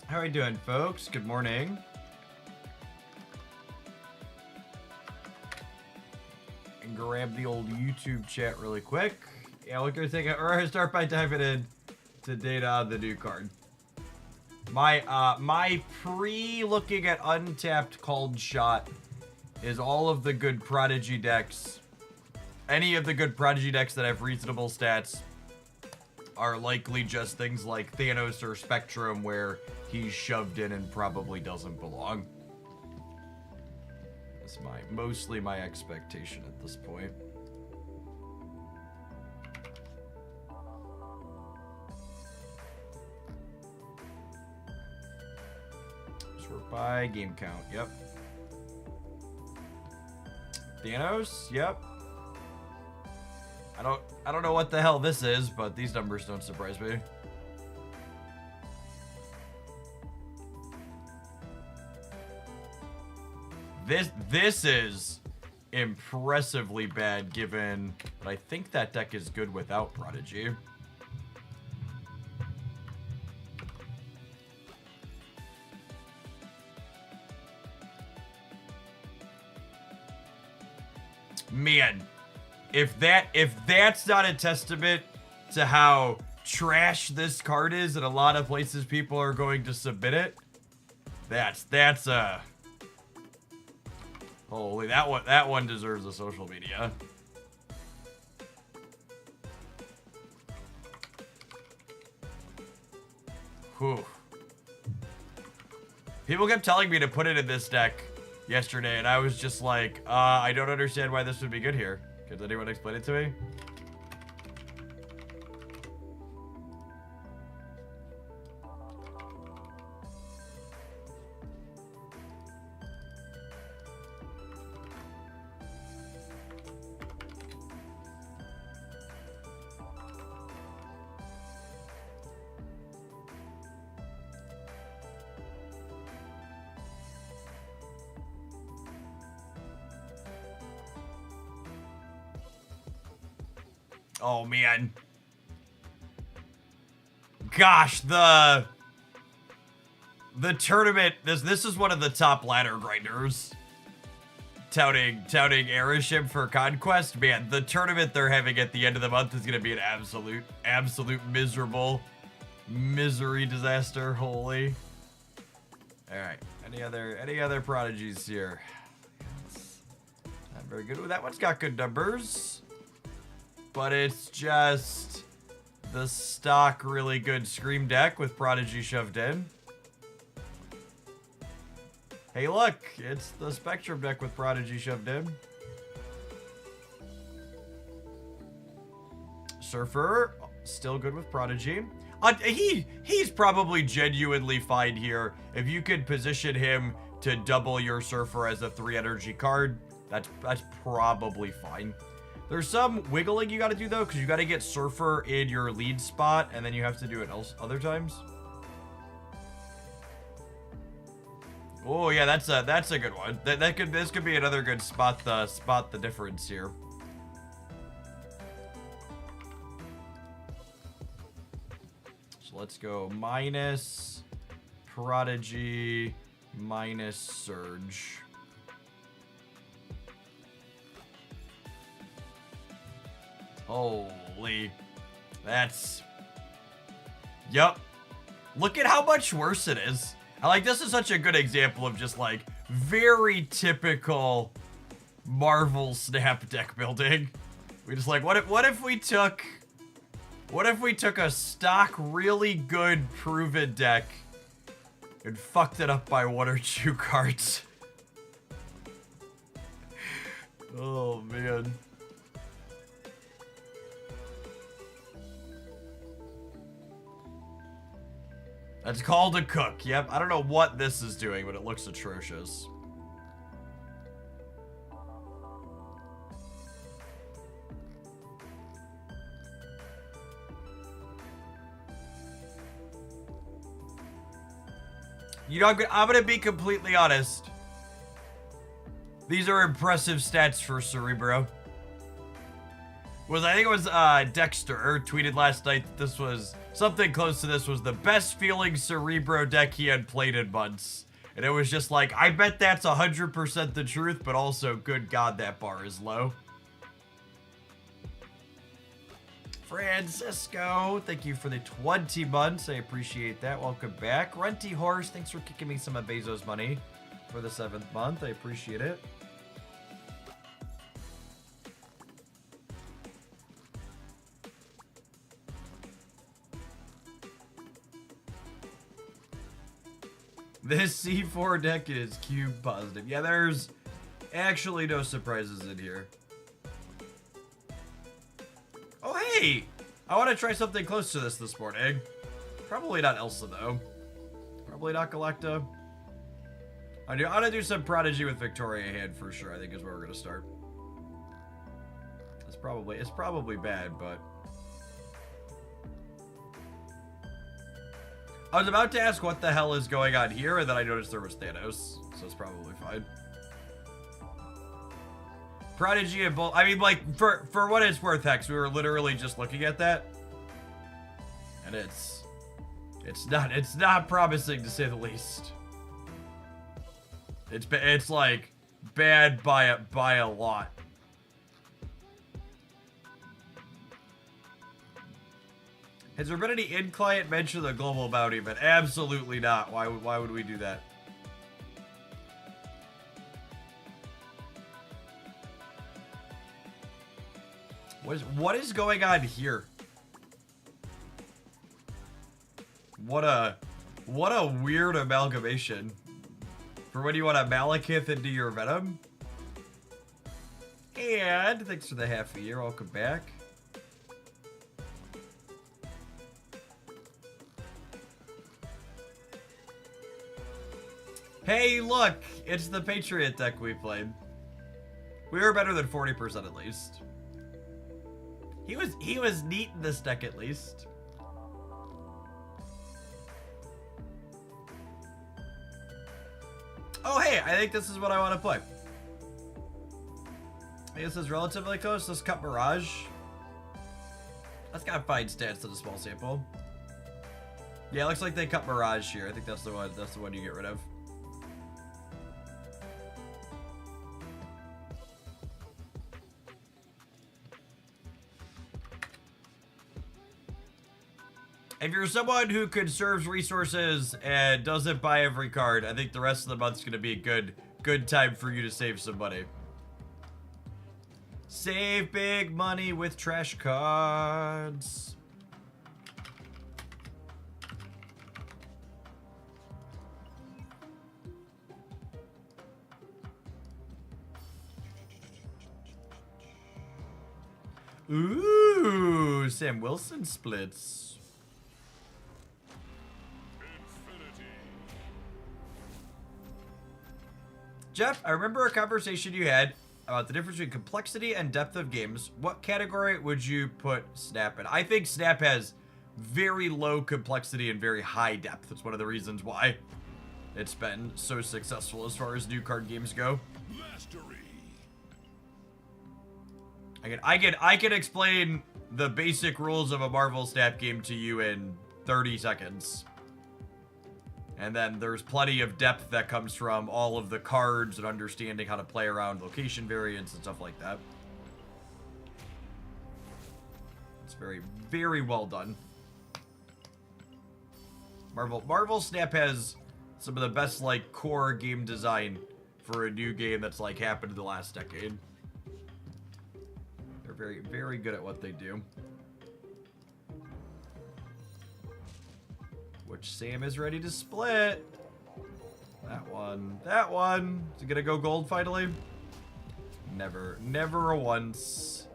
How are you doing, folks? Good morning. And grab the old YouTube chat really quick. Yeah, we're gonna start by diving in to data on the new card. My pre-looking at untapped called shot is all of the good Prodigy decks. Any of the good Prodigy decks that have reasonable stats are likely just things like Thanos or Spectrum, where he's shoved in and probably doesn't belong. That's mostly my expectation at this point. Sort by game count. Yep. Thanos. Yep. I don't know what the hell this is, but these numbers don't surprise me. This is impressively bad, given that I think that deck is good without Prodigy. Man, if that's not a testament to how trash this card is, and a lot of places people are going to submit it, that's a holy, that one deserves a social media. Whew. People kept telling me to put it in this deck yesterday, and I was just like, I don't understand why this would be good here. Could anyone explain it to me? Oh man. Gosh, the tournament, this is one of the top ladder grinders. Touting Airship for Conquest. Man, the tournament they're having at the end of the month is gonna be an absolute misery disaster. Holy. Alright. Any other prodigies here? Not very good. Ooh, that one's got good numbers. But it's just the stock really good Scream deck with Prodigy shoved in. Hey look, it's the Spectrum deck with Prodigy shoved in. Surfer, still good with Prodigy. He's probably genuinely fine here. If you could position him to double your Surfer as a 3 energy card, that's probably fine. There's some wiggling you gotta do though, because you gotta get Surfer in your lead spot, and then you have to do it other times. Oh yeah, that's a good one. This could be another good spot the difference here. So let's go minus Prodigy minus Surge. Holy, that's, yep. Look at how much worse it is. This is such a good example of just like very typical Marvel Snap deck building. We just like, what if we took a stock really good proven deck and fucked it up by 1 or 2 cards? Oh man. That's called a cook. Yep. I don't know what this is doing, but it looks atrocious. You know, I'm gonna be completely honest. These are impressive stats for Cerebro. I think it was Dexter tweeted last night that this was something close to this was the best feeling Cerebro deck he had played in months. And it was just like, I bet that's 100% the truth, but also, good God, that bar is low. Francisco, thank you for the 20 months. I appreciate that. Welcome back. Runty Horse, thanks for kicking me some of Bezos' money for the 7th month. I appreciate it. This C4 deck is cube positive. Yeah, there's actually no surprises in here. Oh, hey! I want to try something close to this morning. Probably not Elsa, though. Probably not Galacta. I want to do some Prodigy with Victoria hand for sure, I think is where we're going to start. It's probably bad, but... I was about to ask what the hell is going on here, and then I noticed there was Thanos, so it's probably fine. Prodigy and Bull. I mean, like, for what it's worth, Hex, we were literally just looking at that, and it's not promising to say the least. It's like bad by a lot. Has there been any in-client mention of the global bounty event? Absolutely not. Why would we do that? What is going on here? What a weird amalgamation. For when you want a Malekith into your Venom. And thanks for the half a year. Welcome back. Hey, look! It's the Patriot deck we played. We were better than 40% at least. He was neat in this deck at least. Oh, hey, I think this is what I want to play. I think this is relatively close. Let's cut Mirage. That's got fine stats to the small sample. Yeah, it looks like they cut Mirage here. I think that's the one. That's the one you get rid of. If you're someone who conserves resources and doesn't buy every card, I think the rest of the month's gonna be a good time for you to save some money. Save big money with trash cards. Ooh, Sam Wilson splits. Jeff, I remember a conversation you had about the difference between complexity and depth of games. What category would you put Snap in? I think Snap has very low complexity and very high depth. It's one of the reasons why it's been so successful as far as new card games go. Mastery. I can explain the basic rules of a Marvel Snap game to you in 30 seconds. And then there's plenty of depth that comes from all of the cards and understanding how to play around location variants and stuff like that. It's very, very well done. Marvel Snap has some of the best, like, core game design for a new game that's, like, happened in the last decade. They're very, very good at what they do. Which Sam is ready to split. That one. That one. Is it gonna go gold finally? Never. Never a once.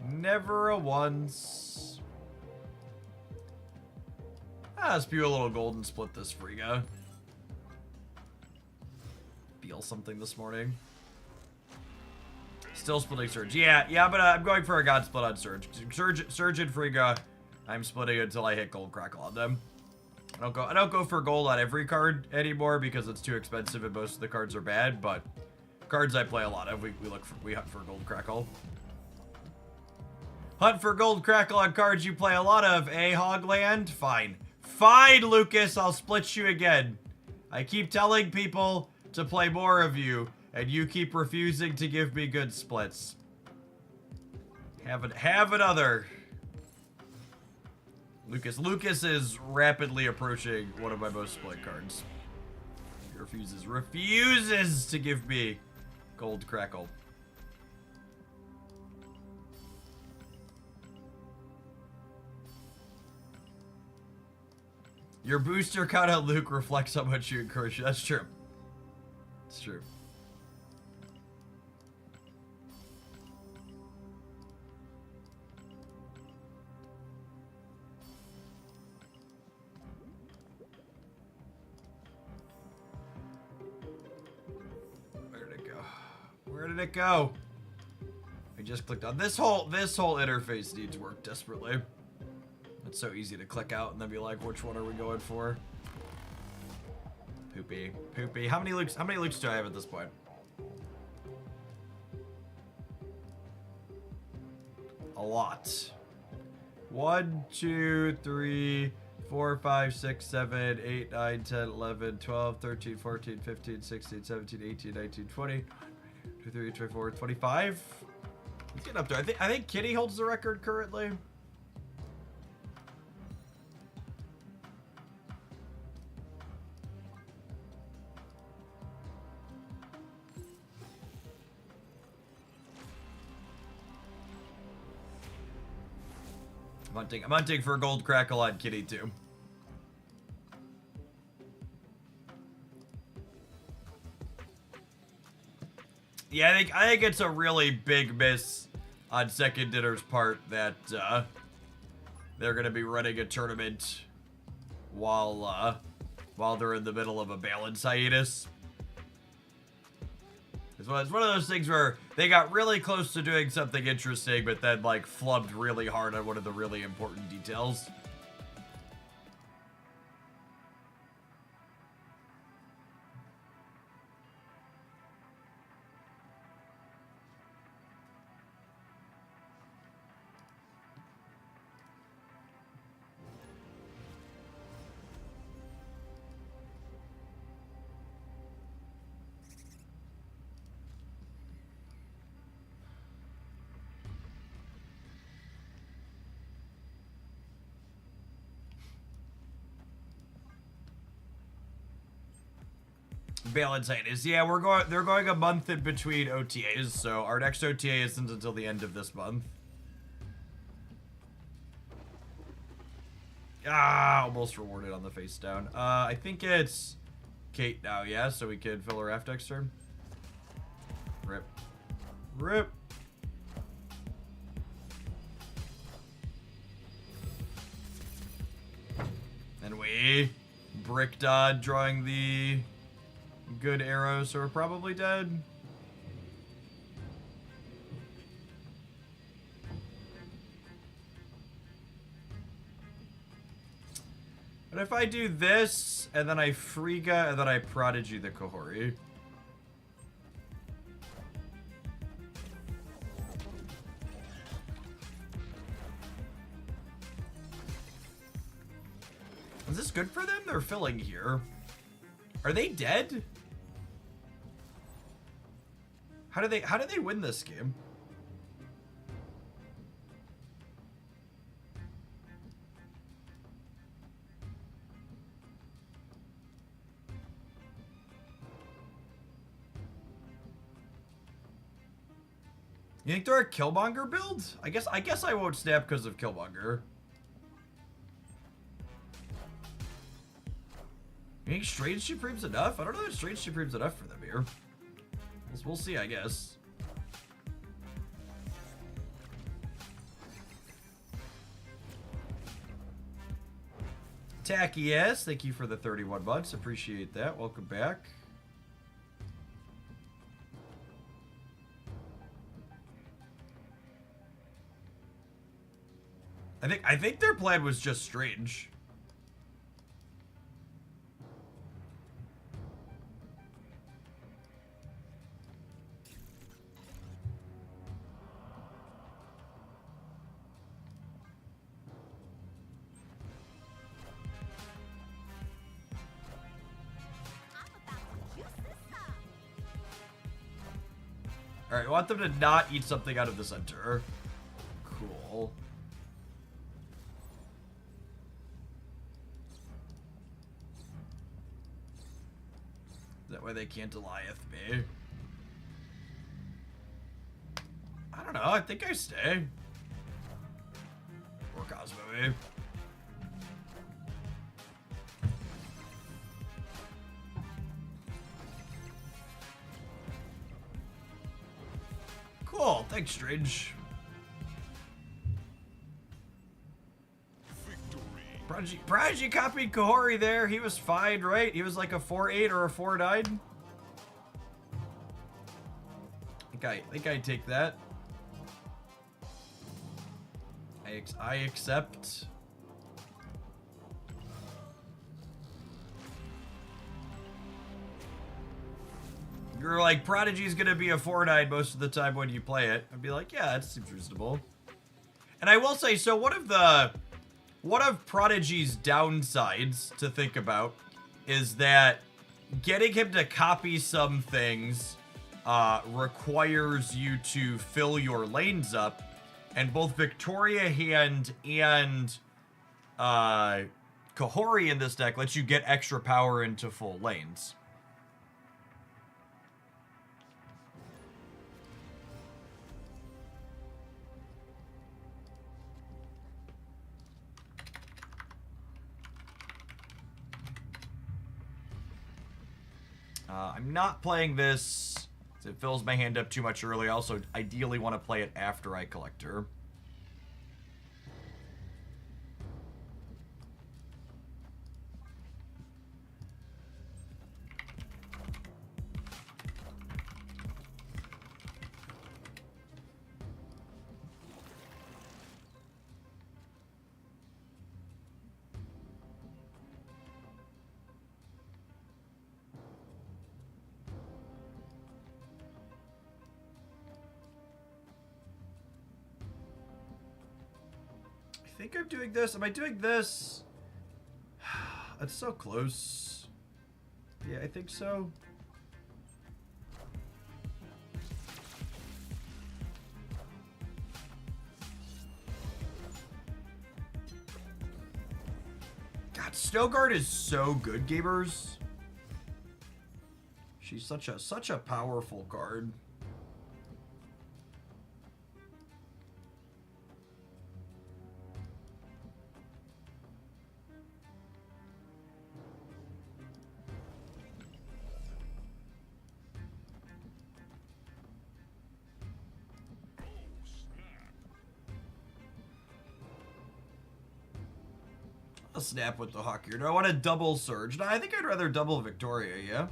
Never a once. Let's spew a little gold and split this Frigga. Feel something this morning. Still splitting Surge. Yeah, but I'm going for a God split on Surge. Surge and Frigga, I'm splitting until I hit Gold Crackle on them. I don't go for gold on every card anymore because it's too expensive and most of the cards are bad, but cards I play a lot of, we hunt for Gold Crackle. Hunt for gold crackle on cards you play a lot of, eh, Hogland? Fine. Fine, Lucas, I'll split you again. I keep telling people to play more of you, and you keep refusing to give me good splits. Have another. Lucas is rapidly approaching one of my most split cards. He refuses to give me gold crackle. Your booster count on Luke reflects how much you encourage. That's true. It's true. Where did it go? Where did it go? I just clicked on this whole interface needs work desperately. It's so easy to click out and then be like, which one are we going for? Poopy. Poopy. How many loops do I have at this point? A lot. 1, 2, 3, 4, 5, 6, 7, 8, 9, 10, 11, 12, 13, 14, 15, 16, 17, 18, 19, 20, 23, 24, 25. Let's get up there. I think Kitty holds the record currently. I'm hunting for a gold crackle on Kitty too. Yeah, I think it's a really big miss on Second Dinner's part that they're gonna be running a tournament while they're in the middle of a balance hiatus. It's one of those things where they got really close to doing something interesting, but then like flubbed really hard on one of the really important details. Balance hiatus. Yeah, they're going a month in between OTAs, so our next OTA isn't until the end of this month. Ah, almost rewarded on the face down. I think it's Kate now, yeah, so we can fill her after next turn. Rip. Rip. And we bricked drawing the good arrows, so we're probably dead. But if I do this, and then I Frigga, and then I Prodigy the Kahori. Is this good for them? They're filling here. Are they dead? How do they win this game? You think they're a Killmonger build? I guess I won't snap because of Killmonger. You think Strange Supreme's enough? I don't know if Strange Supreme's enough for them here. We'll see, I guess. Tacky, yes. Thank you for the 31 months. Appreciate that. Welcome back. I think their plan was just Strange. Alright, I want them to not eat something out of the center. Cool. That way they can't Goliath me. I don't know, I think I stay. Or Cosmo me. Cool, thanks, Strange. Prodigy copied Kahori there. He was fine, right? He was like a 4-8 or a 4-9. I think I take that. I accept. You're like, Prodigy's gonna be a 4-9 most of the time when you play it. I'd be like, yeah, that seems reasonable. And I will say, so one of Prodigy's downsides to think about is that getting him to copy some things requires you to fill your lanes up, and both Victoria Hand and Kahori in this deck lets you get extra power into full lanes. I'm not playing this. It fills my hand up too much early. I also ideally want to play it after I collect her. I think I'm doing this. Am I doing this? That's so close. Yeah, I think so. God, Snowguard is so good, gamers. She's such a powerful card. I'll snap with the Hawk here. Do I want to double Surge? No, I think I'd rather double Victoria, yeah?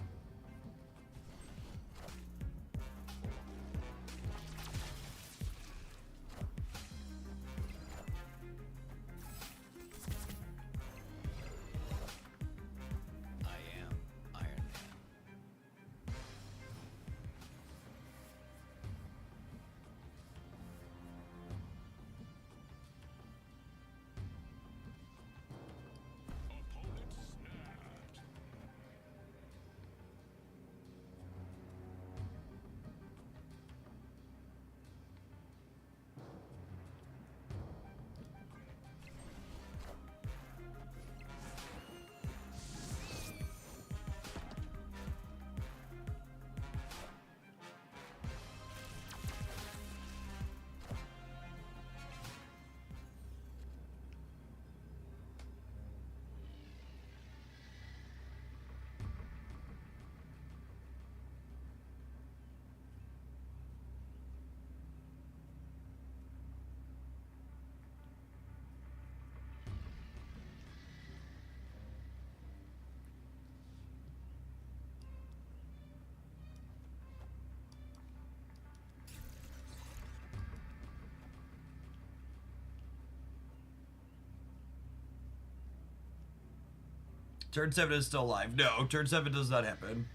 Turn 7 is still alive. No, turn 7 does not happen.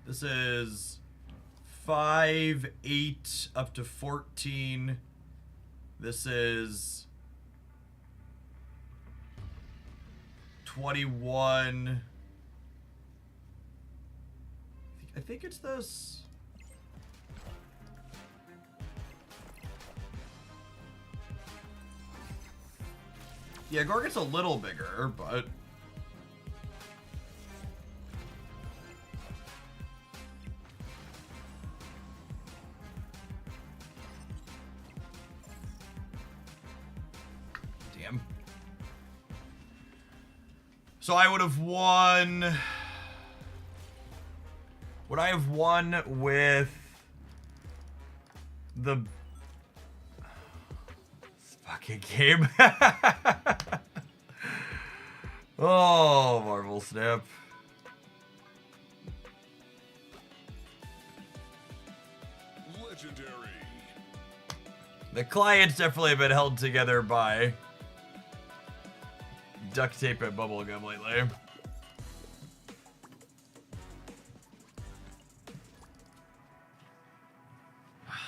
This is 5, 8, up to 14. This is 21. I think it's this. Yeah, Gore gets a little bigger, but... Damn. So I would have won... Would I have won with... the... This fucking game. Oh, Marvel Snap. Legendary. The client's definitely been held together by duct tape and bubblegum lately.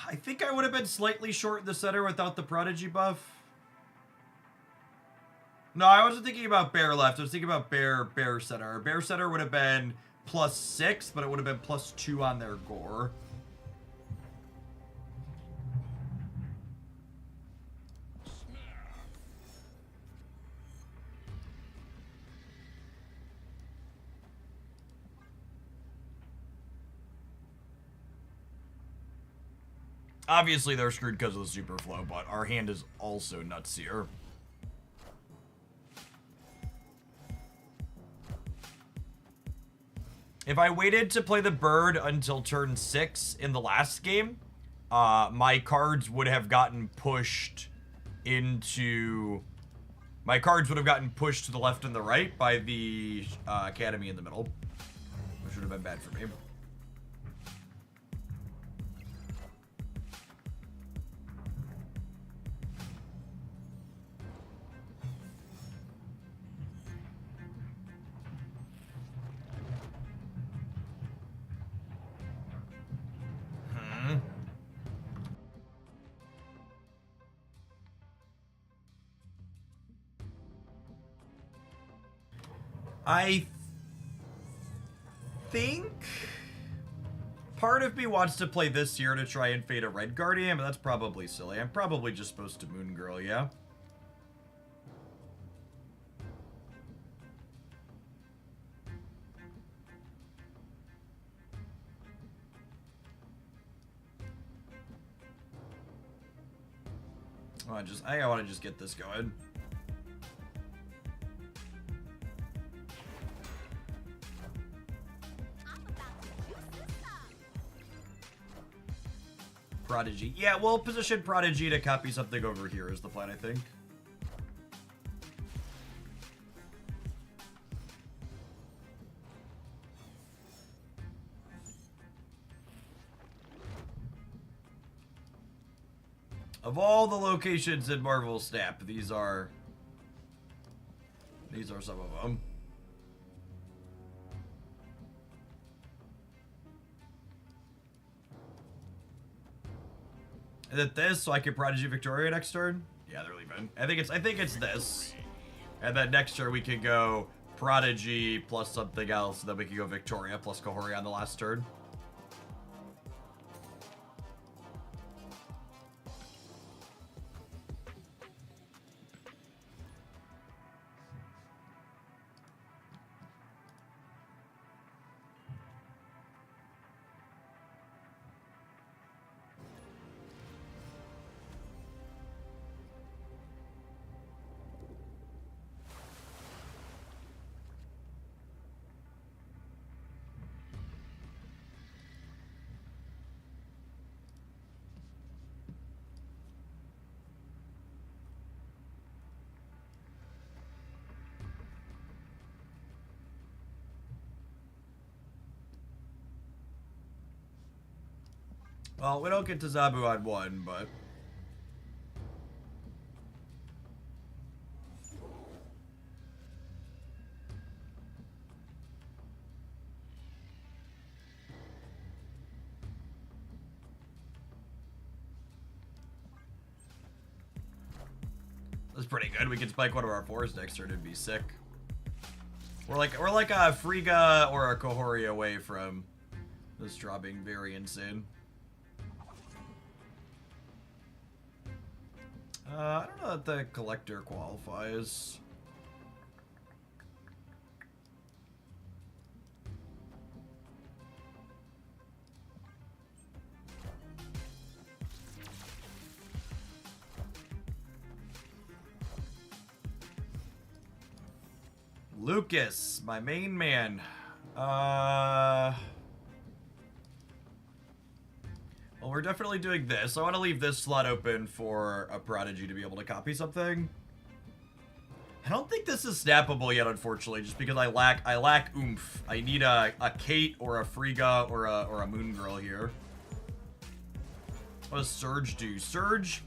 I think I would have been slightly short in the center without the Prodigy buff. No, I wasn't thinking about Bear left. I was thinking about Bear center. Bear center would have been +6, but it would have been +2 on their gore. Obviously, they're screwed because of the super flow, but our hand is also nuts here. If I waited to play the bird until turn 6 in the last game, my cards would have gotten pushed into... My cards would have gotten pushed to the left and the right by the academy in the middle, which would have been bad for me. I think part of me wants to play this here to try and fade a Red Guardian, but that's probably silly. I'm probably just supposed to Moon Girl, yeah? I want to just get this going. Prodigy. Yeah, we'll position Prodigy to copy something over here is the plan, I think. Of all the locations in Marvel Snap, these are some of them. Is it this so I can Prodigy Victoria next turn? Yeah, they're leaving. I think it's this. And then next turn we can go Prodigy plus something else, and then we can go Victoria plus Kahori on the last turn. Well, we don't get to Zabu on 1, but... That's pretty good. We can spike one of our 4s next turn. It'd be sick. We're like a Frigga or a Kahori away from this draw being very insane. I don't know that the collector qualifies. Lucas, my main man. Well, we're definitely doing this. I want to leave this slot open for a Prodigy to be able to copy something. I don't think this is snappable yet, unfortunately, just because I lack oomph. I need a Kate or a Frigga or a Moon Girl here. What does Surge do? Surge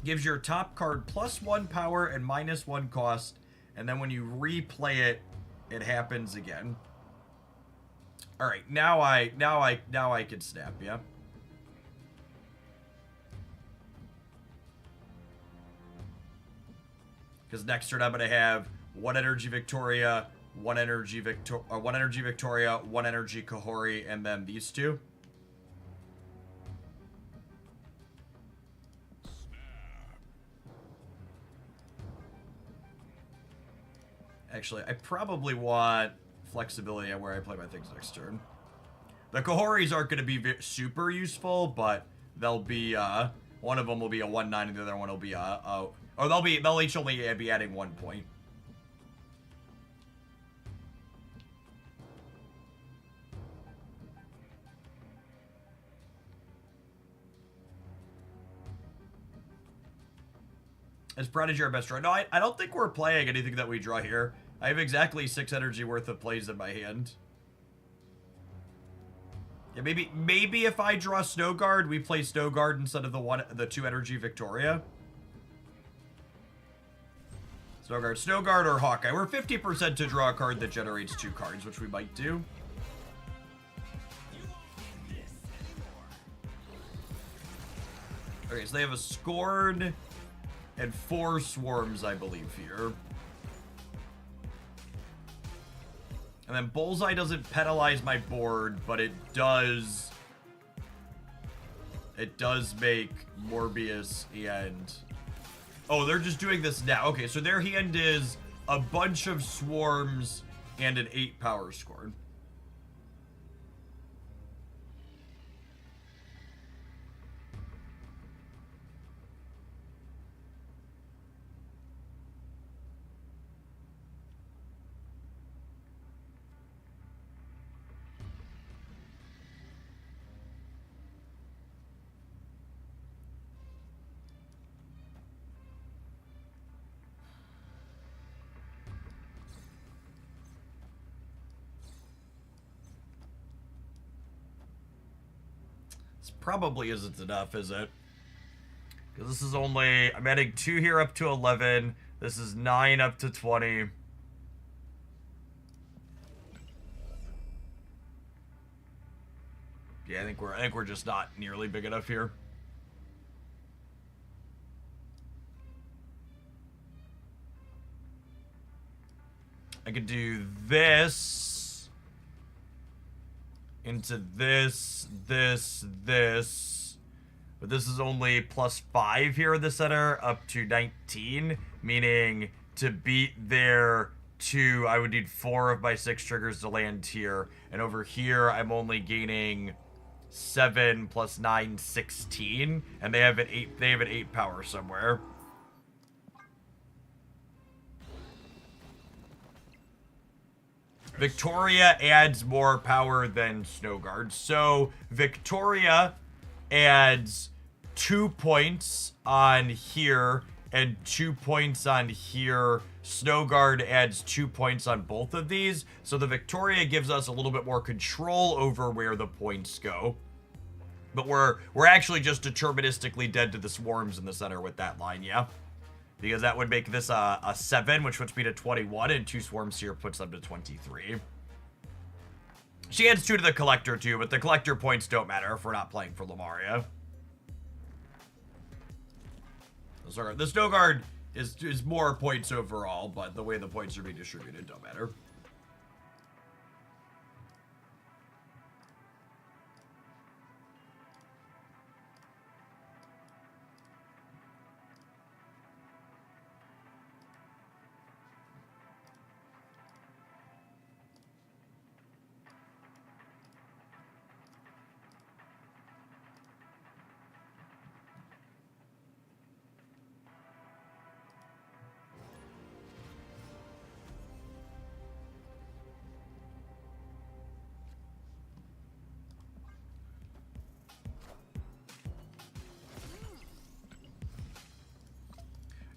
gives your top card +1 power and -1 cost, and then when you replay it, it happens again. All right, now I can snap, yeah. Because next turn I'm gonna have 1 energy Victoria, 1 energy Victoria, 1 energy Victoria, 1 energy Kahori, and then these two. Actually, I probably want flexibility on where I play my things next turn. The Kahoris aren't going to be super useful, but they'll be, one of them will be a 1/9 and the other one will be or they'll each only be adding 1 point. Is Prodigy our best draw? No, I don't think we're playing anything that we draw here. I have exactly 6 energy worth of plays in my hand. Yeah, maybe if I draw Snow Guard, we play Snow Guard instead of the 2 energy Victoria. Snow Guard or Hawkeye. We're 50% to draw a card that generates 2 cards, which we might do. Okay, so they have a Scorn and 4 Swarms, I believe, here. And then Bullseye doesn't penalize my board, but it does make Morbius and... Oh, they're just doing this now. Okay, so their hand is a bunch of Swarms and an 8 power Scorn. This probably isn't enough, is it? Because this is only... I'm adding 2 here up to 11. This is 9 up to 20. Yeah, I think we're just not nearly big enough here. I could do this into this. But this is only +5 here in the center up to 19, meaning to beat their 2, I would need 4 of my 6 triggers to land here. And over here, I'm only gaining 7 + 9, 16, and they have an 8 power somewhere. Victoria adds more power than Snow Guard. So Victoria adds 2 points on here and 2 points on here. Snow Guard adds 2 points on both of these. So the Victoria gives us a little bit more control over where the points go. But we're actually just deterministically dead to the Swarms in the center with that line, yeah? Because that would make this a 7, which puts me to 21, and 2 Swarms here puts them to 23. She adds 2 to the Collector, too, but the Collector points don't matter if we're not playing for Lamaria. Sorry, the Snow Guard is more points overall, but the way the points are being distributed don't matter.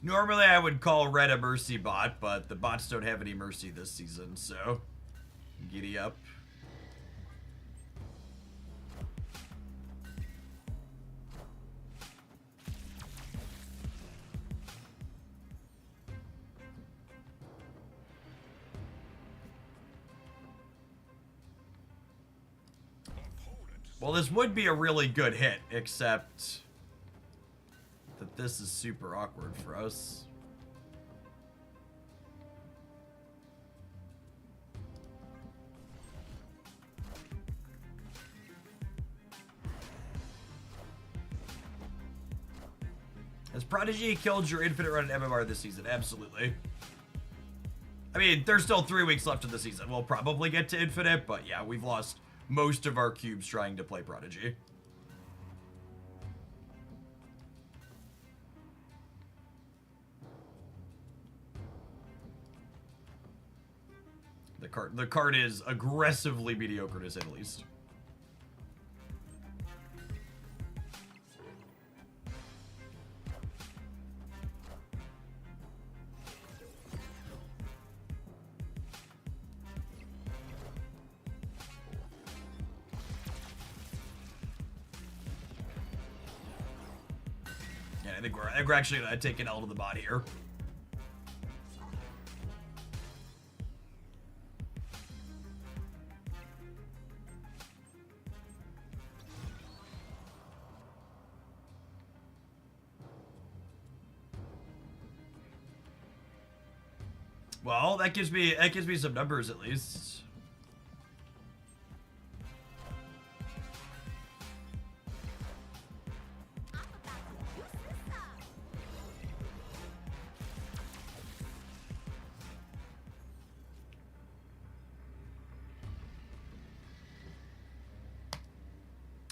Normally I would call red a mercy bot, but the bots don't have any mercy this season, so giddy up. Well, this would be a really good hit, except that this is super awkward for us. Has Prodigy killed your infinite run in MMR this season? Absolutely. I mean, there's still 3 weeks left of the season. We'll probably get to infinite, but yeah, we've lost most of our cubes trying to play Prodigy. The card is aggressively mediocre, to say the least. Yeah, I think we're actually gonna take an L to the bot here. Well, that gives me some numbers at least.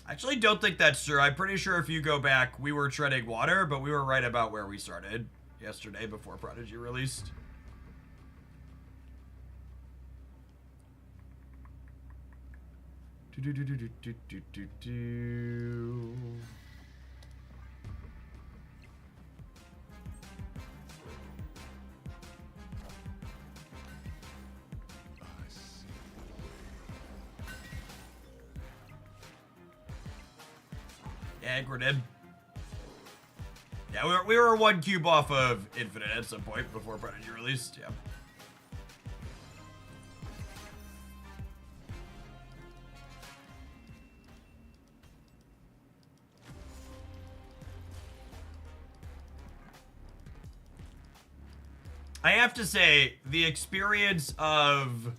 I actually don't think that's true. I'm pretty sure if you go back, we were treading water, but we were right about where we started yesterday before Prodigy released. Yeah, we're dead. Yeah, we were 1 cube off of infinite at some point before Prodigy released. Yeah. I have to say, the experience of...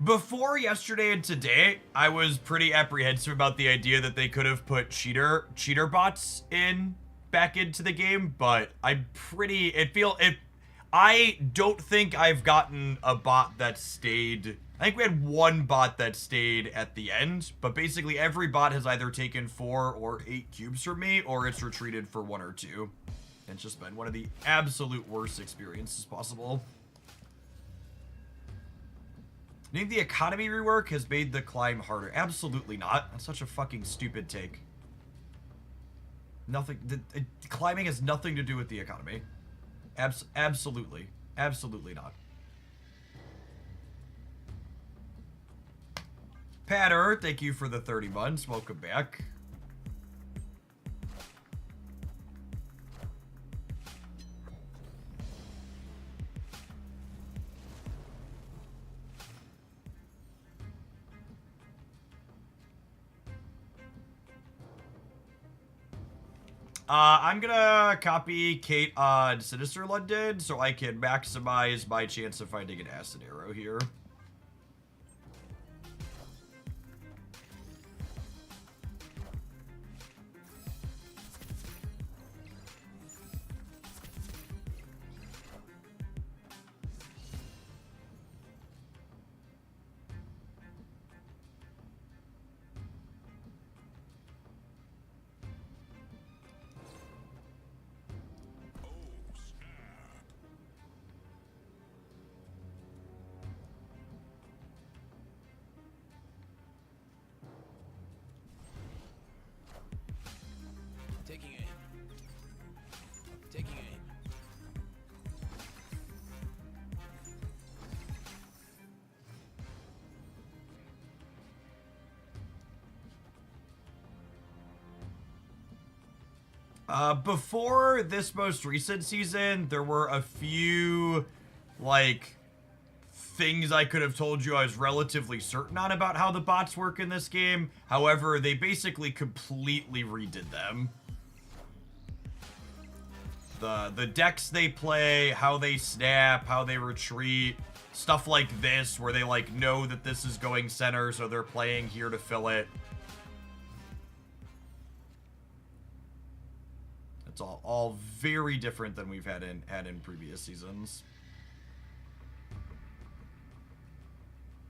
Before yesterday and today, I was pretty apprehensive about the idea that they could have put cheater bots back into the game, but I'm pretty... I don't think I've gotten a bot that stayed... I think we had 1 bot that stayed at the end, but basically every bot has either taken 4 or 8 cubes from me, or it's retreated for 1 or 2. It's just been one of the absolute worst experiences possible. Do you think the economy rework has made the climb harder? Absolutely not. That's such a fucking stupid take. Nothing. Climbing has nothing to do with the economy. Absolutely. Absolutely not. Patter, thank you for the 30 months. Welcome back. I'm gonna copy Kate on Sinister London so I can maximize my chance of finding an acid arrow here. Before this most recent season, there were a few, like, things I could have told you I was relatively certain on about how the bots work in this game. However, they basically completely redid them. The decks they play, how they snap, how they retreat, stuff like this, where they, like, know that this is going center, so they're playing here to fill it. It's all very different than we've had in previous seasons.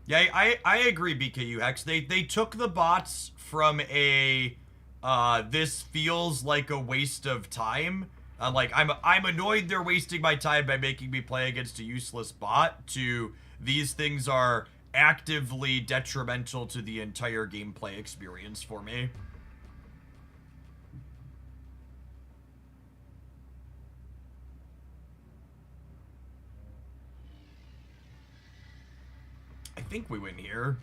Yeah, I agree, BKU Hex. They took the bots from a this feels like a waste of time. Like I'm annoyed they're wasting my time by making me play against a useless bot, to these things are actively detrimental to the entire gameplay experience for me. I think we win here.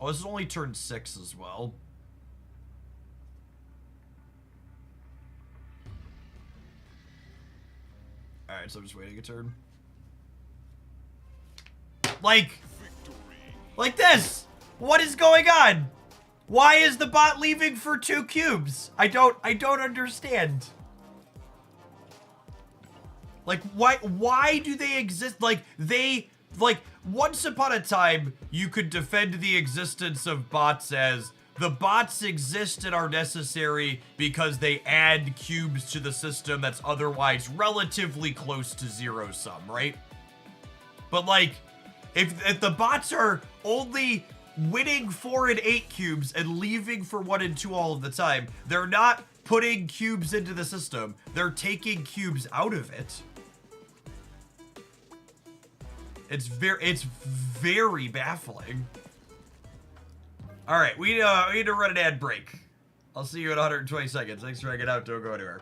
Oh, this is only turn 6 as well. Alright, so I'm just waiting a turn. Like this! What is going on? Why is the bot leaving for 2 cubes? I don't understand. Like, why do they exist? Like, once upon a time, you could defend the existence of bots as the bots exist and are necessary because they add cubes to the system that's otherwise relatively close to zero sum, right? But, like, if the bots are only winning 4 and 8 cubes and leaving for 1 and 2 all of the time, they're not putting cubes into the system. They're taking cubes out of it. It's very baffling. All right, we need to run an ad break. I'll see you in 120 seconds. Thanks for hanging out. Don't go anywhere.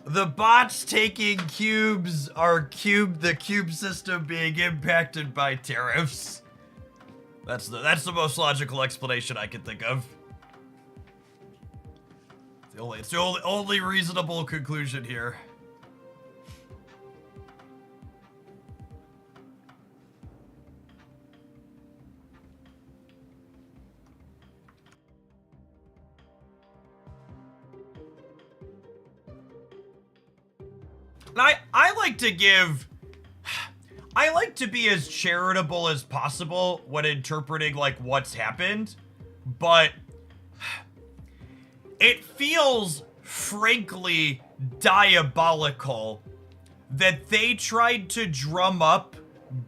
The bots taking cubes are the cube system being impacted by tariffs. That's the most logical explanation I can think of. It's the only reasonable conclusion here. And I like to be as charitable as possible when interpreting, like, what's happened, but it feels frankly diabolical that they tried to drum up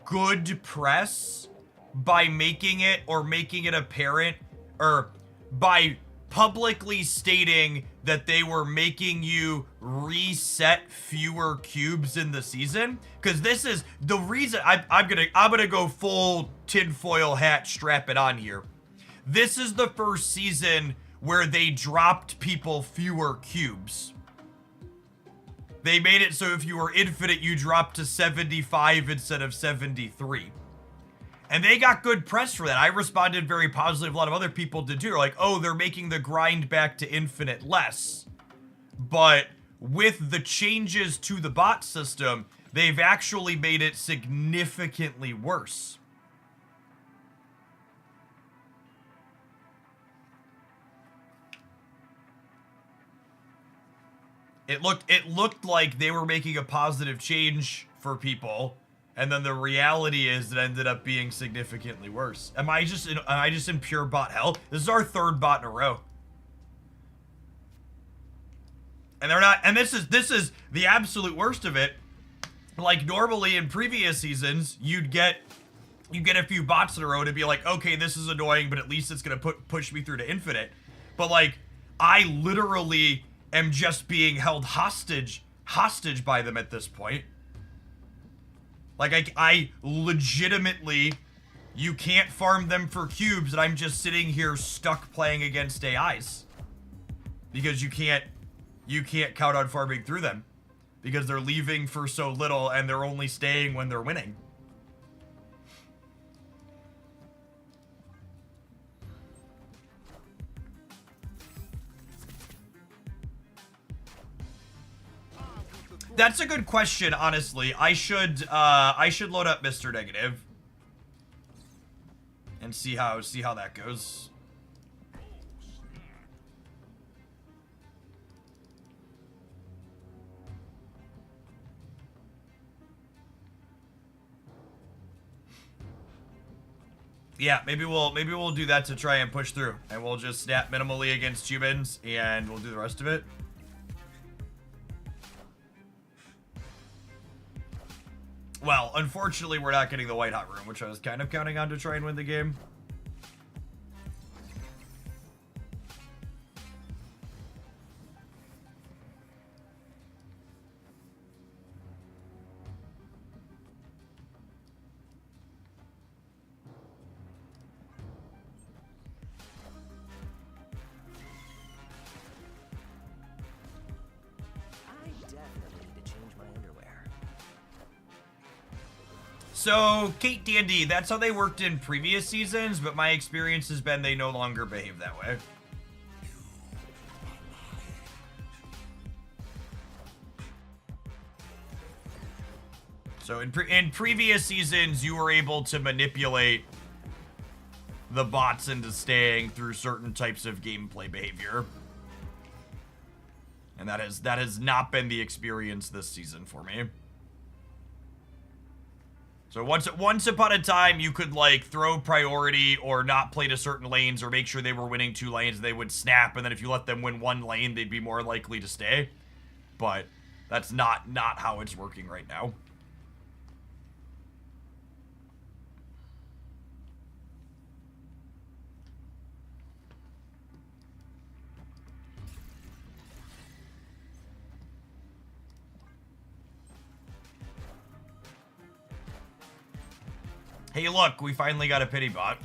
good press by making it apparent, or by publicly stating that they were making you reset fewer cubes in the season. Because this is the reason I'm gonna go full tinfoil hat, strap it on here. This is the first season where they dropped people fewer cubes. They made it so if you were infinite, you dropped to 75 instead of 73. And they got good press for that. I responded very positively. A lot of other people did too. Like, oh, they're making the grind back to infinite less. But with the changes to the bot system, they've actually made it significantly worse. It looked like they were making a positive change for people, and then the reality is it ended up being significantly worse. Am I just in pure bot hell? This is our 3rd bot in a row. And they're not, and this is the absolute worst of it. Like normally in previous seasons, you'd get a few bots in a row to be like, okay, this is annoying, but at least it's gonna push me through to infinite. But like, I literally am just being held hostage by them at this point. Like I legitimately, you can't farm them for cubes, and I'm just sitting here stuck playing against AIs because you can't count on farming through them because they're leaving for so little and they're only staying when they're winning. That's a good question, honestly. I should load up Mr. Negative and see how that goes. Yeah, maybe we'll do that to try and push through, and we'll just snap minimally against humans, and we'll do the rest of it. Well, unfortunately, we're not getting the white hot room, which I was kind of counting on to try and win the game. So, Kate D&D, that's how they worked in previous seasons, but my experience has been they no longer behave that way. So, in previous seasons, you were able to manipulate the bots into staying through certain types of gameplay behavior. And that has not been the experience this season for me. So once upon a time, you could like throw priority or not play to certain lanes or make sure they were winning 2 lanes. They would snap, and then if you let them win 1 lane, they'd be more likely to stay. But that's not how it's working right now. Hey, look, we finally got a pity bot.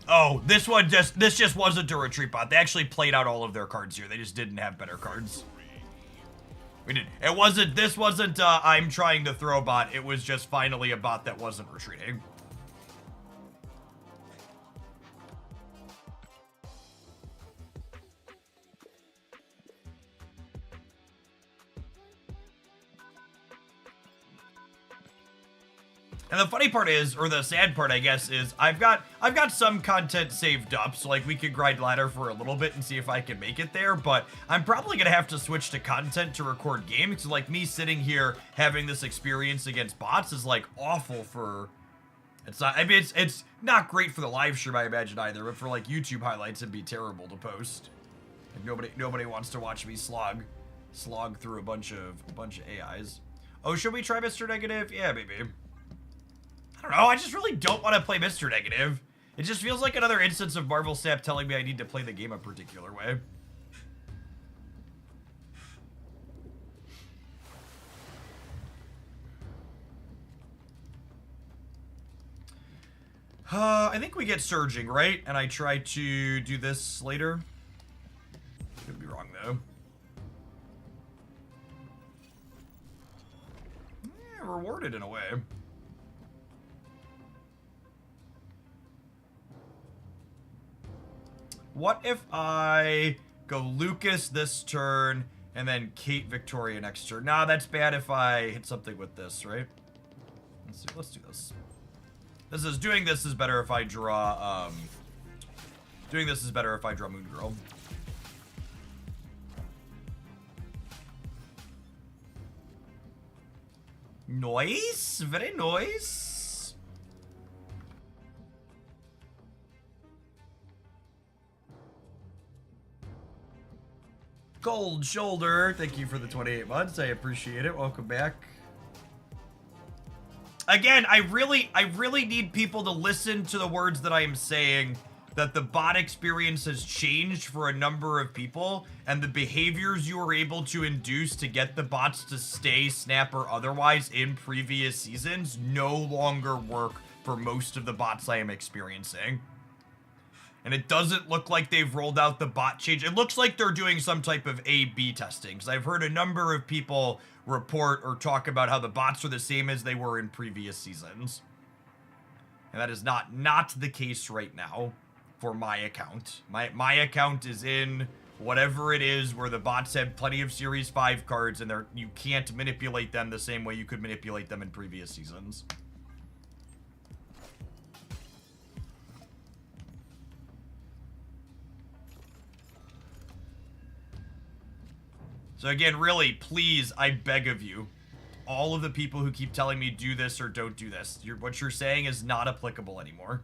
Oh, this just wasn't a retreat bot. They actually played out all of their cards here. They just didn't have better cards. This wasn't I'm trying to throw bot. It was just finally a bot that wasn't retreating. And the funny part is, or the sad part, I guess, is I've got some content saved up, so like we could grind ladder for a little bit and see if I can make it there, but I'm probably gonna have to switch to content to record games. So like me sitting here having this experience against bots is like awful for. It's not. I mean, it's not great for the live stream, I imagine either, but for like YouTube highlights, it'd be terrible to post. Like nobody wants to watch me slog through a bunch of AIs. Oh, should we try Mr. Negative? Yeah, maybe. I don't know, I just really don't want to play Mr. Negative. It just feels like another instance of Marvel Snap telling me I need to play the game a particular way. I think we get surging, right? And I try to do this later. Could be wrong, though. Yeah, rewarded in a way. What if I go Lucas this turn and then Kate Victoria next turn? Nah, that's bad if I hit something with this, right? Let's do this. Doing this is better if I draw Moon Girl. Nice, very nice. Cold Shoulder, thank you for the 28 months. I appreciate it. Welcome back. Again, I really need people to listen to the words that I am saying, that the bot experience has changed for a number of people, and the behaviors you were able to induce to get the bots to stay, snap, or otherwise in previous seasons no longer work for most of the bots I am experiencing. And it doesn't look like they've rolled out the bot change. It looks like they're doing some type of A/B testing, because I've heard a number of people report or talk about how the bots are the same as they were in previous seasons. And that is not the case right now for my account. My account is in whatever it is where the bots have plenty of Series 5 cards, and you can't manipulate them the same way you could manipulate them in previous seasons. So again, really, please, I beg of you, all of the people who keep telling me do this or don't do this, what you're saying is not applicable anymore.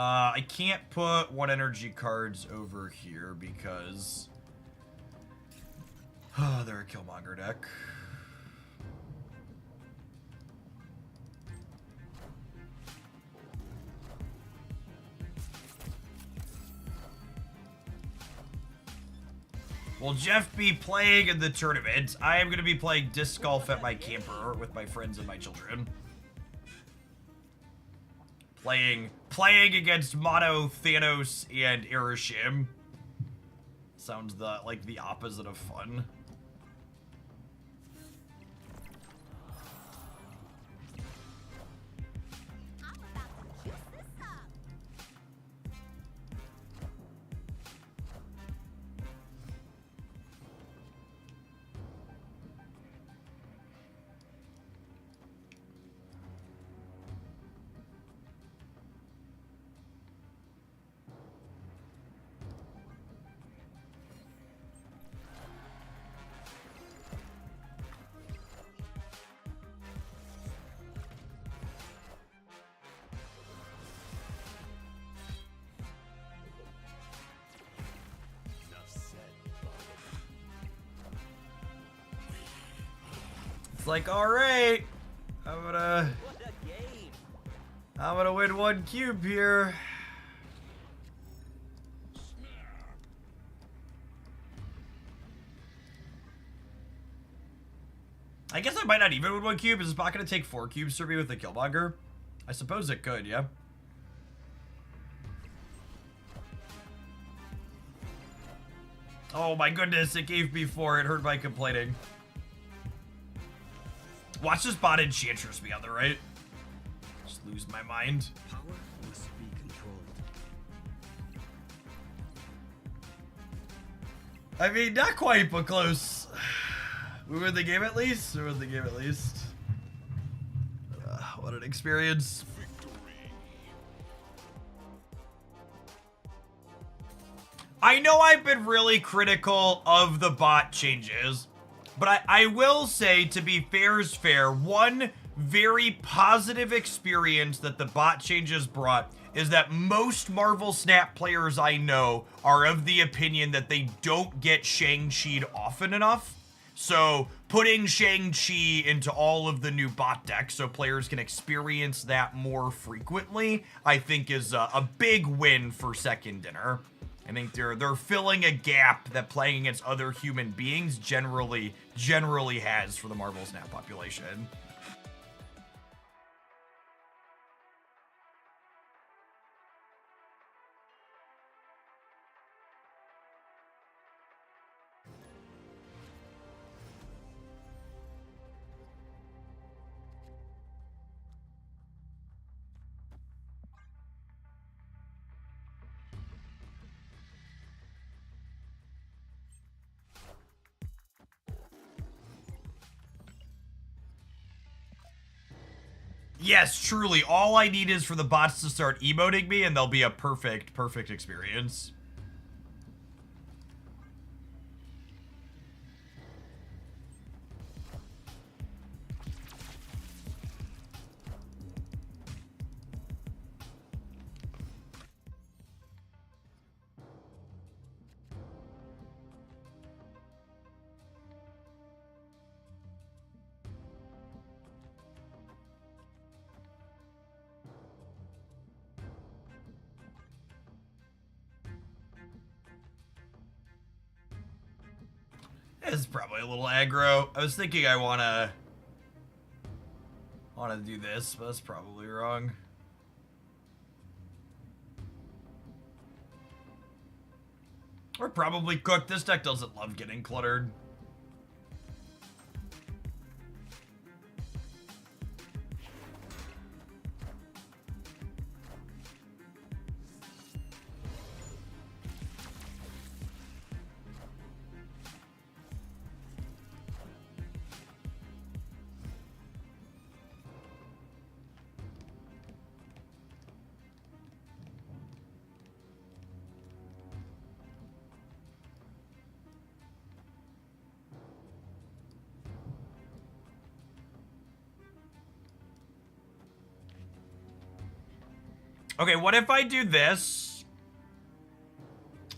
I can't put 1 energy cards over here because... Oh, they're a Killmonger deck. Will Jeff be playing in the tournament? I am going to be playing disc golf at my camper with my friends and my children. Playing against Mono, Thanos, and Irishim. Sounds like the opposite of fun. It's like, all right, I'm gonna win 1 cube here. I guess I might not even win 1 cube. Is this bot gonna take 4 cubes for me with the Killmonger? I suppose it could, yeah. Oh my goodness, it gave me 4. It heard my complaining. Watch this bot Enchantress me on the right. Just lose my mind. Power must be controlled. I mean, not quite, but close. We win the game at least? We win the game at least. What an experience. I know I've been really critical of the bot changes, but I will say, to be fair is fair, one very positive experience that the bot changes brought is that most Marvel Snap players I know are of the opinion that they don't get Shang-Chi'd often enough. So putting Shang-Chi into all of the new bot decks so players can experience that more frequently, I think is a big win for Second Dinner. I think they're filling a gap that playing against other human beings generally has for the Marvel Snap population. yes, truly, all I need is for the bots to start emoting me and they'll be a perfect, perfect experience. It's probably a little aggro. I was thinking I wanna do this, but that's probably wrong. Or probably cook. This deck doesn't love getting cluttered. Okay, what if I do this,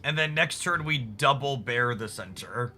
and then next turn we double bear the center?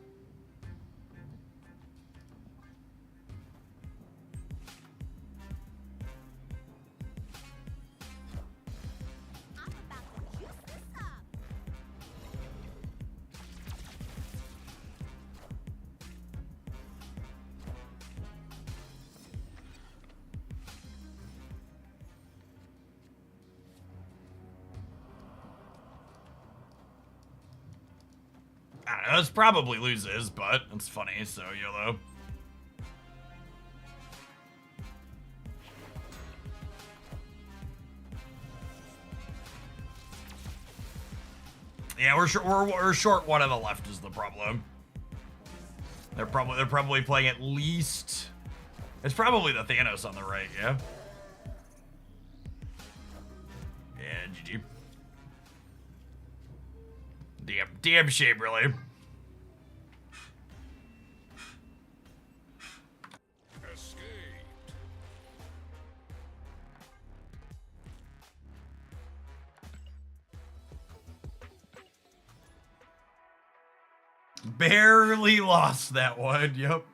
I don't know, this probably loses, but it's funny, so YOLO. Yeah, we're short one on the left is the problem. They're probably playing at least. It's probably the Thanos on the right, yeah. Yeah, GG. Damn shame, really. Escaped. Barely lost that one, yep.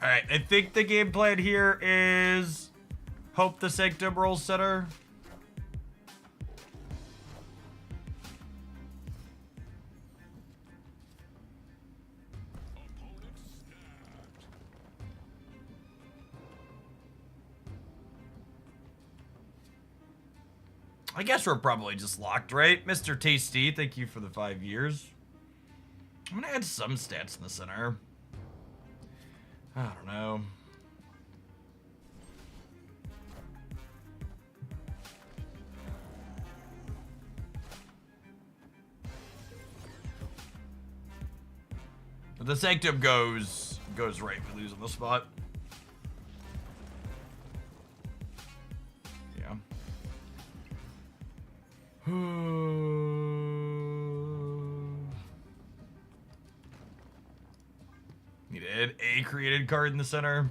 Alright, I think the game plan here is hope the Sanctum rolls center. Opponent snapped. I guess we're probably just locked, right? Mr. Tasty, thank you for the 5 years. I'm gonna add some stats in the center. I don't know. But the Sanctum goes right. We lose on the spot. Yeah. Need to add a created card in the center.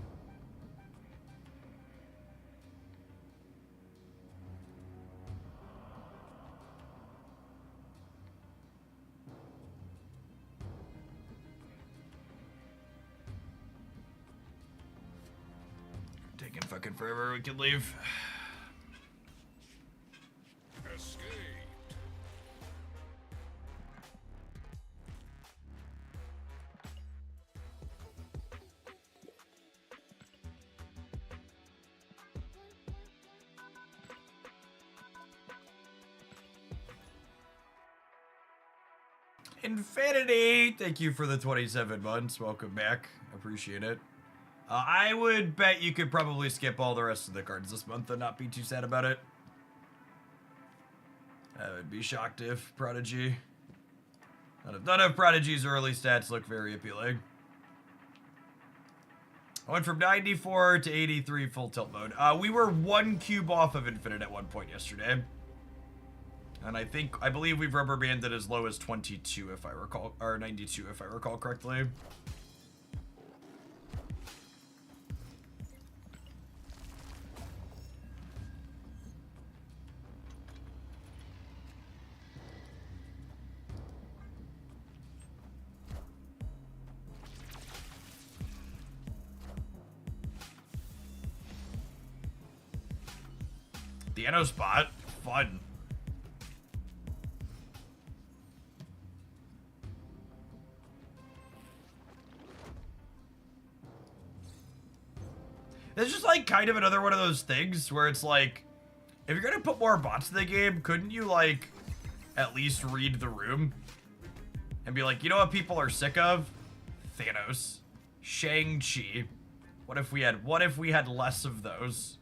taking fucking forever. We can leave. Escaped. Infinity, thank you for the 27 months. Welcome back. Appreciate it. I would bet you could probably skip all the rest of the cards this month and not be too sad about it. I would be shocked if Prodigy. None of Prodigy's early stats look very appealing. I went from 94 to 83 full tilt mode. We were 1 cube off of Infinite at one point yesterday. And I believe we've rubber banded as low as 22 if I recall, or 92 if I recall correctly. The Anno spot, fun. It's just like kind of another one of those things where it's like, if you're gonna put more bots in the game, couldn't you like at least read the room and be like, you know what people are sick of? Thanos, Shang-Chi. What if we had less of those?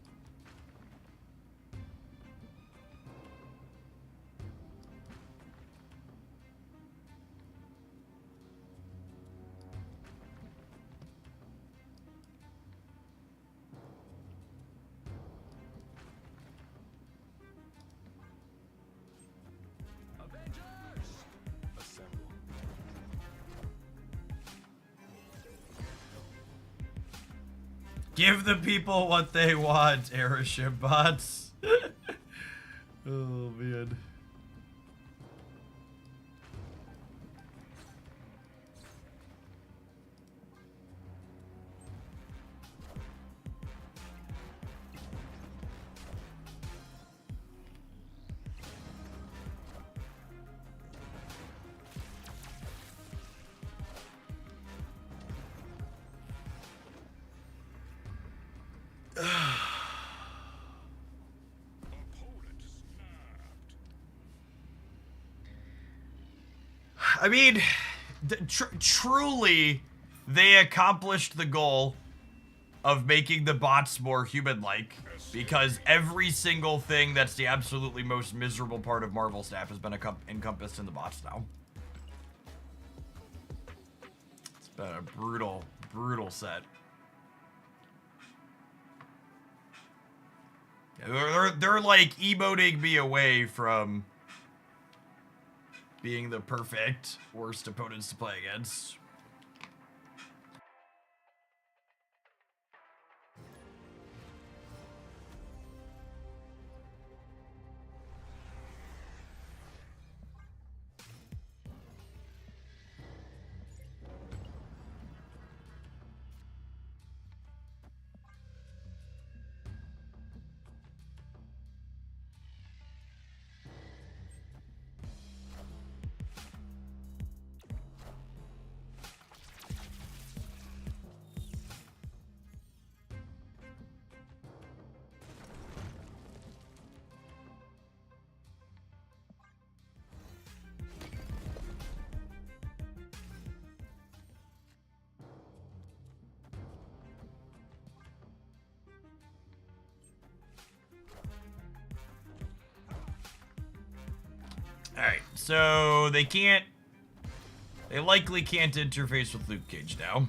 Give the people what they want, airship bots. Oh, man. I mean, truly, they accomplished the goal of making the bots more human-like, because every single thing that's the absolutely most miserable part of Marvel staff has been encompassed in the bots now. It's been a brutal, brutal set. They're like emoting me away from being the perfect worst opponents to play against. Alright, so they likely can't interface with Luke Cage now.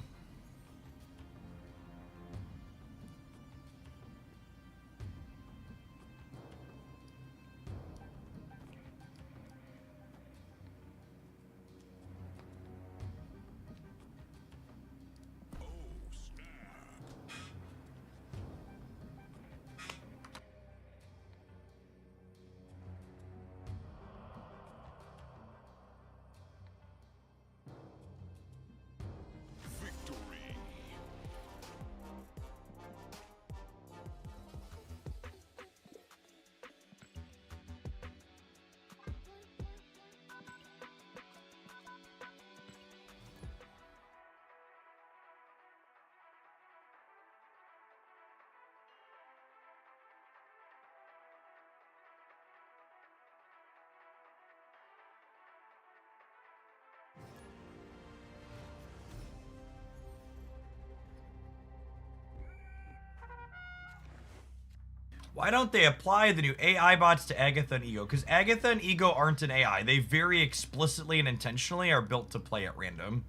Why don't they apply the new AI bots to Agatha and Ego? Because Agatha and Ego aren't an AI. They very explicitly and intentionally are built to play at random.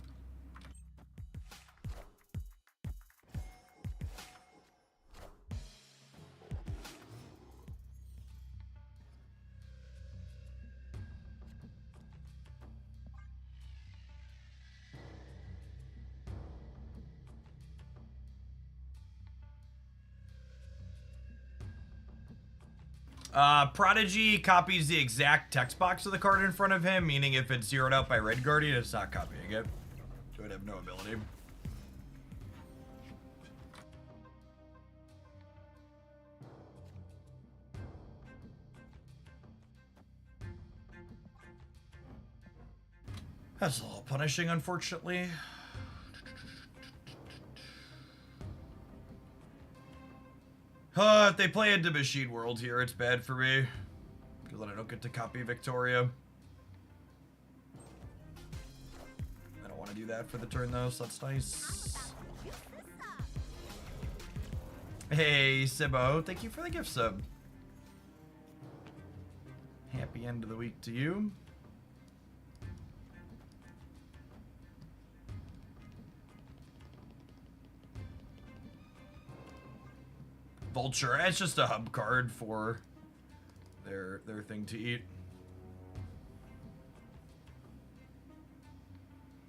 Prodigy copies the exact text box of the card in front of him, meaning if it's zeroed out by Red Guardian, it's not copying it. So it'd have no ability. That's a little punishing, unfortunately. If they play into Machine World here, it's bad for me. Because then I don't get to copy Victoria. I don't want to do that for the turn, though, so that's nice. Hey, Sibbo, thank you for the gift sub. Happy end of the week to you. Vulture, it's just a hub card for their thing to eat.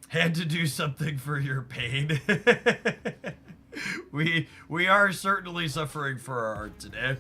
Had to do something for your pain. we are certainly suffering for our art today.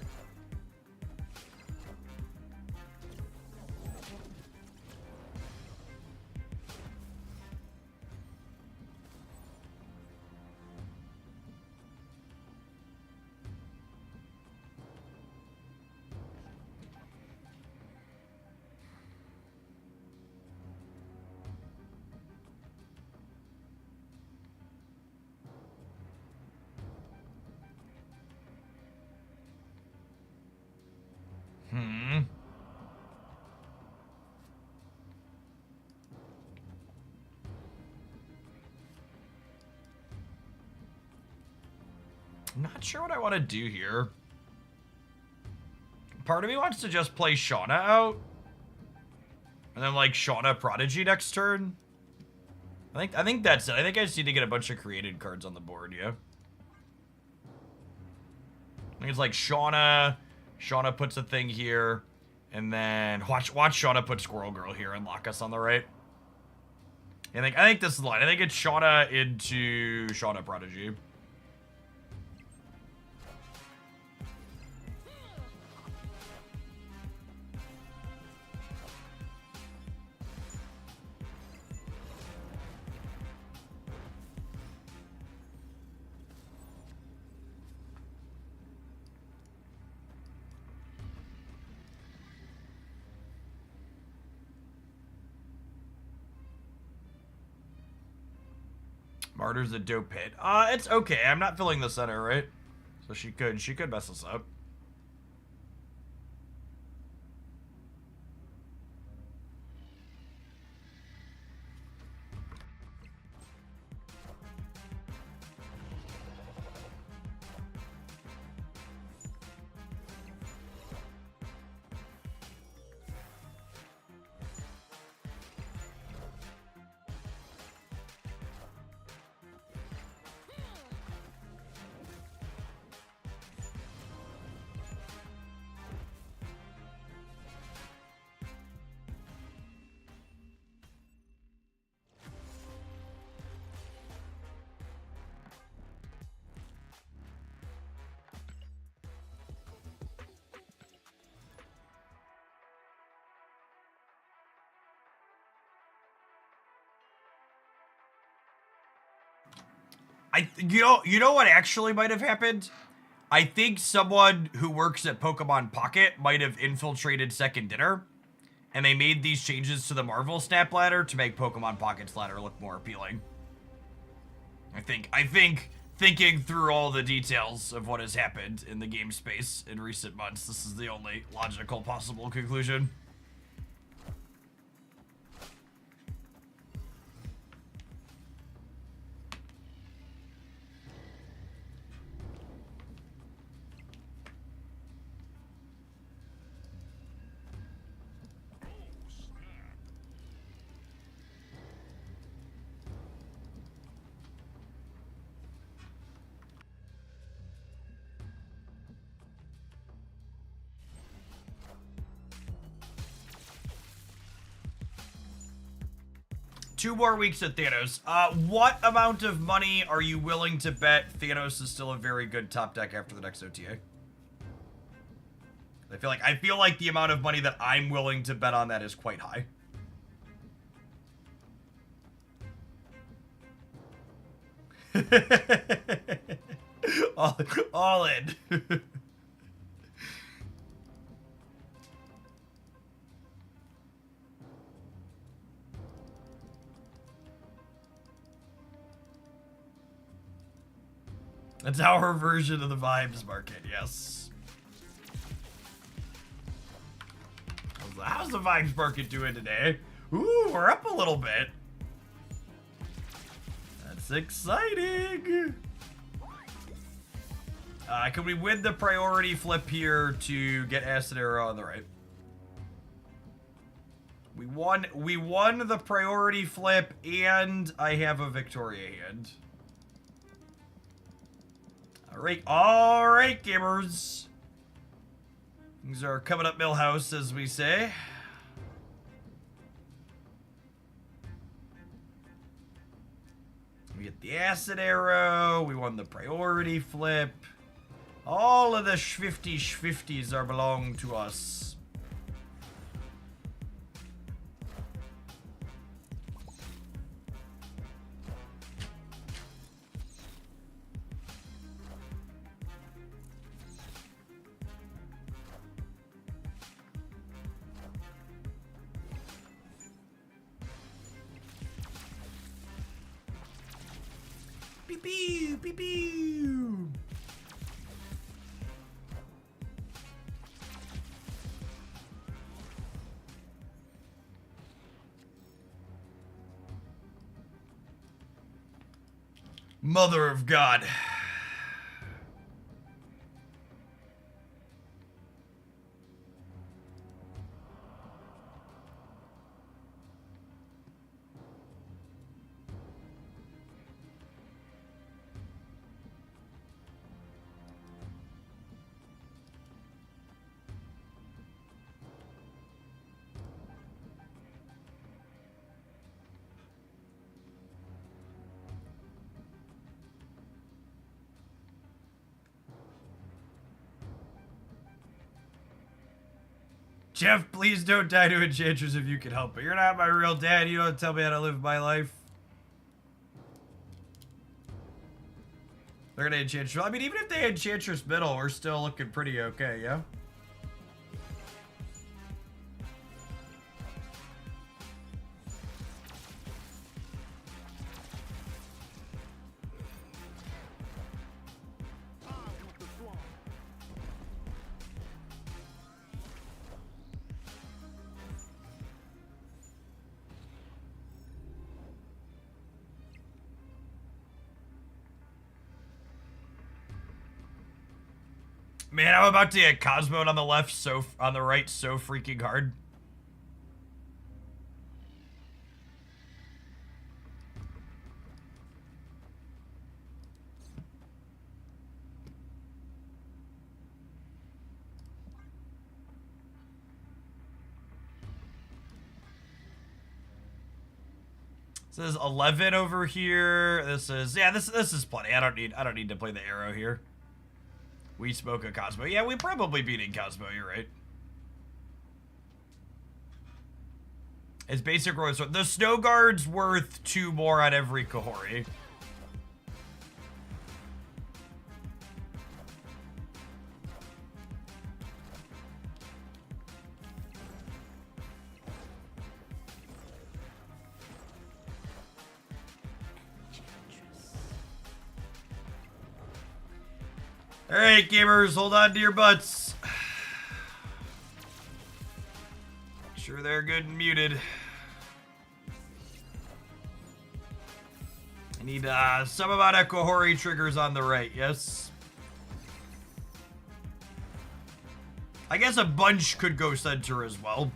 I'm not sure what I want to do here. Part of me wants to just play Shauna out. And then like Shauna Prodigy next turn. I think that's it. I think I just need to get a bunch of created cards on the board, yeah. I think it's like Shauna puts a thing here, and then watch Shauna put Squirrel Girl here and lock us on the right. I think this is the line. I think it's Shauna into Shauna Prodigy. Martyr's a dope hit. It's okay. I'm not filling the center, right? So she could mess us up. You know what actually might have happened? I think someone who works at Pokemon Pocket might have infiltrated Second Dinner, and they made these changes to the Marvel Snap ladder to make Pokemon Pocket's ladder look more appealing. I think thinking through all the details of what has happened in the game space in recent months, this is the only logical possible conclusion. 2 more weeks at Thanos. What amount of money are you willing to bet Thanos is still a very good top deck after the next OTA? I feel like the amount of money that I'm willing to bet on that is quite high. all in. That's our version of the vibes market, yes. How's the vibes market doing today? Ooh, we're up a little bit. That's exciting. Can we win the priority flip here to get Acid Arrow on the right? We won the priority flip, and I have a Victoria hand. All right, gamers. Things are coming up Millhouse, as we say. We get the Acid Arrow. We won the priority flip. All of the schwifties are belong to us. Pew, pew, pew. Mother of God. Jeff, please don't die to Enchantress if you can help it. You're not my real dad. You don't tell me how to live my life. They're gonna Enchantress. I mean, even if they Enchantress middle, we're still looking pretty okay, yeah? Man, I'm about to get Cosmo on the left, so on the right, so freaking hard. This is 11 over here. This is this is plenty. I don't need to play the arrow here. We spoke a Cosmo. Yeah, we probably beating Cosmo, you're right. It's basic road. So the Snow Guard's worth 2 more on every Kahori. Alright, gamers, hold on to your butts. Make sure they're good and muted. I need some amount of Kahori triggers on the right, yes? I guess a bunch could go center as well.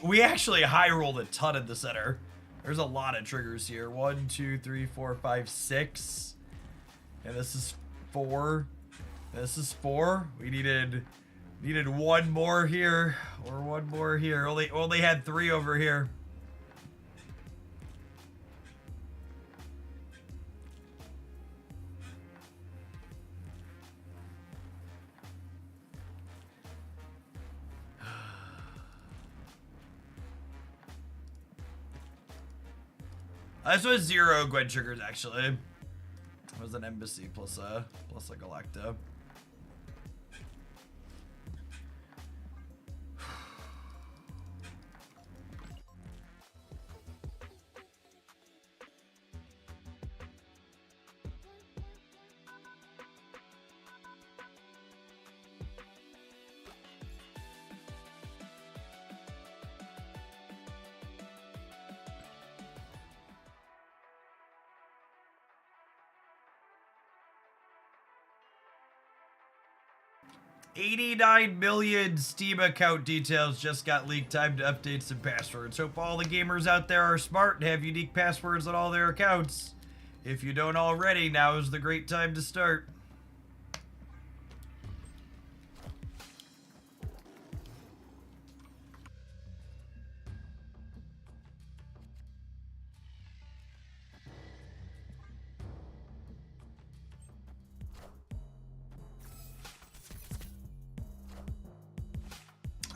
We actually high rolled a ton in the center. There's a lot of triggers here. 1, 2, 3, 4, 5, 6. And this is 4. This is 4. We needed one more here or one more here. Only had 3 over here. This was 0 Gwen triggers actually. It was an embassy plus a Galacta. $89 million Steam account details just got leaked. Time to update some passwords. Hope all the gamers out there are smart and have unique passwords on all their accounts. If you don't already, now is the great time to start.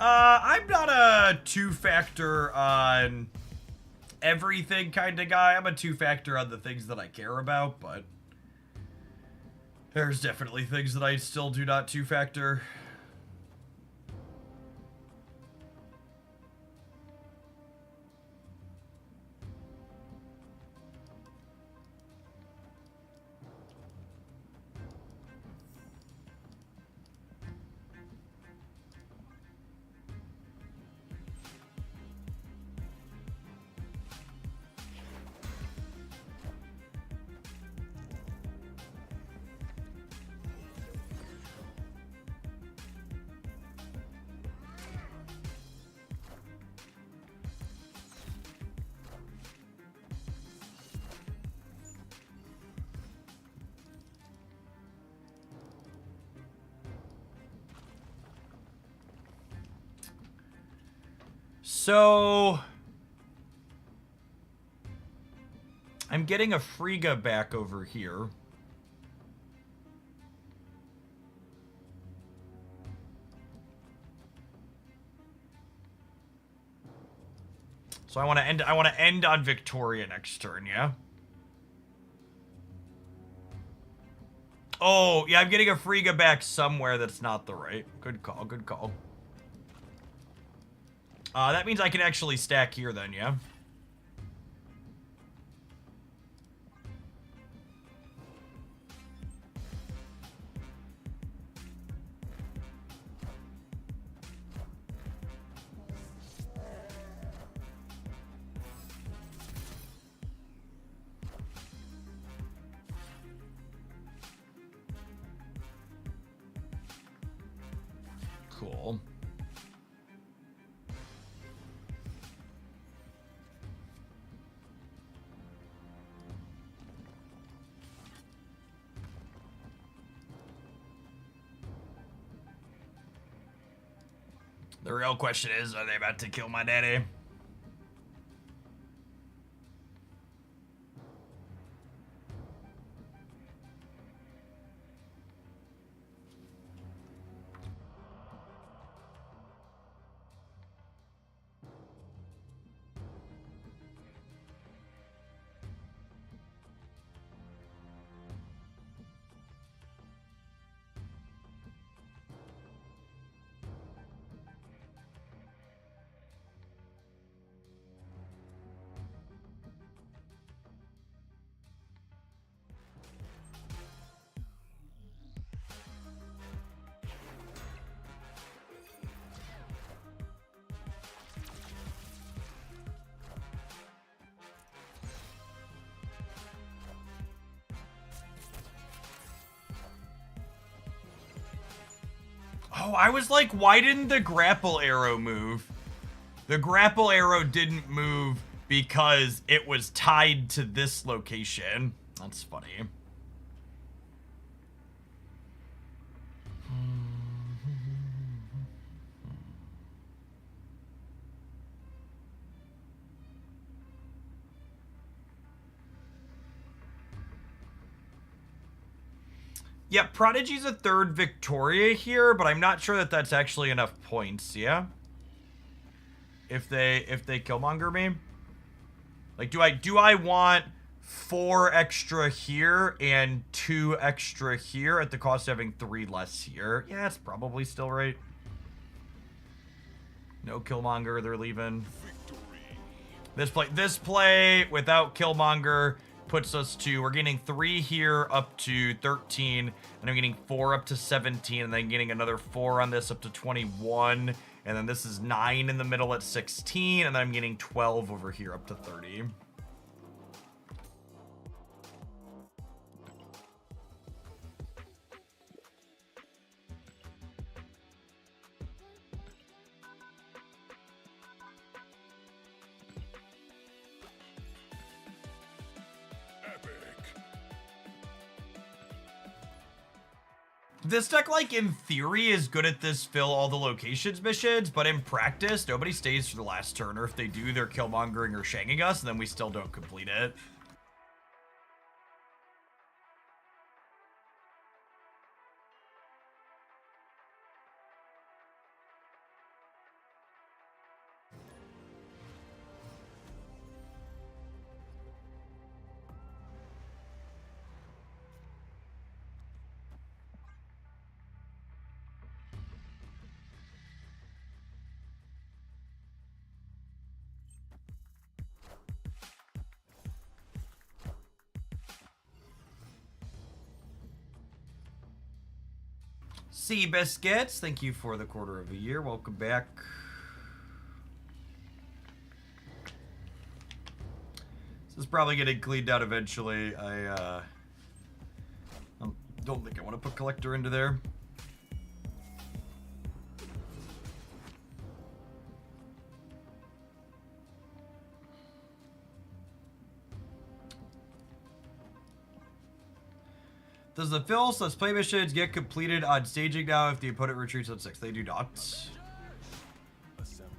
I'm not a 2-factor on everything kind of guy. I'm a 2-factor on the things that I care about, but there's definitely things that I still do not 2-factor. So I'm getting a Frigga back over here. So I want to end on Victoria next turn, yeah? Oh, yeah, I'm getting a Frigga back somewhere that's not the right. Good call, good call. That means I can actually stack here then, yeah? Cool. The real question is, are they about to kill my daddy? Oh, I was like, why didn't the grapple arrow move? The grapple arrow didn't move because it was tied to this location. That's funny. Yeah, Prodigy's a third Victoria here, but I'm not sure that that's actually enough points, yeah? If they Killmonger me? Like, do I want 4 extra here and 2 extra here at the cost of having 3 less here? Yeah, it's probably still right. No Killmonger, they're leaving. This play without Killmonger puts us to, we're getting 3 here up to 13, and I'm getting 4 up to 17, and then getting another 4 on this up to 21, and then this is 9 in the middle at 16, and then I'm getting 12 over here up to 30. This deck, like, in theory, is good at this fill all the locations missions, but in practice, nobody stays for the last turn, or if they do, they're Killmongering or Shanging us, and then we still don't complete it. Sea Biscuits, thank you for the quarter of a year. Welcome back. This is probably getting cleaned out eventually. I don't think I want to put Collector into there. Does the fill/play missions get completed on staging now if the opponent retreats on 6? They do not. Assemble.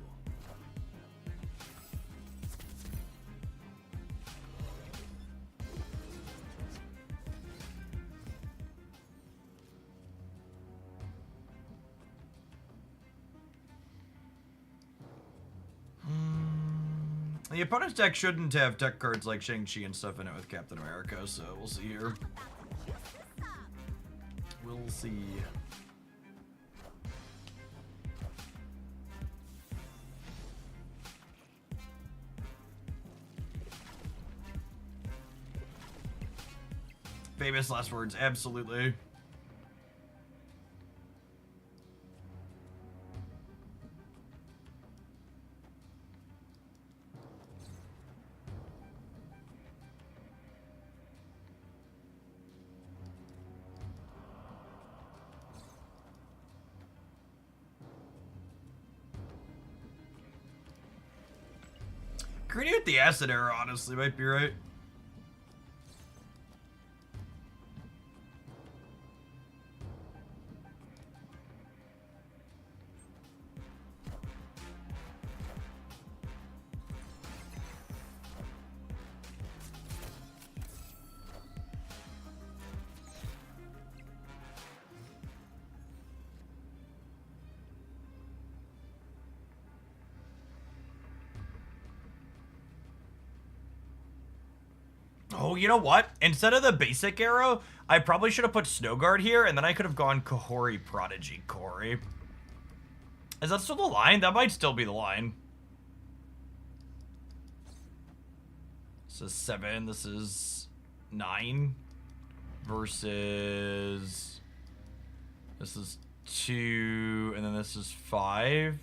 The opponent's deck shouldn't have tech cards like Shang-Chi and stuff in it with Captain America, so we'll see here. We'll see. Famous last words, absolutely. Greedy with the acid arrow, honestly, might be right. Oh, you know what? Instead of the basic arrow, I probably should have put Snow Guard here, and then I could have gone Kahori Prodigy Corey. Is that still the line? That might still be the line. This is 7. This is 9. Versus... This is 2, and then this is 5.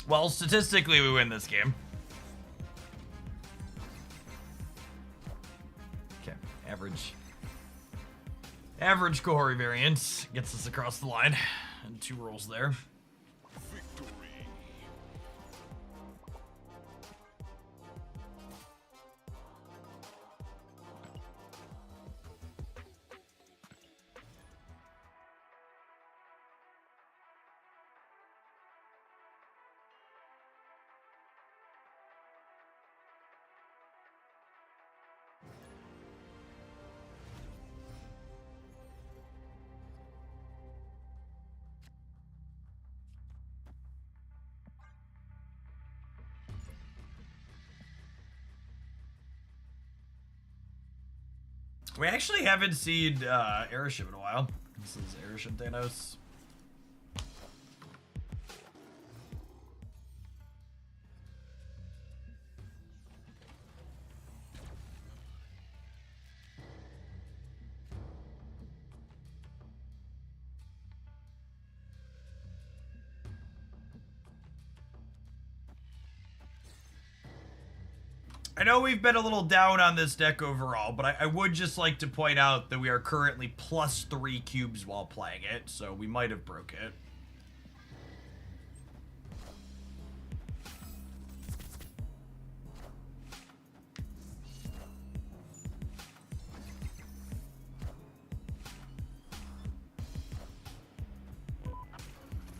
Well, statistically, we win this game. Okay, average. Average Kohori variance gets us across the line. And 2 rolls there. Victory. We actually haven't seen Airship in a while. This is Airship Thanos. I know we've been a little down on this deck overall, but I would just like to point out that we are currently +3 cubes while playing it, so we might have broke it.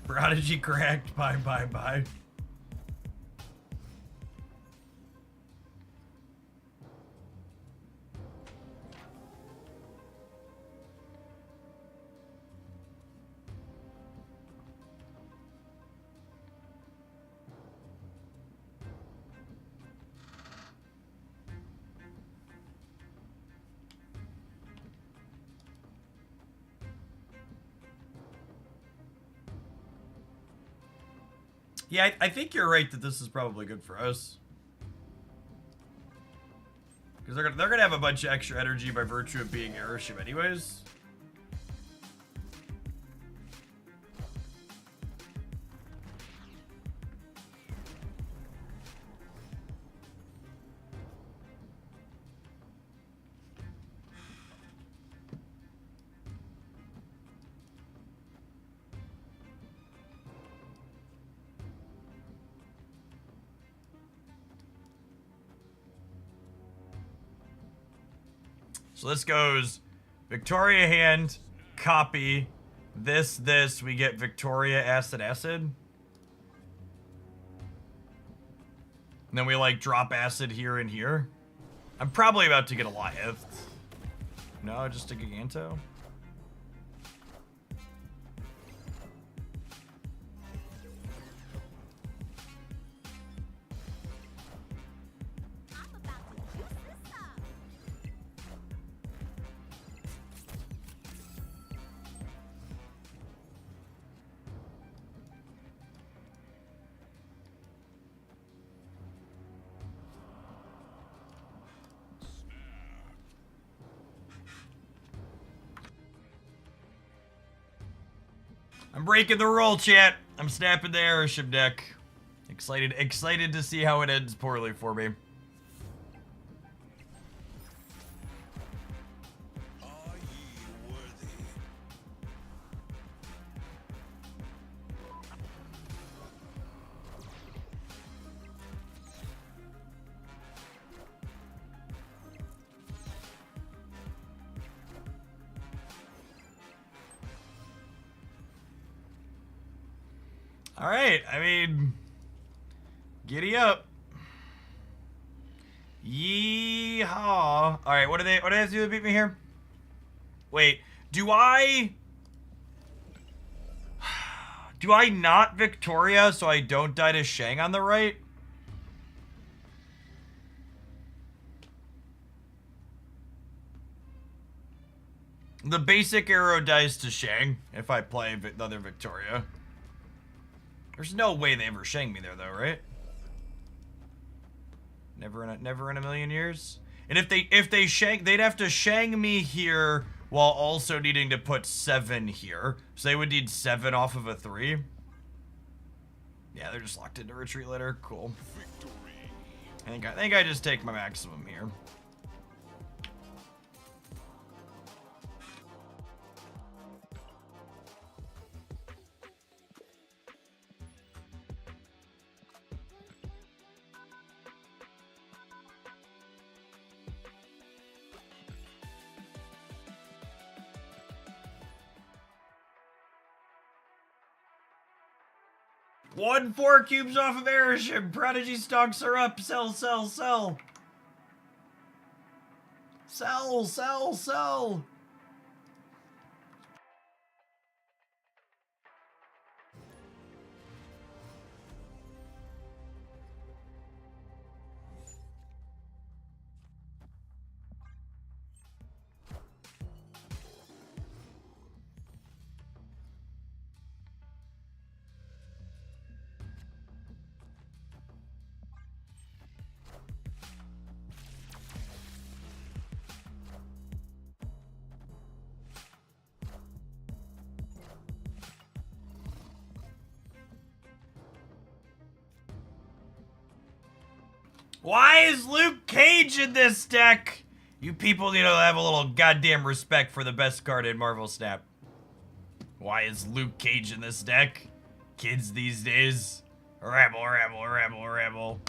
Prodigy cracked. Bye. Yeah, I think you're right that this is probably good for us. Because they're gonna have a bunch of extra energy by virtue of being Airship anyways. So this goes Victoria hand, copy, this, we get Victoria acid. And then we like drop acid here and here. I'm probably about to get a Goliath. No, just a Giganto. I'm breaking the roll, chat. I'm snapping the Airship deck. Excited to see how it ends poorly for me. Are ye worthy? All right, I mean, giddy up. Yeehaw. All right, what do they have to do to beat me here? Wait, do I not Victoria so I don't die to Shang on the right? The basic arrow dies to Shang if I play another Victoria. There's no way they ever Shang me there though, right? Never in a million years. And if they Shang, they'd have to Shang me here while also needing to put 7 here. So they would need 7 off of a 3. Yeah, they're just locked into retreat litter. Cool. Victory. I think I just take my maximum here. One 4 cubes off of airship. Prodigy stocks are up. Sell, sell, sell. Sell, sell, sell. Why is Luke Cage in this deck? You people need to have a little goddamn respect for the best card in Marvel Snap. Why is Luke Cage in this deck? Kids these days. Rebel, rebel, rebel, rebel.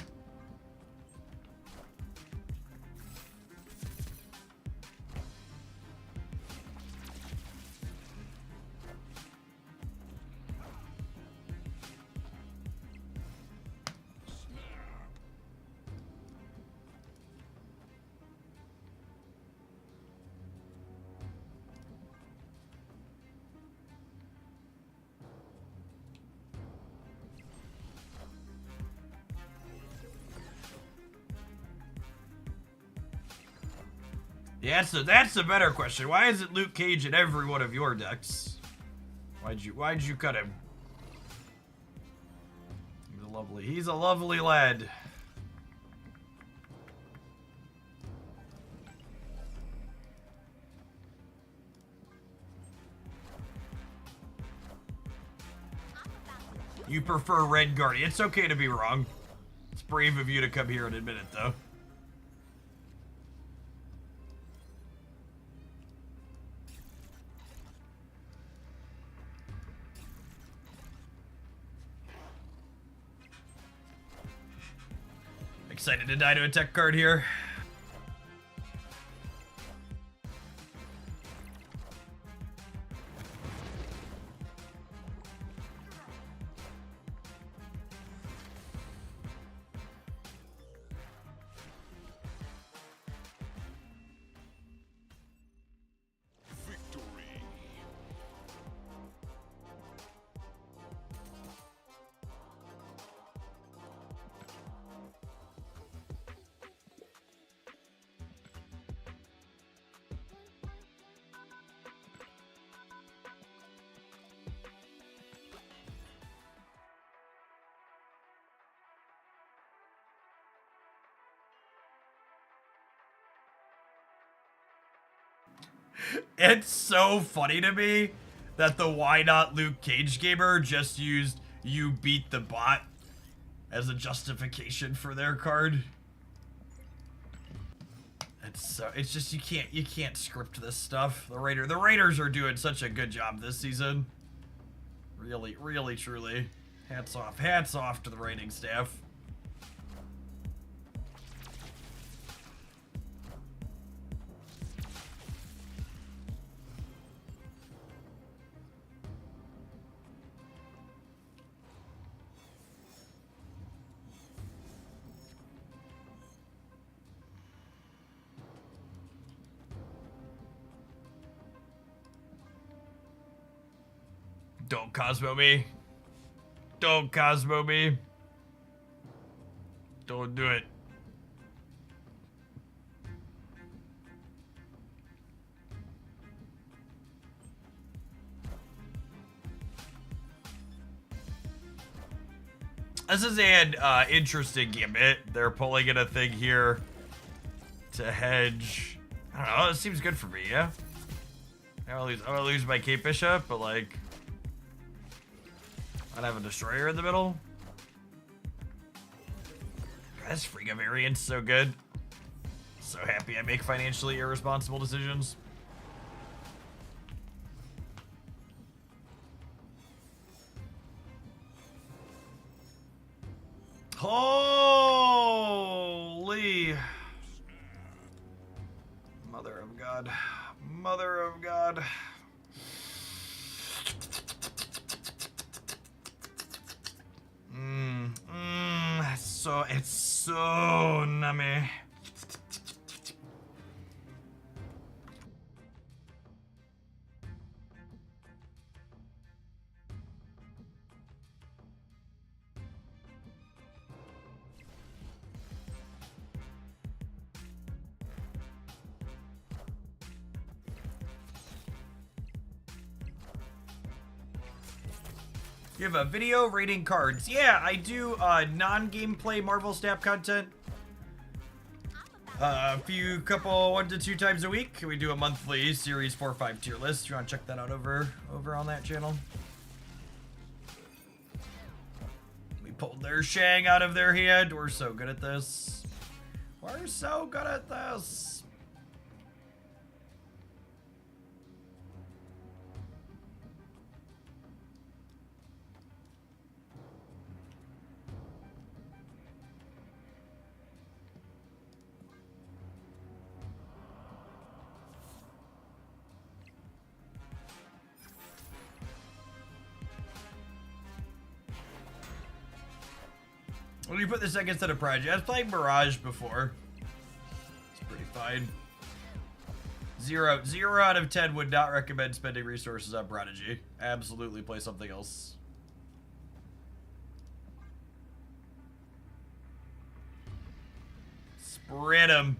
Yeah, that's a better question. Why is it Luke Cage in every one of your decks? Why'd you cut him? He's a lovely lad. You prefer Red Guardian. It's okay to be wrong. It's brave of you to come here and admit it, though. Excited to die to a tech card here. Victory. It's so funny to me that the Why Not Luke Cage gamer just used "you beat the bot" as a justification for their card. It's just you can't script this stuff. The Raiders are doing such a good job this season. Really, really, truly. Hats off to the writing staff. Don't Cosmo me. Don't Cosmo me. Don't do it. This is an interesting gambit. They're pulling in a thing here to hedge. I don't know. It seems good for me, yeah? I'm gonna lose my Cape Bishop, but like, I'd have a Destroyer in the middle. This Frigga variant's so good. So happy I make financially irresponsible decisions. Holy Mother of God. Mother of God. It's so nummy. You have a video rating cards. Yeah, I do non-gameplay Marvel Snap content. A couple 1 to 2 times a week. We do a monthly series 4-5 tier list. If you want to check that out over on that channel. We pulled their Shang out of their hand. We're so good at this. We're so good at this. When do you put this against a Prodigy? I was playing Mirage before. It's pretty fine. 0 out of 10 would not recommend spending resources on Prodigy. Absolutely play something else. Spread 'em.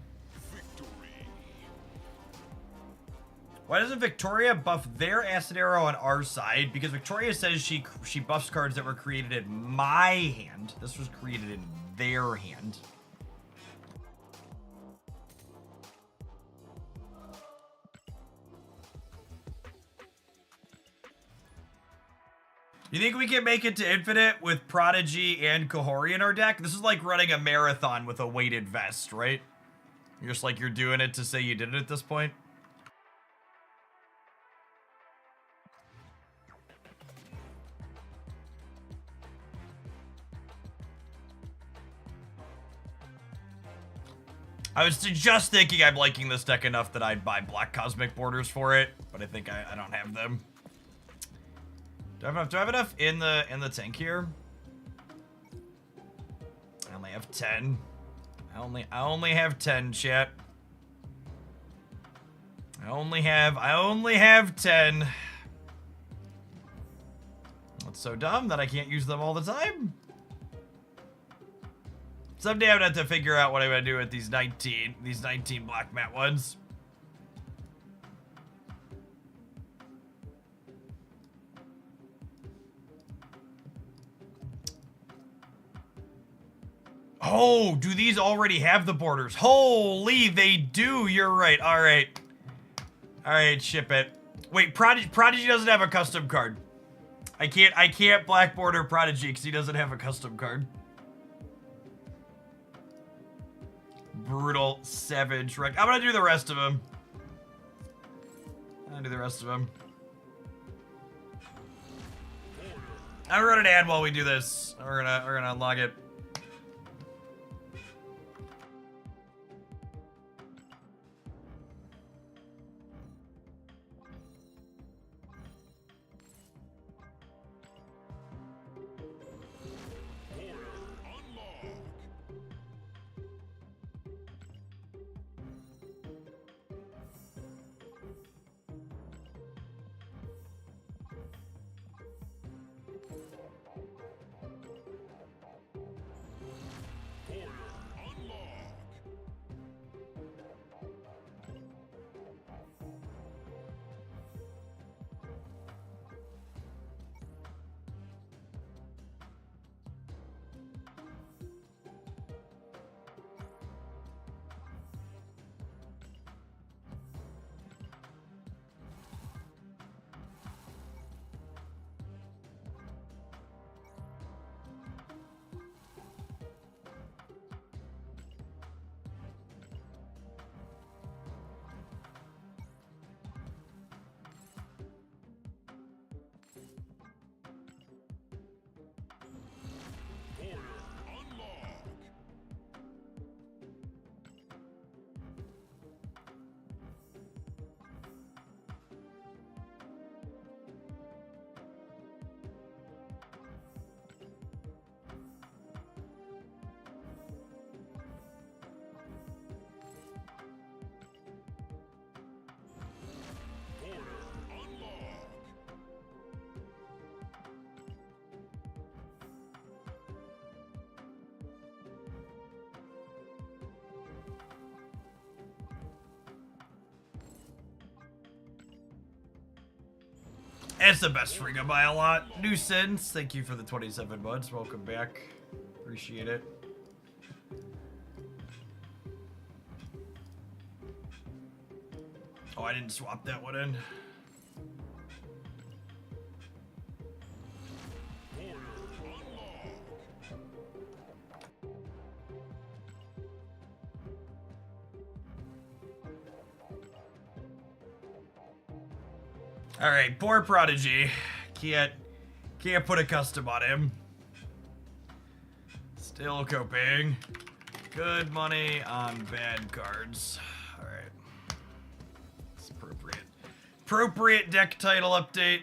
Why doesn't Victoria buff their Acid Arrow on our side? Because Victoria says she buffs cards that were created in my hand. This was created in their hand. You think we can make it to Infinite with Prodigy and Kahori in our deck? This is like running a marathon with a weighted vest, right? You're just like you're doing it to say you did it at this point. I was just thinking I'm liking this deck enough that I'd buy Black Cosmic Borders for it, but I think I don't have them. Do I have enough in the tank here? I only have 10. I only have 10, chat. I only have 10. That's so dumb that I can't use them all the time. Someday I'm gonna have to figure out what I'm gonna do with these 19 black mat ones. Oh, do these already have the borders? Holy, they do. You're right. All right. All right, ship it. Wait, Prodigy doesn't have a custom card. I can't black border Prodigy because he doesn't have a custom card. Brutal Savage Wreck. I'm gonna do the rest of them. I'm gonna run an ad while we do this. We're gonna unlock it. It's the best Friga by a lot. New Sins, thank you for the 27 buds. Welcome back. Appreciate it. Oh, I didn't swap that one in. All right, poor Prodigy. Can't put a custom on him. Still coping. Good money on bad cards. All right. It's appropriate. Appropriate deck title update.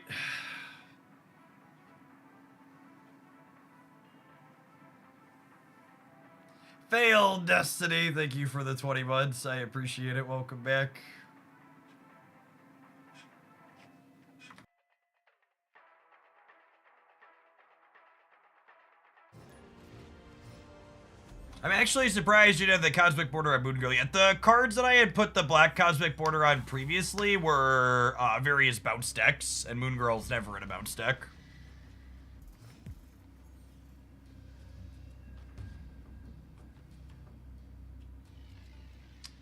Failed Destiny. Thank you for the 20 buds. I appreciate it. Welcome back. I'm actually surprised you didn't have the Cosmic Border on Moon Girl yet. The cards that I had put the black Cosmic Border on previously were various bounce decks, and Moon Girl's never in a bounce deck.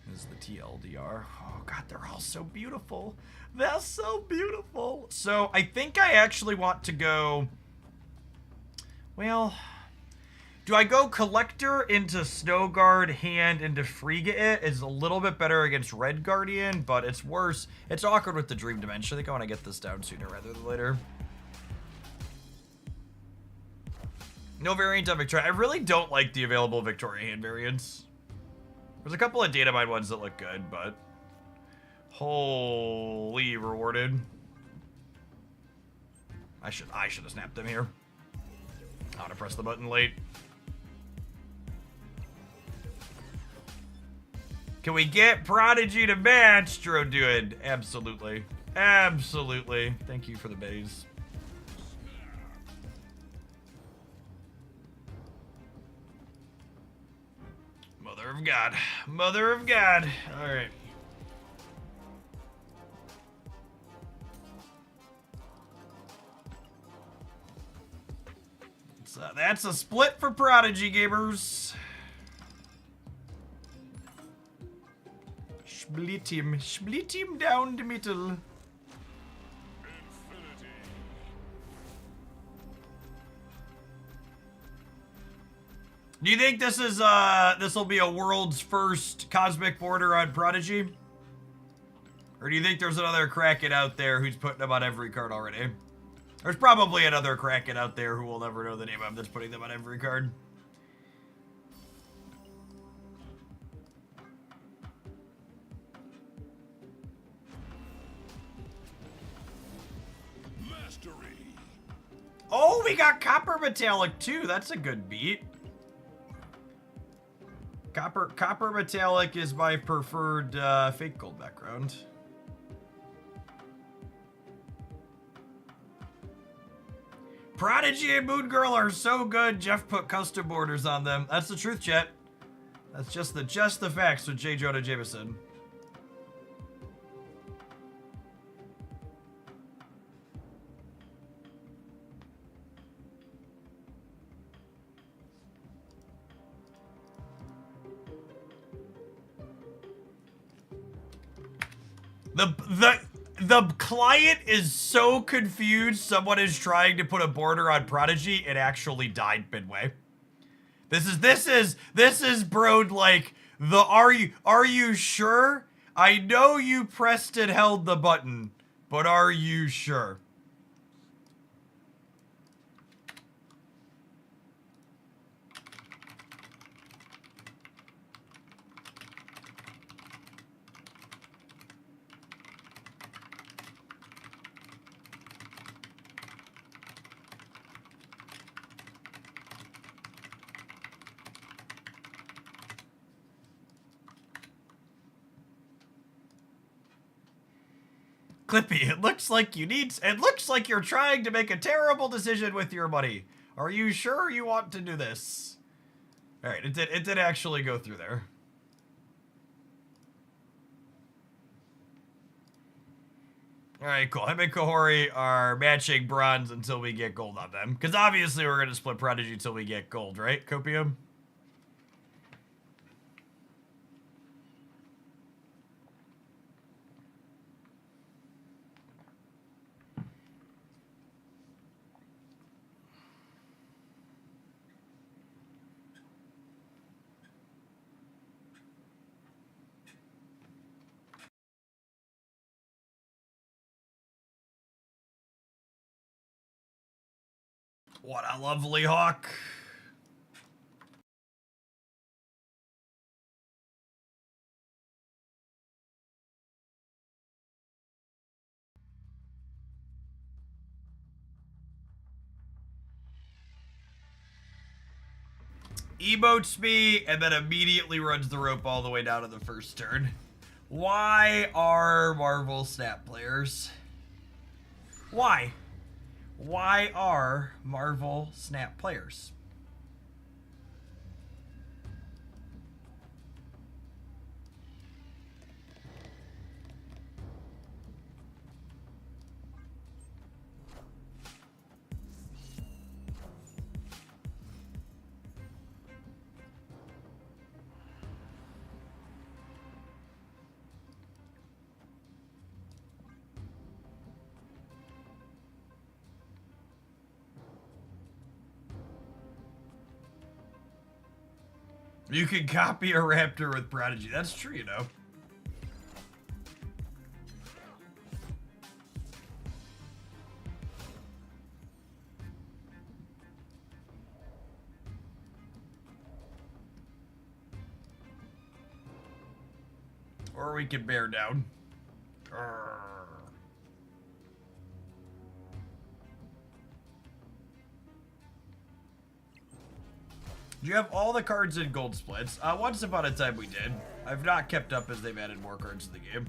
This is the TLDR. Oh god, they're all so beautiful. They're so beautiful. So I think I actually want to go... Well... Do I go Collector into Snow Guard, Hand into Friga It? It's a little bit better against Red Guardian, but it's worse. It's awkward with the Dream Dimension. I think I want to get this down sooner rather than later. No variant on Victoria. I really don't like the available Victoria hand variants. There's a couple of data mine ones that look good, but... Holy rewarded. I should have snapped them here. I want to press the button late. Can we get Prodigy to match? Dro Dude. Absolutely. Absolutely. Thank you for the bays. Mother of God. Mother of God. Alright. So that's a split for Prodigy gamers. Split him down the middle. Infinity. Do you think this is this will be a world's first Cosmic Border on Prodigy? Or do you think there's another Kraken out there who's putting them on every card already? There's probably another Kraken out there who will never know the name of that's putting them on every card. Mastery. Oh, we got Copper Metallic too. That's a good beat. Copper Metallic is my preferred fake gold background. Prodigy and Moon Girl are so good. Jeff put custom borders on them. That's the truth, chat. That's just the facts with J. Jonah Jameson. The client is so confused someone is trying to put a border on Prodigy, it actually died midway. This is broed like the are you sure? I know you pressed and held the button, but are you sure? Clippy, it looks like you're trying to make a terrible decision with your money. Are you sure you want to do this? All right, it did actually go through there. All right, cool. Him and Kahori are matching bronze until we get gold on them. Because obviously we're going to split Prodigy until we get gold, right, Copium? What a lovely hawk. Emotes me and then immediately runs the rope all the way down to the first turn. Why are Marvel Snap players? Why? Why are Marvel Snap players? You can copy a raptor with Prodigy. That's true, you know. Or we can bear down. Grrr. Do you have all the cards in gold splits? Once upon a time we did. I've not kept up as they've added more cards to the game.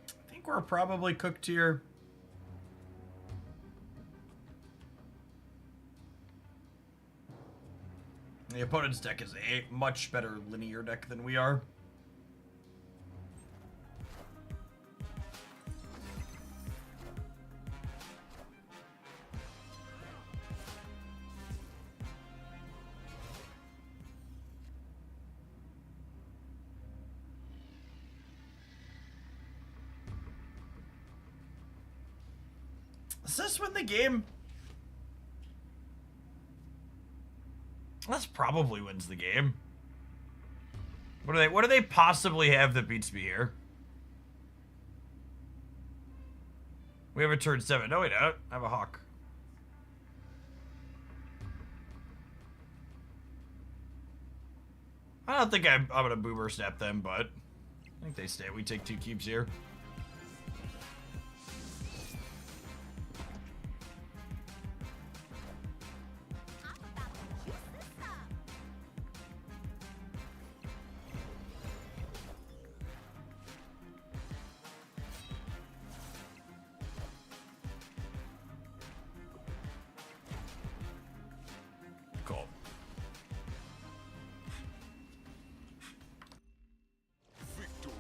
I think we're probably cooked here. The opponent's deck is a much better linear deck than we are. Does this win the game? This probably wins the game. What do they possibly have that beats me here? We have a turn 7. No, we don't. I have a hawk. I don't think I'm gonna boomer snap them, but I think they stay. We take 2 cubes here. Cool. Victory.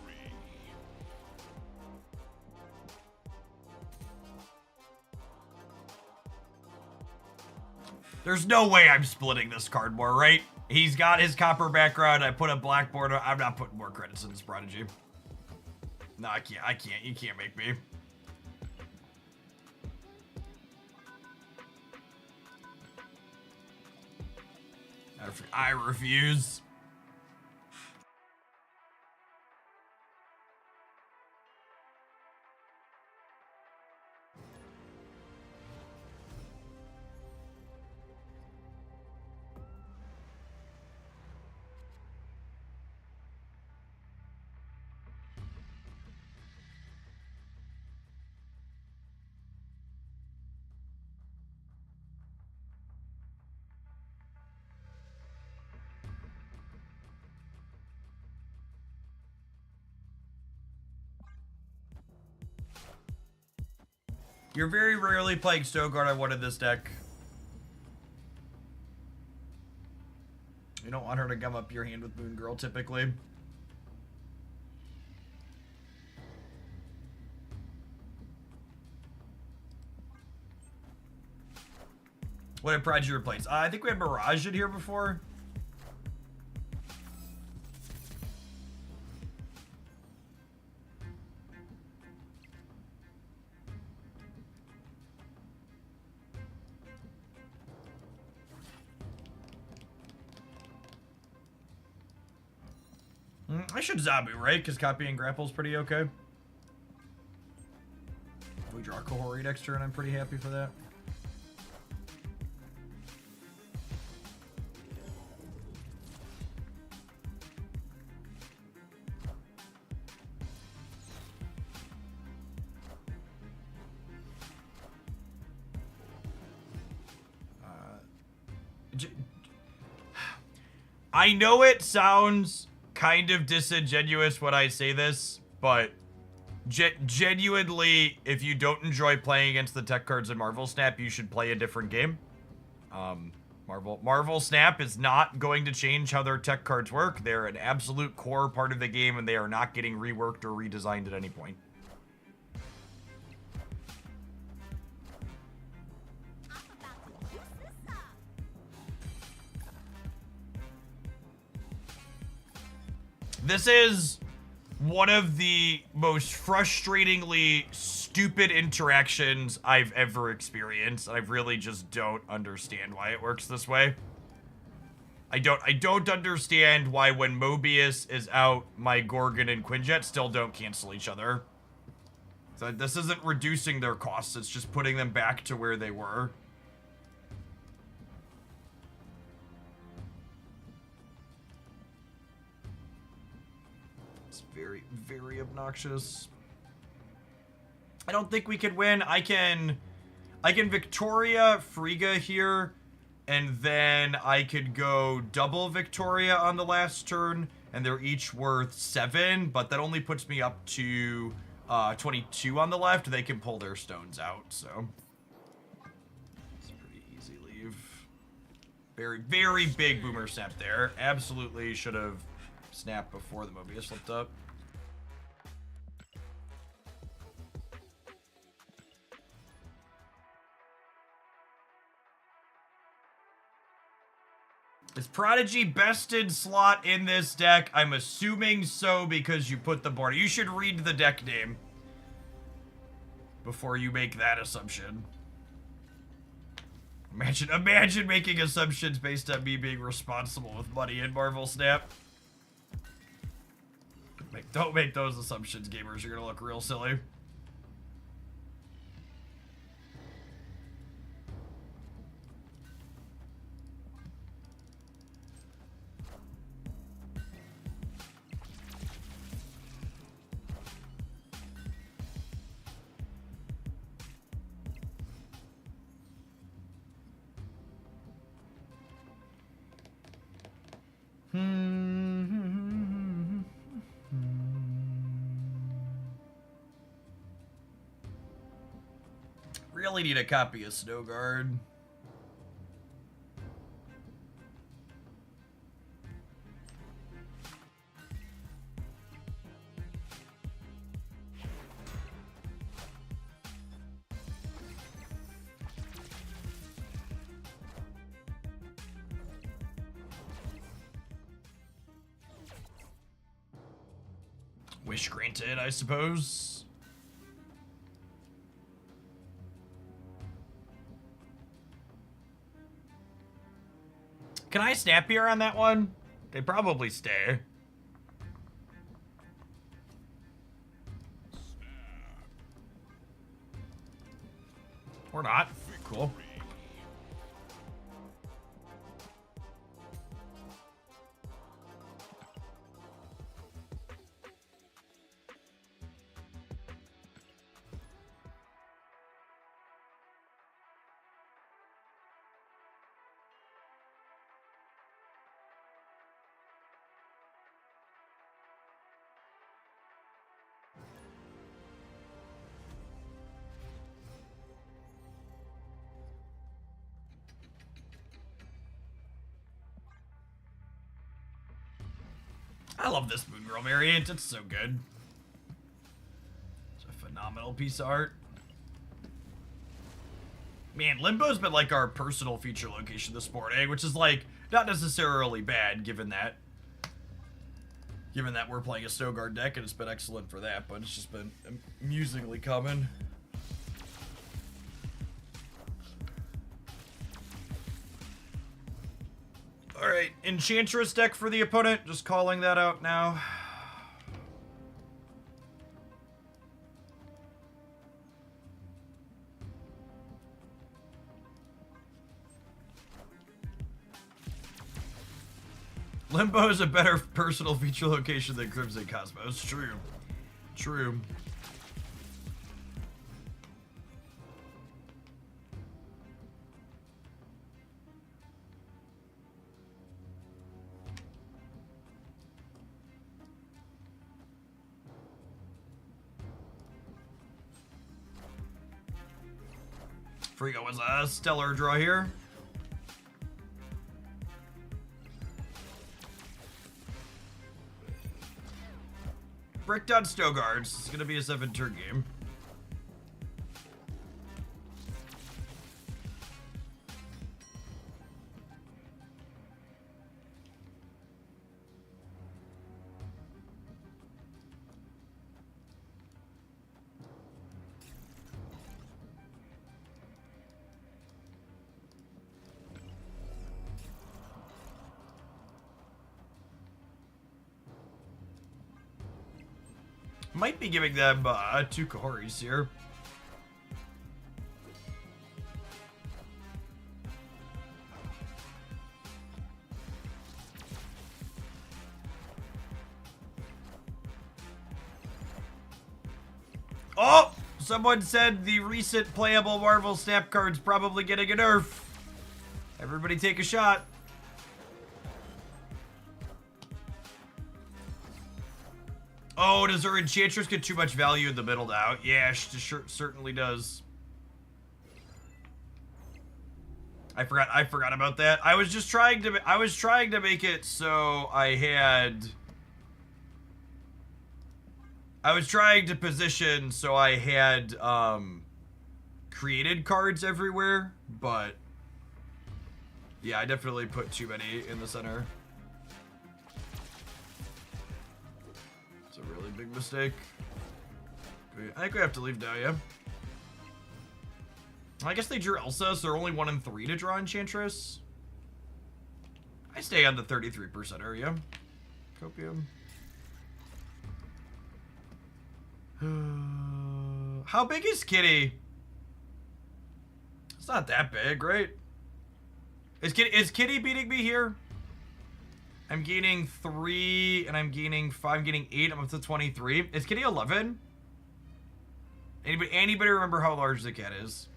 There's no way I'm splitting this card more, right? He's got his copper background. I put a black border. I'm not putting more credits in this Prodigy. No, I can't. I can't. You can't make me. I refuse. You're very rarely playing Stogard. I wanted this deck. You don't want her to gum up your hand with Moon Girl, typically. What did Prodigy replace? I think we had Mirage in here before. I should Zabu, right? Because copying grapple's pretty okay. If we draw Kohori next turn, I'm pretty happy for that. I know it sounds kind of disingenuous when I say this, but genuinely, if you don't enjoy playing against the tech cards in Marvel Snap, you should play a different game. Marvel Snap is not going to change how their tech cards work. They're an absolute core part of the game, and they are not getting reworked or redesigned at any point. This is one of the most frustratingly stupid interactions I've ever experienced. I really just don't understand why it works this way. I don't understand why when Mobius is out, my Gorgon and Quinjet still don't cancel each other. So this isn't reducing their costs, it's just putting them back to where they were. Very, very obnoxious. I don't think we could win. I can Victoria Frigga here, and then I could go double Victoria on the last turn, and they're each worth 7, but that only puts me up to 22 on the left. They can pull their stones out, so it's a pretty easy leave. Very, very big boomer snap there. Absolutely should have snapped before the Mobius flipped up. Is Prodigy bested slot in this deck? I'm assuming so because you put the board. You should read the deck name before you make that assumption. Imagine making assumptions based on me being responsible with money in Marvel Snap. Don't make those assumptions, gamers. You're gonna look real silly. Really need a copy of Snowguard. Wish granted, I suppose. Can I snap here on that one? They probably stay. Or not. Cool. I love this Moon Girl variant. It's so good. It's a phenomenal piece of art. Man, Limbo's been like our personal feature location this morning, which is like not necessarily bad given that we're playing a Snowguard deck and it's been excellent for that, but it's just been amusingly common. Alright, Enchantress deck for the opponent. Just calling that out now. Limbo is a better personal feature location than Crimson Cosmos. True. True. Frigo was a stellar draw here. Bricked on Snowguards. It's gonna be a 7-turn game. Might be giving them 2 Kahoris here. Oh! Someone said the recent playable Marvel Snap card's probably getting a nerf. Everybody take a shot. Oh, does her Enchantress get too much value in the middle now? Yeah, she certainly does. I forgot about that. I was trying to make it so I was trying to position so I had created cards everywhere, but yeah, I definitely put too many in the center. Really big mistake. I think we have to leave now, yeah? I guess they drew Elsa, so they're only 1 and 3 to draw Enchantress. I stay on the 33% area. Copium. How big is Kitty? It's not that big, right? Is Kitty beating me here? I'm gaining 3, and I'm gaining 5, I'm gaining 8, I'm up to 23. Is Kitty 11? Anybody remember how large the cat is?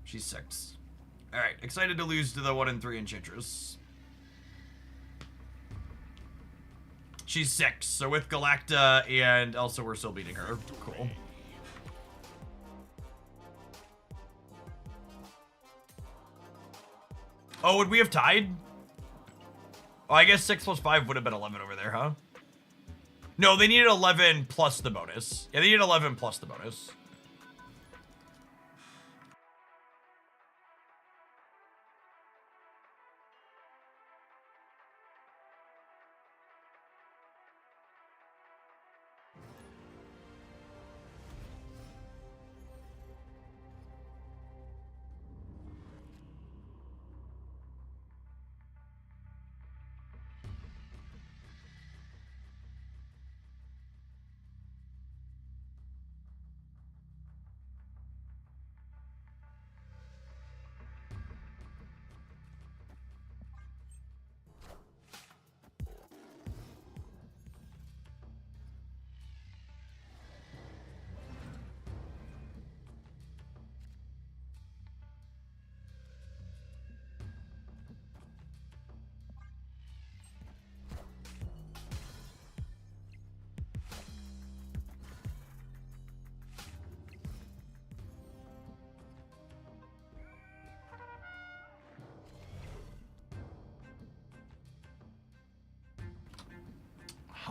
She's 6. Alright, excited to lose to the 1 and 3 Enchantress. She's 6, so with Galacta and Elsa, we're still beating her. Cool. Oh, would we have tied? Oh, I guess 6 plus 5 would have been 11 over there, huh? No, they needed 11 plus the bonus. Yeah, they needed 11 plus the bonus.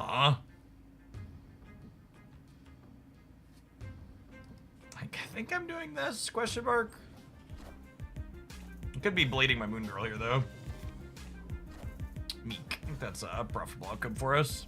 Huh? I think I'm doing this, question mark. Could be bleeding my moon girl here, though. Meek. I think that's a profitable outcome for us.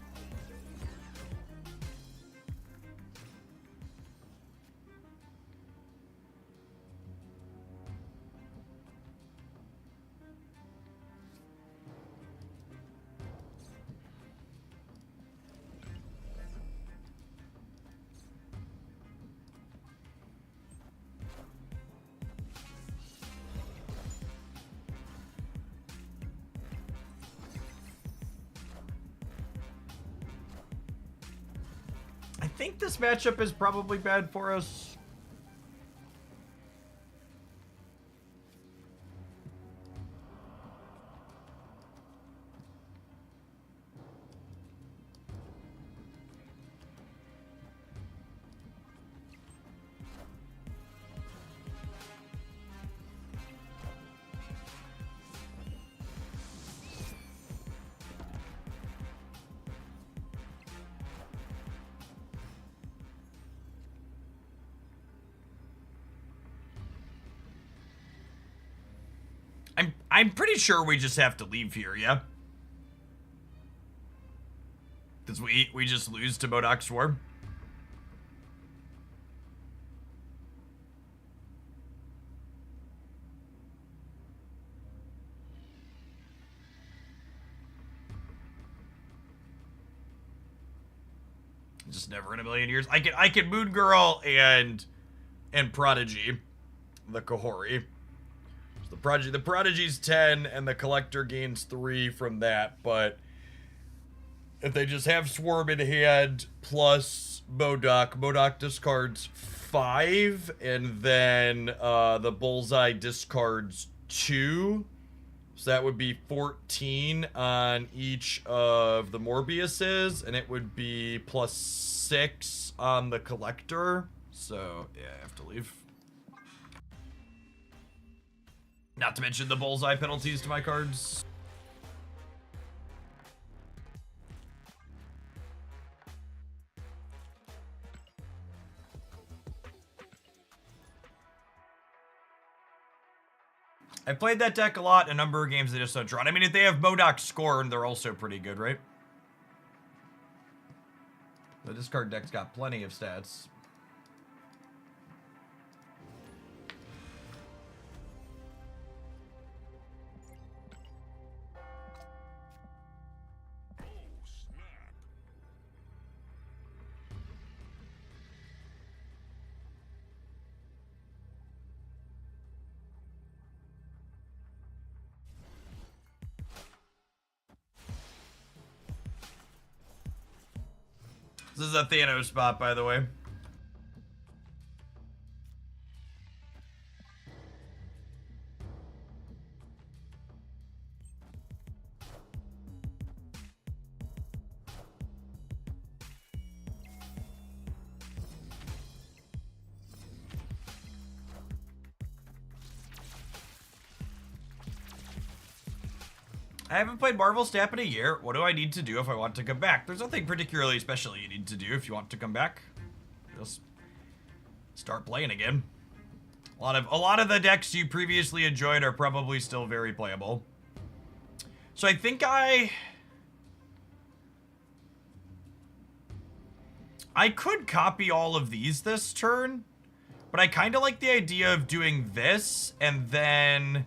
I think this matchup is probably bad for us. I'm pretty sure we just have to leave here, yeah? Because we just lose to Modok Swarm. Just never in a million years. I can Moon Girl and Prodigy, the Kahori. The Prodigy's 10, and the Collector gains 3 from that, but if they just have Swarm in hand plus Modok discards 5, and then the Bullseye discards 2, so that would be 14 on each of the Morbiuses, and it would be plus 6 on the Collector, so yeah, I have to leave. Not to mention the Bullseye penalties to my cards. I played that deck a lot in a number of games. They just don't draw. I mean, if they have Modok Scorn, they're also pretty good, right? The discard deck's got plenty of stats. This is a Thanos spot, by the way. I haven't played Marvel Snap in a year. What do I need to do if I want to come back? There's nothing particularly special you need to do if you want to come back. Just start playing again. A lot of the decks you previously enjoyed are probably still very playable. So I think I could copy all of these this turn, but I kind of like the idea of doing this and then...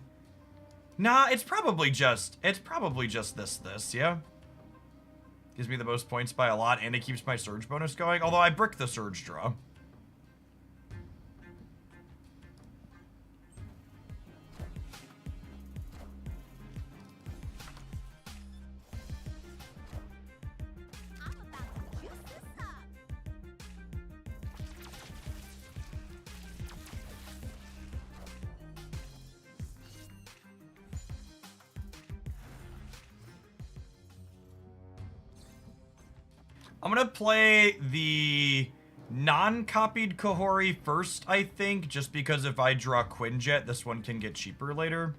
Nah, it's probably just this, yeah? Gives me the most points by a lot, and it keeps my surge bonus going, although I brick the surge draw. I'm gonna play the non-copied Kahori first, I think, just because if I draw Quinjet, this one can get cheaper later.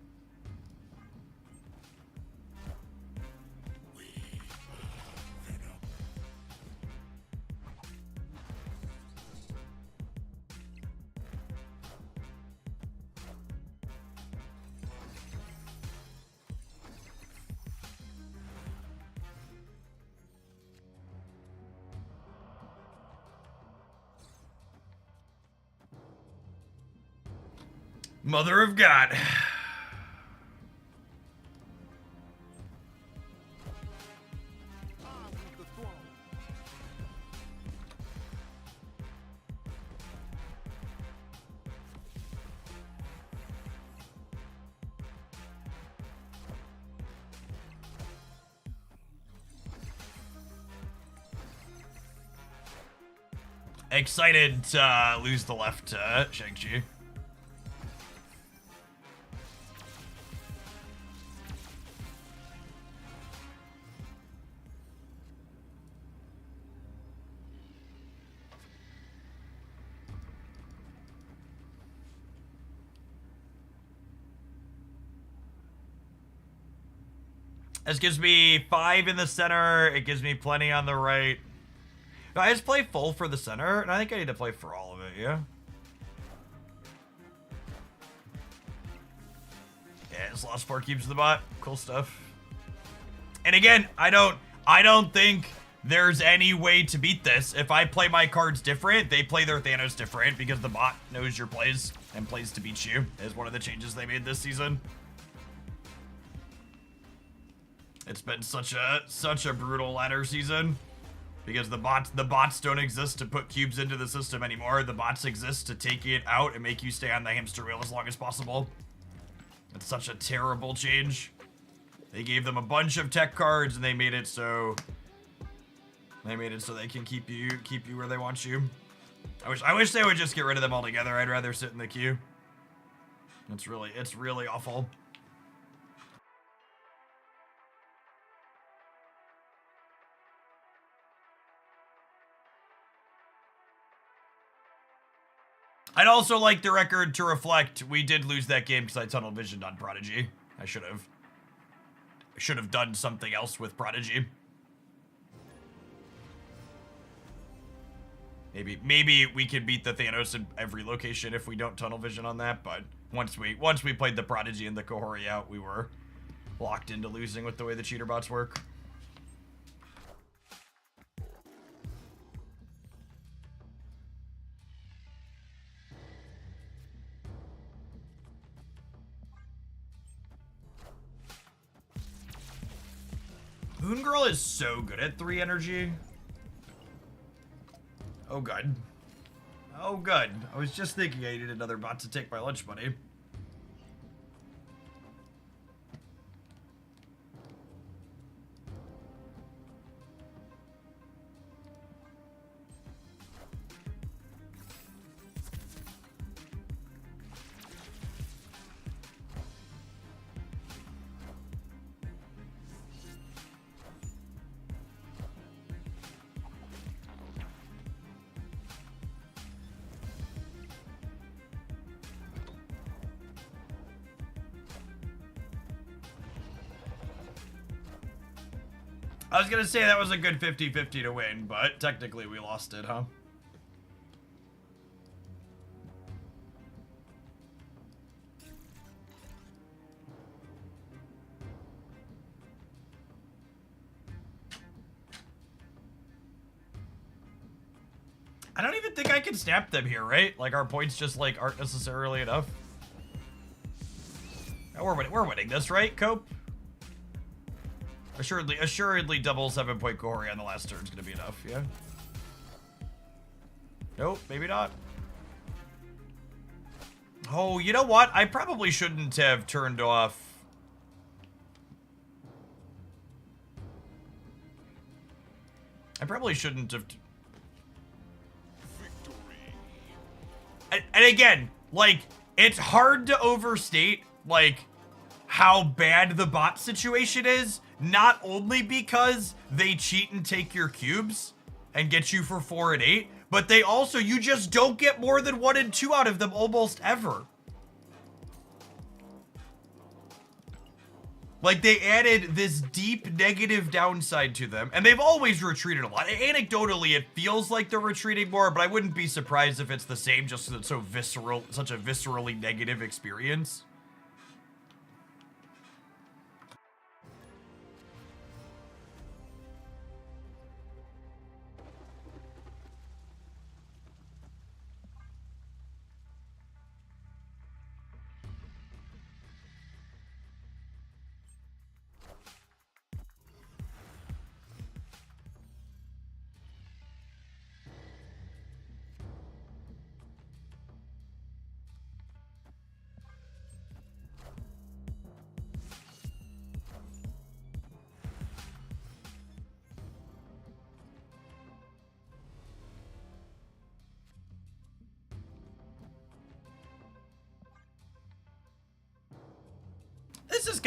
Mother of God. I want the throne. Excited to lose the left to Shang-Chi. This gives me 5 in the center. It gives me plenty on the right. No, I just play full for the center, and I think I need to play for all of it, yeah? Yeah, just lost 4 cubes to the bot. Cool stuff. And again, I don't think there's any way to beat this. If I play my cards different, they play their Thanos different because the bot knows your plays and plays to beat you, is one of the changes they made this season. It's been such a brutal ladder season because the bots don't exist to put cubes into the system anymore. The bots exist to take it out and make you stay on the hamster wheel as long as possible. It's such a terrible change. They gave them a bunch of tech cards and they made it so they can keep you where they want you. I wish they would just get rid of them altogether. I'd rather sit in the queue. It's really awful. I'd also like the record to reflect we did lose that game because I tunnel visioned on Prodigy. I should have done something else with Prodigy. Maybe we could beat the Thanos in every location if we don't tunnel vision on that, but once we played the Prodigy and the Kohori out, we were locked into losing with the way the cheater bots work. Moon Girl is so good at 3 energy. Oh, good. Oh, good. I was just thinking I needed another bot to take my lunch money. I was gonna say that was a good 50-50 to win, but technically we lost it, huh? I don't even think I can snap them here, right? Like, our points just, like, aren't necessarily enough. Oh, we're winning this, right, Cope? Assuredly double 7-point Kohori on the last turn is gonna be enough, yeah? Nope, maybe not. Oh, you know what? I probably shouldn't have turned off... I probably shouldn't have... And again, like, it's hard to overstate, like, how bad the bot situation is, not only because they cheat and take your cubes and get you for 4 and 8, but they also, you just don't get more than 1 and 2 out of them almost ever. Like, they added this deep negative downside to them, and they've always retreated a lot. Anecdotally, it feels like they're retreating more, but I wouldn't be surprised if it's the same, just because it's so visceral, such a viscerally negative experience.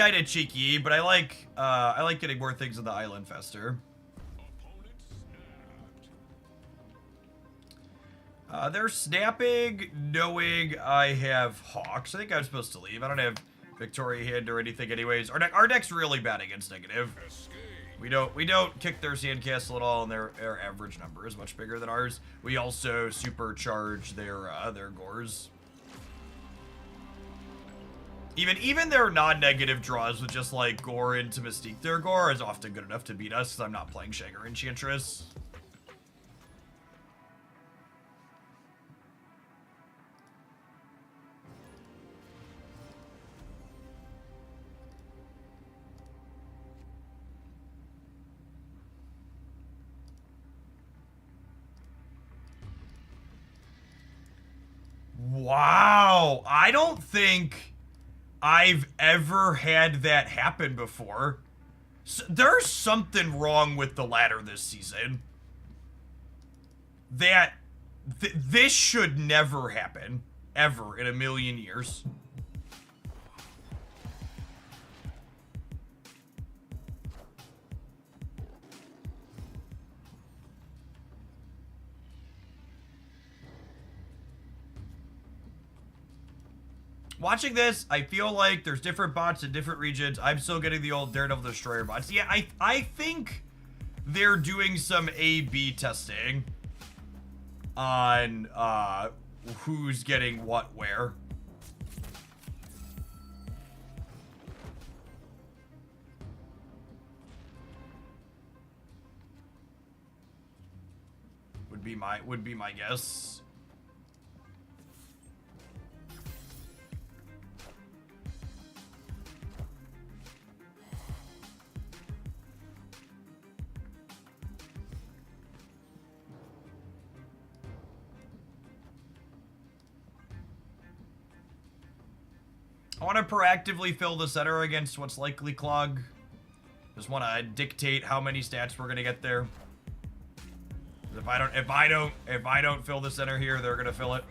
kind of cheeky, but I like getting more things on the island faster. They're snapping, knowing I have Hawks. I think I'm supposed to leave. I don't have Victoria Hand or anything anyways. Our deck's really bad against negative. We don't kick their sandcastle at all, and their average number is much bigger than ours. We also supercharge their gores. Even their non-negative draws with just like gore into Mystique their gore is often good enough to beat us because I'm not playing Shanger Enchantress. Wow, I don't think I've ever had that happen before. There's something wrong with the ladder this season. This should never happen, ever in a million years. Watching this, I feel like there's different bots in different regions. I'm still getting the old Daredevil Destroyer bots. Yeah, I think they're doing some A/B testing on who's getting what where. Would be my guess. I want to proactively fill the center against what's likely clog. Just want to dictate how many stats we're gonna get there. If I don't fill the center here, they're gonna fill it.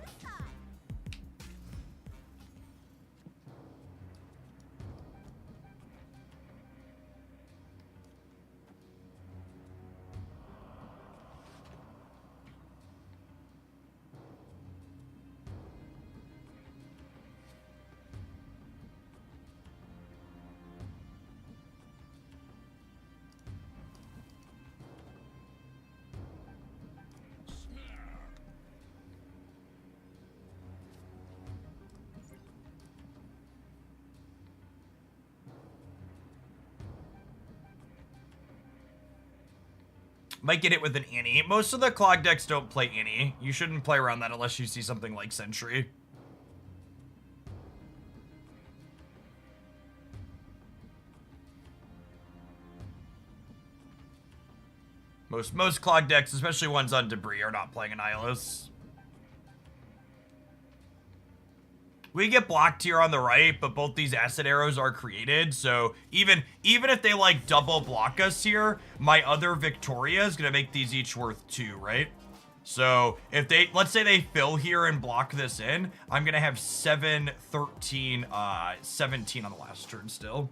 Might get it with an Annie. Most of the clog decks don't play Annie. You shouldn't play around that unless you see something like Sentry. Most clog decks, especially ones on Debris, are not playing Annihilus. We get blocked here on the right, but both these acid arrows are created, so even if they like double block us here, my other Victoria is gonna make these each worth 2, right? So if they, let's say they fill here and block this in, I'm gonna have 7, 13, 17 on the last turn still.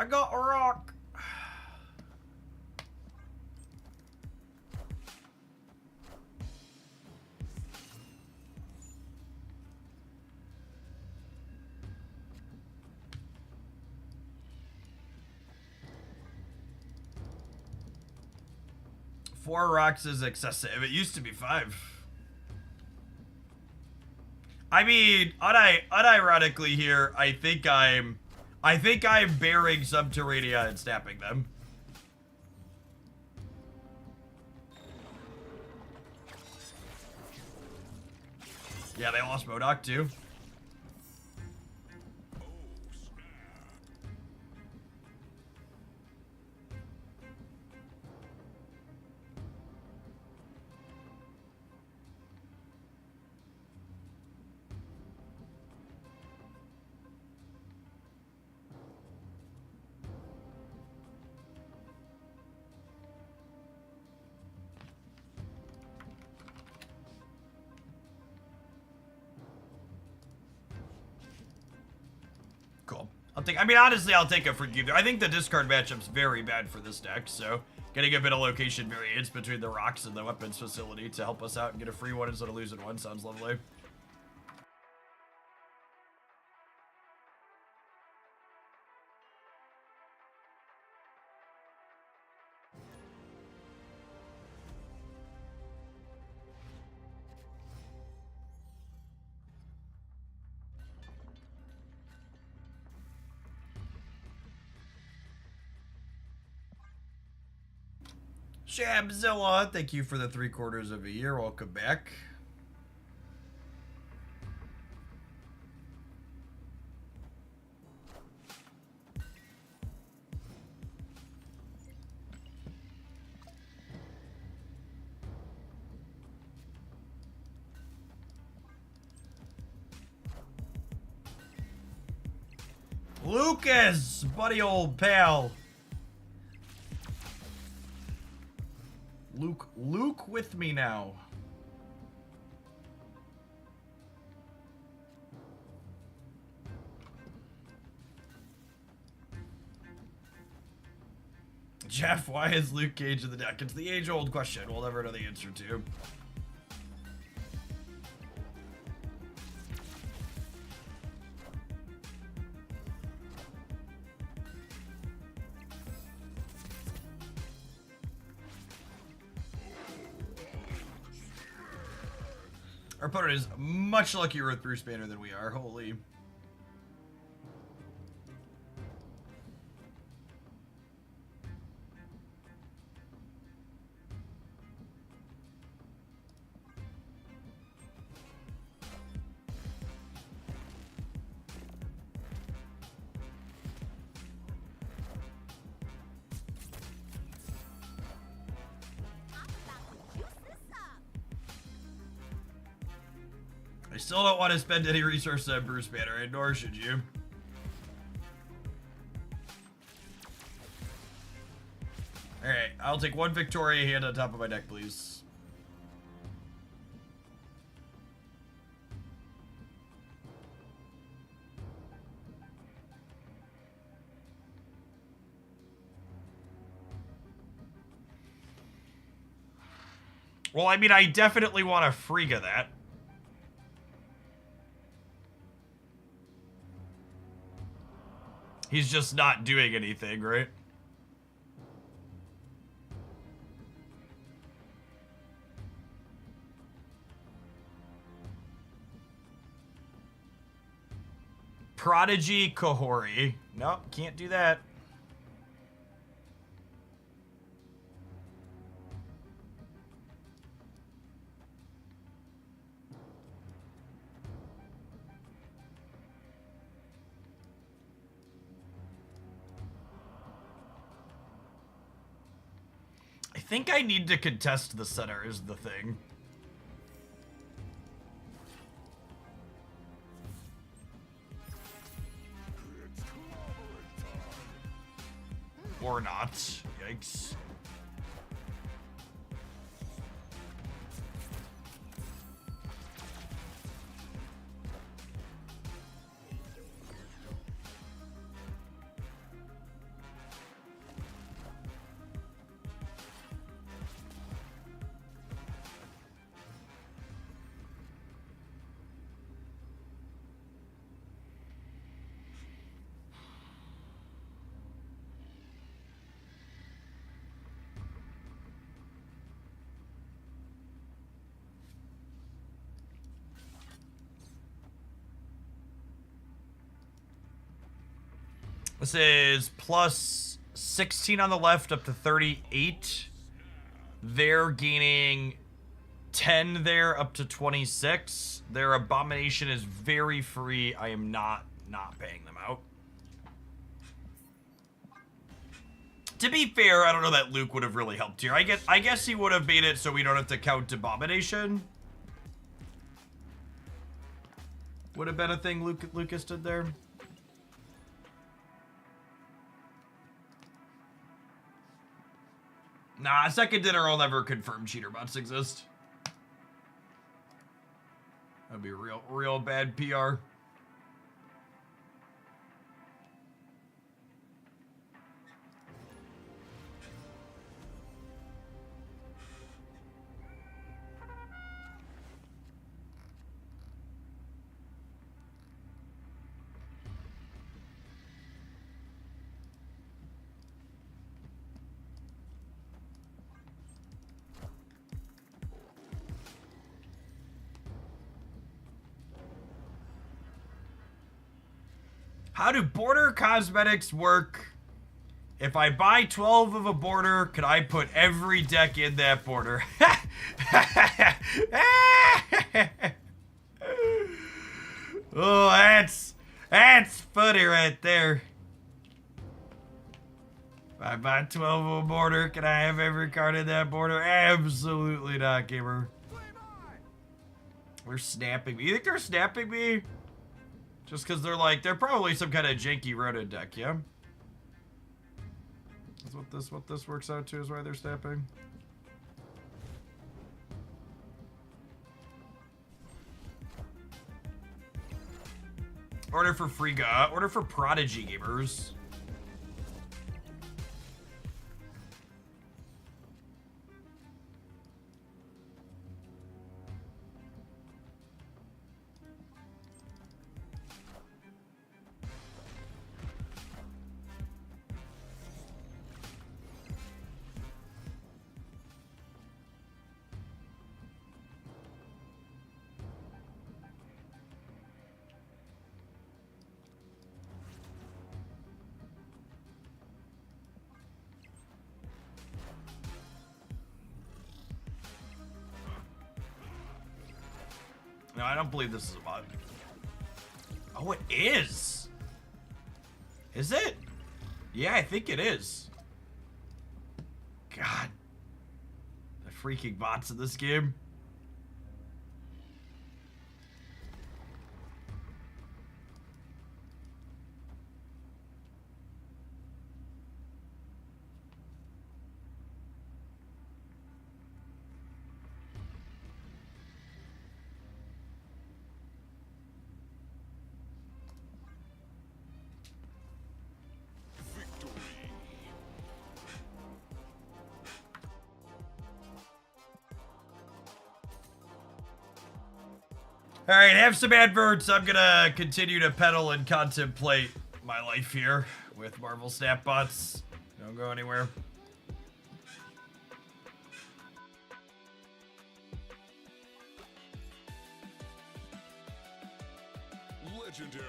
I got a rock. Four rocks is excessive. It used to be 5. I mean, unironically here, I think I'm bearing Subterranea and snapping them. Yeah, they lost MODOK too. Cool. I mean, honestly, I'll take a Forgive. I think the discard matchup's very bad for this deck, so getting a bit of location variance between the rocks and the weapons facility to help us out and get a free one instead of losing one sounds lovely. Shabzilla, thank you for the 3/4 of a year. Welcome back. Lucas, buddy old pal. Luke with me now. Jeff, why is Luke Cage in the deck? It's the age-old question we'll never know the answer to. Our opponent is much luckier with Bruce Banner than we are. Holy. I still don't want to spend any resources on Bruce Banner, nor should you. Alright, I'll take one Victoria hand on top of my deck, please. Well, I mean, I definitely want a Frigga that. He's just not doing anything, right? Prodigy Kahori. Nope, can't do that. I think I need to contest the center is the thing. Or not. Yikes. This is plus 16 on the left up to 38. They're gaining 10 there up to 26. Their abomination is very free. I am not paying them out. To be fair, I don't know that Luke would have really helped here. I guess he would have made it so we don't have to count abomination. Would have been a thing Lucas did there. Nah, second dinner I'll never confirm cheater bots exist. That'd be real bad PR. How do border cosmetics work? If I buy 12 of a border, could I put every deck in that border? Oh, that's funny right there. If I buy 12 of a border, can I have every card in that border? Absolutely not, gamer. They're snapping me. You think they're snapping me? Just because they're probably some kind of janky Ronin deck, yeah? That's what this works out to is why they're snapping. Order for Frigga. Order for Prodigy gamers. No, I don't believe this is a bot. Oh, it is. Is it? Yeah, I think it is. God. The freaking bots in this game. All right, have some adverts. I'm gonna continue to pedal and contemplate my life here with Marvel Snapbots. Don't go anywhere. Legendary.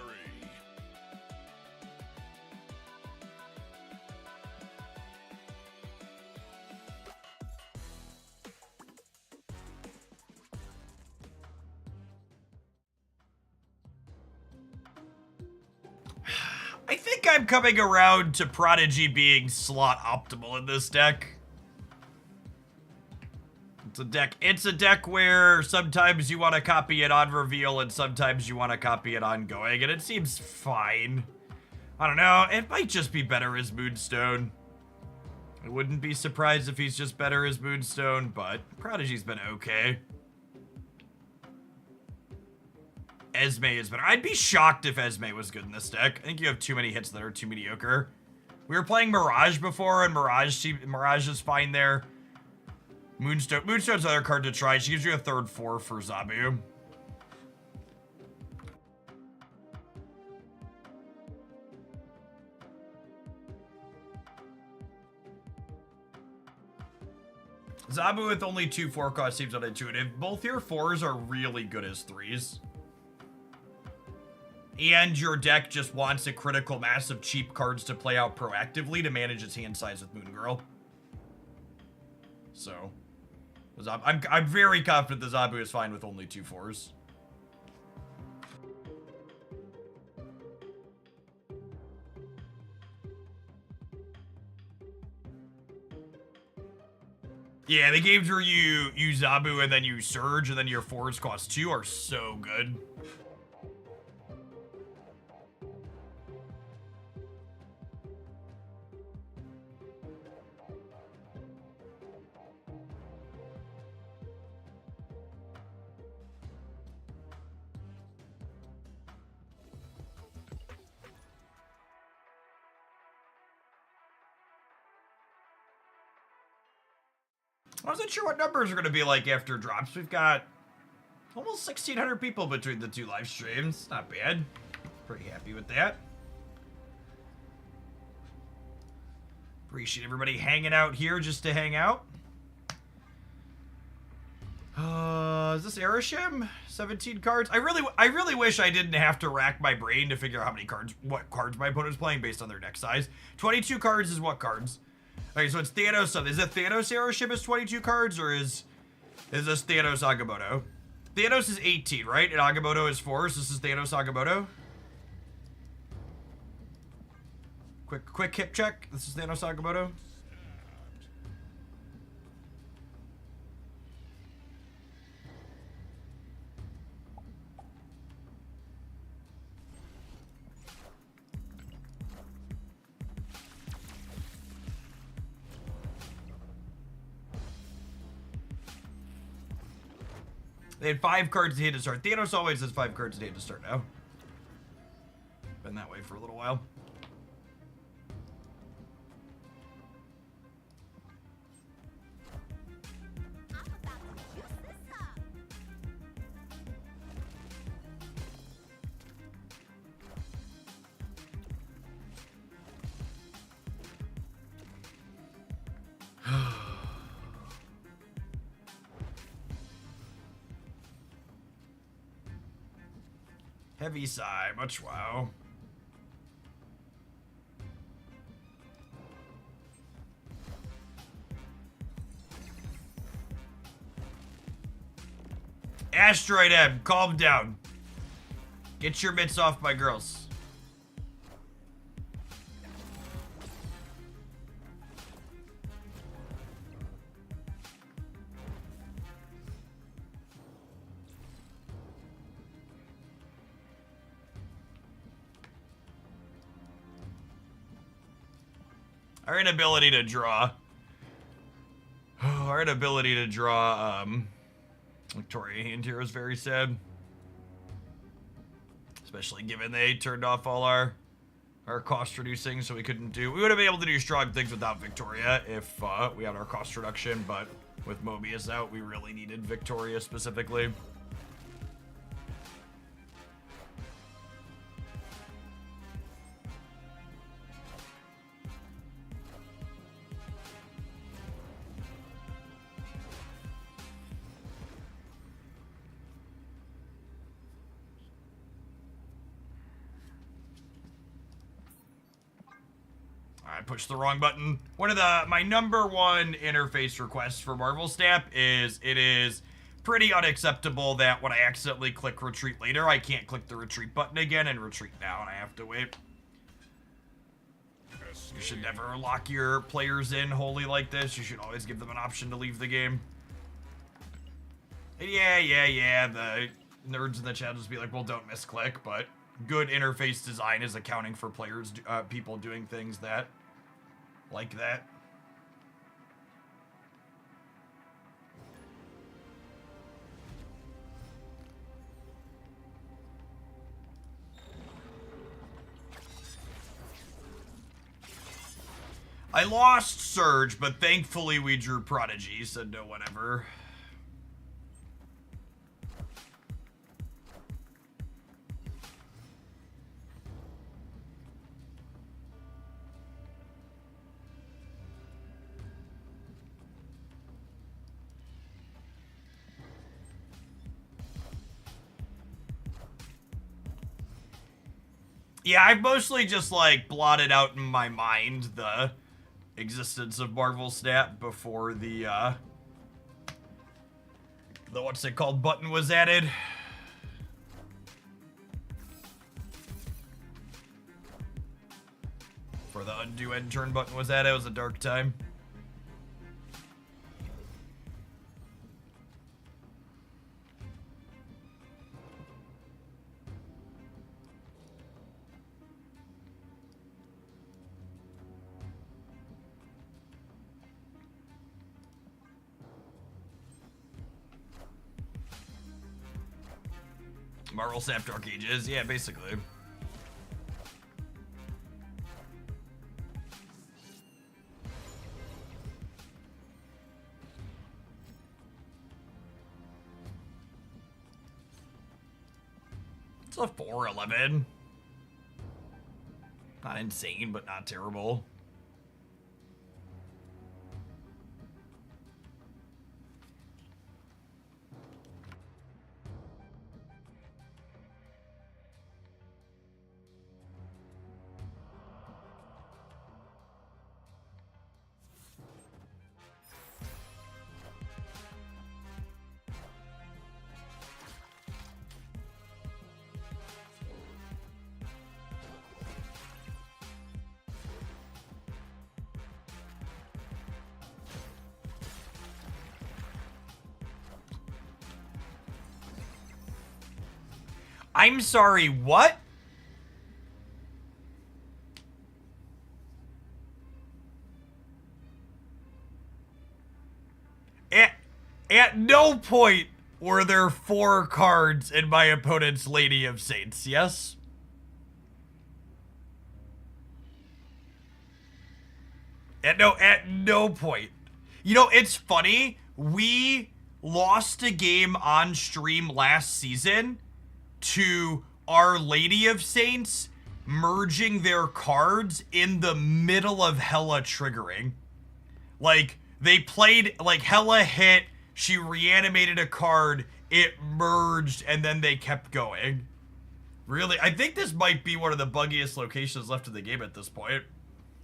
I think I'm coming around to Prodigy being slot optimal in this deck. It's a deck where sometimes you want to copy it on reveal and sometimes you want to copy it on going, and it seems fine. I don't know, it might just be better as Moonstone. I wouldn't be surprised if he's just better as Moonstone, but Prodigy's been okay. Esme is better. I'd be shocked if Esme was good in this deck. I think you have too many hits that are too mediocre. We were playing Mirage before, and Mirage is fine there. Moonstone's another card to try. She gives you a 3/4 for Zabu. Zabu with only 2 4-cost seems unintuitive. Both your 4s are really good as 3s. and your deck just wants a critical mass of cheap cards to play out proactively to manage its hand size with Moon Girl. So, I'm very confident the Zabu is fine with only 2 4s. Yeah, the games where you Zabu and then you Surge and then your 4s cost 2 are so good. I wasn't sure what numbers are going to be like after drops. We've got almost 1,600 people between the 2 live streams. Not bad. Pretty happy with that. Appreciate everybody hanging out here just to hang out. Is this Erishim? 17 cards? I really wish I didn't have to rack my brain to figure out how many cards, what cards my opponent's playing based on their deck size. 22 cards is what cards? Okay, so it's Thanos. Is it Thanos Erishim is 22 cards, or is this Thanos Agamotto? Thanos is 18, right? And Agamotto is 4, so this is Thanos Agamotto. Quick hip check. This is Thanos Agamotto. They had 5 cards in hand to start. Thanos always has 5 cards in hand to start now. Been that way for a little while. Heavy sigh, much wow. Asteroid M, calm down. Get your mitts off my girls. Our inability to draw. Our inability to draw Victoria hand here is very sad. Especially given they turned off all our cost reducing, so we couldn't do. We would have been able to do strong things without Victoria if we had our cost reduction, but with Mobius out, we really needed Victoria specifically. I pushed the wrong button. One of my number 1 interface requests for Marvel Snap is it is pretty unacceptable that when I accidentally click retreat later, I can't click the retreat button again and retreat now, and I have to wait. You should never lock your players in wholly like this. You should always give them an option to leave the game. And yeah, the nerds in the chat just be like, well, don't misclick, but good interface design is accounting for players, people doing things that like that. I lost Surge, but thankfully we drew Prodigy, so no whatever. Yeah, I've mostly just, like, blotted out in my mind the existence of Marvel Snap before the what's it called button was added. For the undo end turn button was added, it was a dark time. Marvel Snap Dark Ages, yeah, basically. It's a 411. Not insane, but not terrible. I'm sorry, what? At no point were there 4 cards in my opponent's Lady of Saints, yes? At no point. You know, it's funny. We lost a game on stream last season to Our Lady of Saints merging their cards in the middle of Hela triggering. Like, they played, like, Hela hit, she reanimated a card, it merged, and then they kept going. Really, I think this might be one of the buggiest locations left in the game at this point.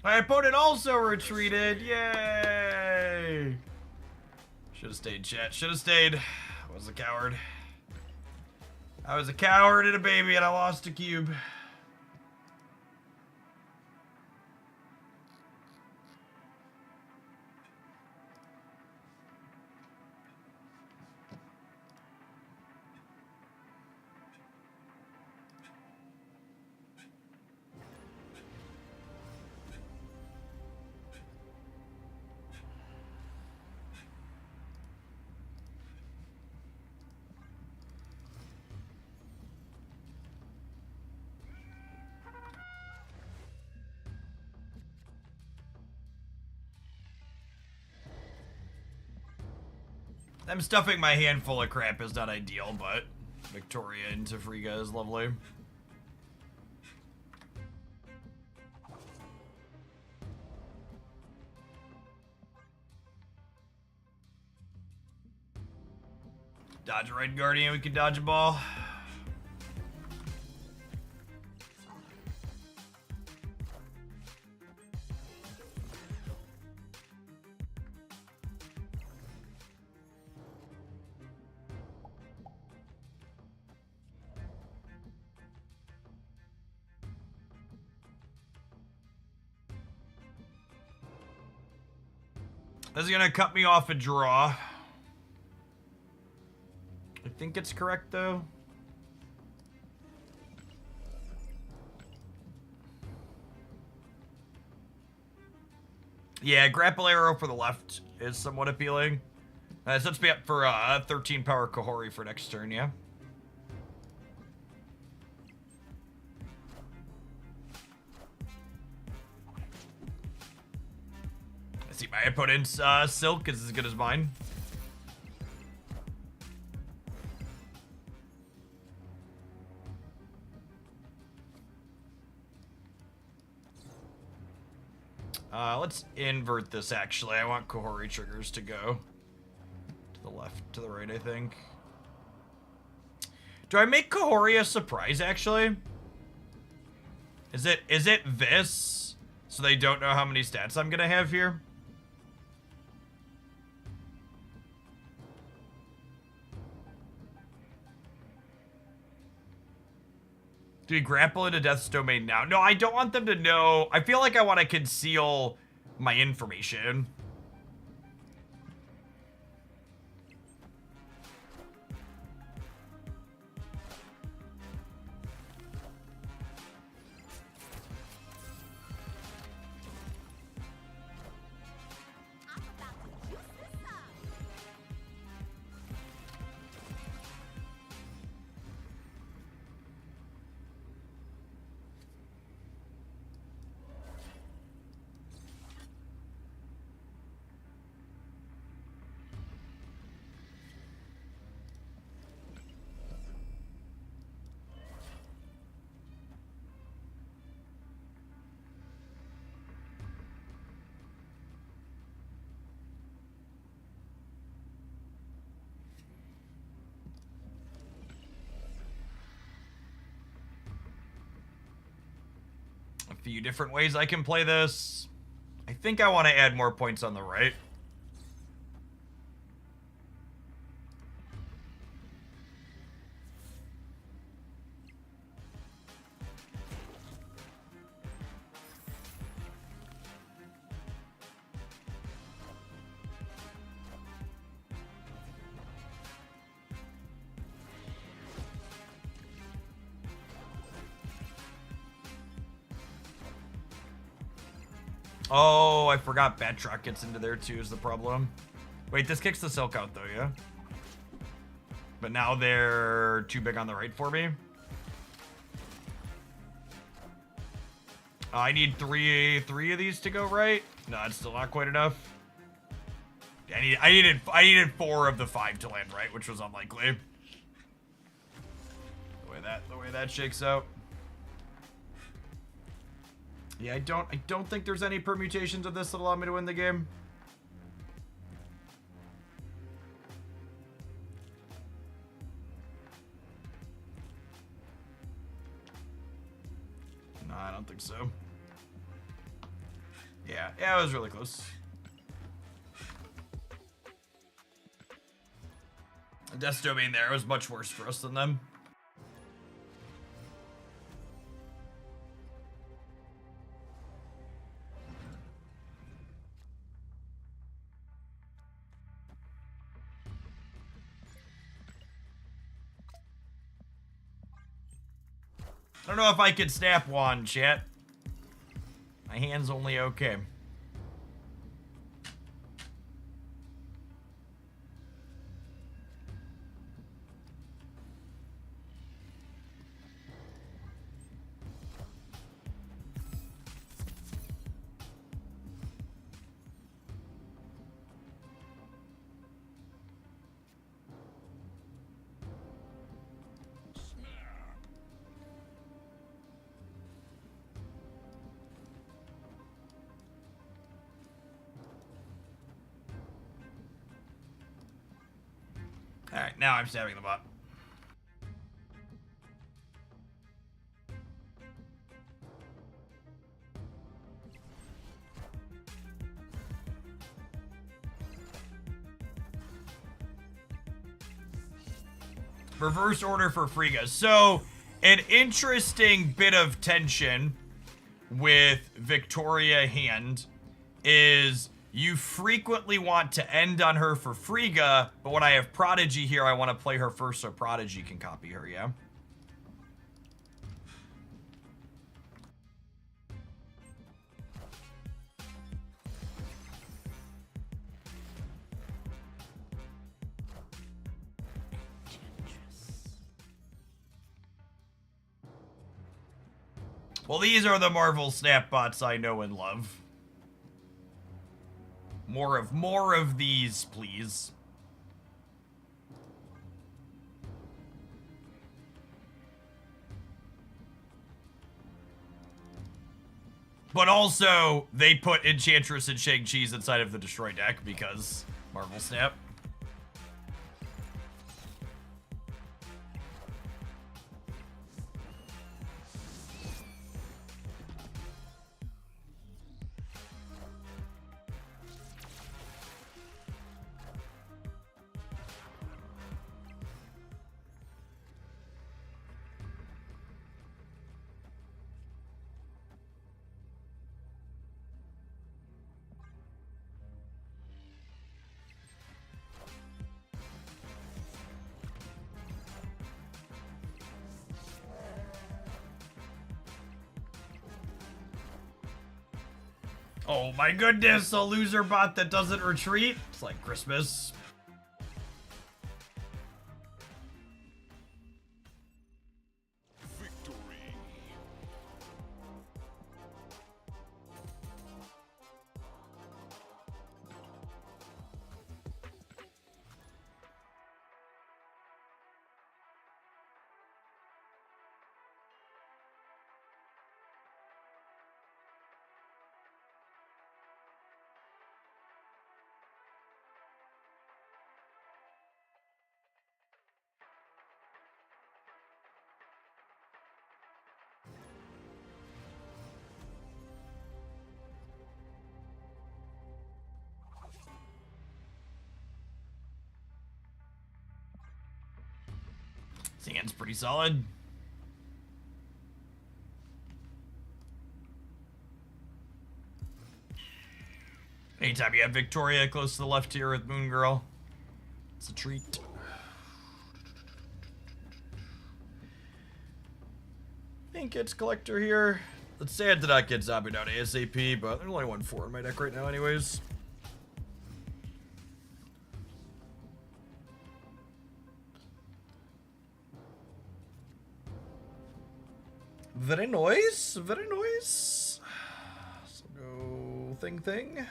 My opponent also retreated, yay! Should've stayed, chat, should've stayed. I was a coward. I was a coward and a baby, and I lost a cube. I'm stuffing my hand full of crap is not ideal, but Victoria into Friga is lovely. Dodge a Red Guardian, we can dodge a ball. This is gonna cut me off a draw. I think it's correct though. Yeah, grapple arrow for the left is somewhat appealing. Sets me up for 13 power Kahori for next turn, yeah. I see my opponent's Silk is as good as mine. Let's invert this, actually. I want Kahori triggers to go to the left, to the right, I think. Do I make Kahori a surprise, actually? Is it this? So they don't know how many stats I'm gonna have here? Do we grapple into Death's domain now? No, I don't want them to know. I feel like I want to conceal my information. A few different ways I can play this. I think I want to add more points on the right. Oh, I forgot Batroc gets into there too is the problem. Wait, this kicks the Silk out though, yeah? But now they're too big on the right for me. I need three of these to go right. No, it's still not quite enough. I needed 4 of the 5 to land right, which was unlikely. The way that shakes out. Yeah, I don't think there's any permutations of this that allow me to win the game. No, I don't think so. Yeah, it was really close. Death's Domain there was much worse for us than them. I don't know if I could snap one, chat. My hand's only okay. Alright, now I'm stabbing the bot. Reverse order for Frigga. So, an interesting bit of tension with Victoria Hand is you frequently want to end on her for Frigga, but when I have Prodigy here, I want to play her first so Prodigy can copy her, yeah? Well, these are the Marvel Snap bots I know and love. More of these, please. But also, they put Enchantress and Shang-Chi's inside of the Destroy deck because Marvel Snap. Oh my goodness, a loser bot that doesn't retreat? It's like Christmas. Victory. Sand's pretty solid. Anytime you have Victoria close to the left tier with Moon Girl, it's a treat. I think it's Collector here. It's sad to not get Zombie down ASAP, but there's only 1-4 in my deck right now anyways. Very nice, very nice. So go thing.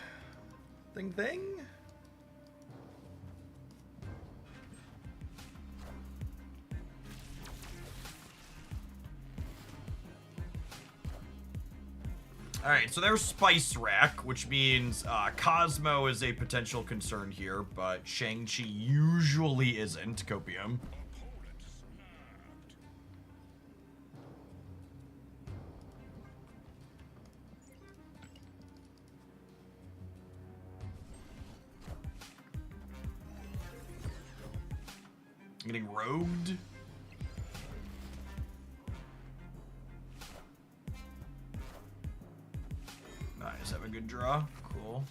Alright, so there's Spice Rack, which means Cosmo is a potential concern here, but Shang-Chi usually isn't. Copium. Getting rogued. Nice, have a good draw. Cool.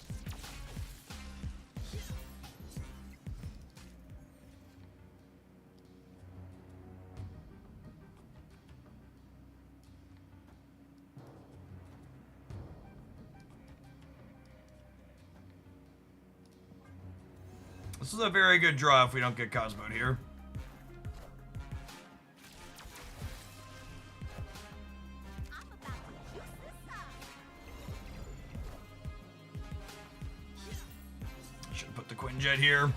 This is a very good draw if we don't get Cosmo here. Should put the Quinjet here.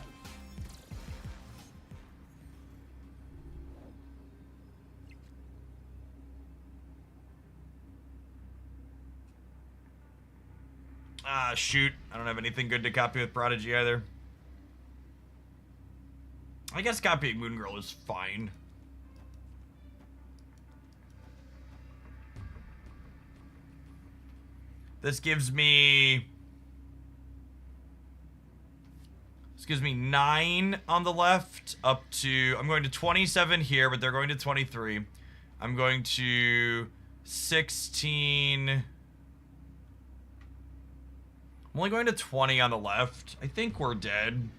Ah, shoot. I don't have anything good to copy with Prodigy either. I guess copying Moon Girl is fine. This gives me 9 on the left up to, I'm going to 27 here, but they're going to 23. I'm going to 16. I'm only going to 20 on the left. I think we're dead.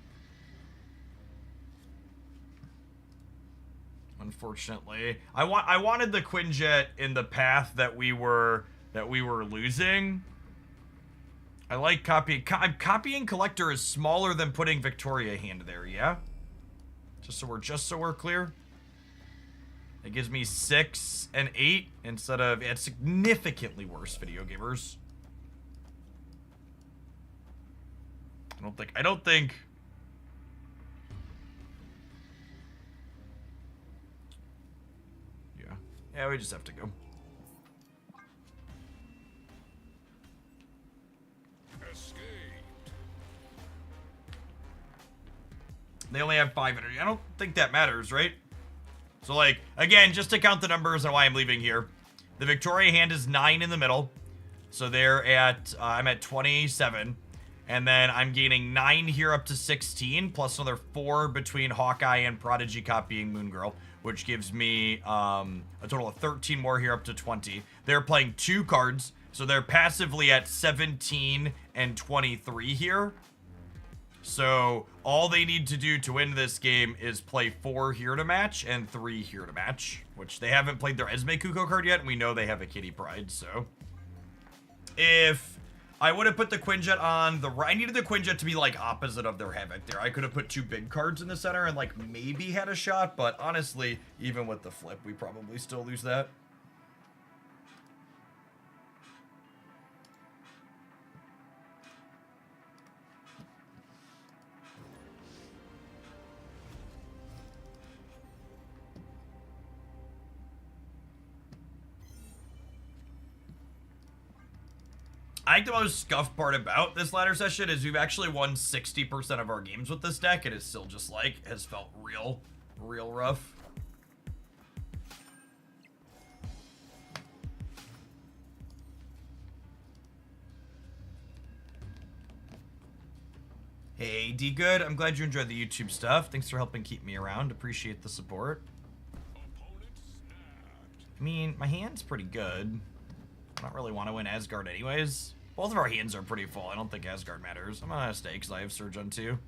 Unfortunately, I wanted the Quinjet in the path that we were losing. I like copying Collector is smaller than putting Victoria hand there, yeah? Just so we're clear. It gives me 6 and 8 instead of, it's significantly worse, video gamers. I don't think Yeah, we just have to go. Escaped. They only have 5 energy. I don't think that matters, right? So, like, again, just to count the numbers and why I'm leaving here. The Victoria hand is 9 in the middle. So they're at, I'm at 27. And then I'm gaining 9 here up to 16, plus another 4 between Hawkeye and Prodigy copying Moon Girl, which gives me a total of 13 more here up to 20. They're playing 2 cards, so they're passively at 17 and 23 here. So all they need to do to win this game is play 4 here to match and 3 here to match, which they haven't played their Esme Kuko card yet, and we know they have a Kitty Pride, so if I would have put the Quinjet on the right. I needed the Quinjet to be like opposite of their Havoc there. I could have put 2 big cards in the center and like maybe had a shot, but honestly, even with the flip, we probably still lose that. I think the most scuffed part about this ladder session is we've actually won 60% of our games with this deck, and it's still just like, has felt real rough. Hey, D Good, I'm glad you enjoyed the YouTube stuff. Thanks for helping keep me around. Appreciate the support. I mean, my hand's pretty good. I don't really want to win Asgard anyways. Both of our hands are pretty full. I don't think Asgard matters. I'm gonna stay because I have Surge on 2.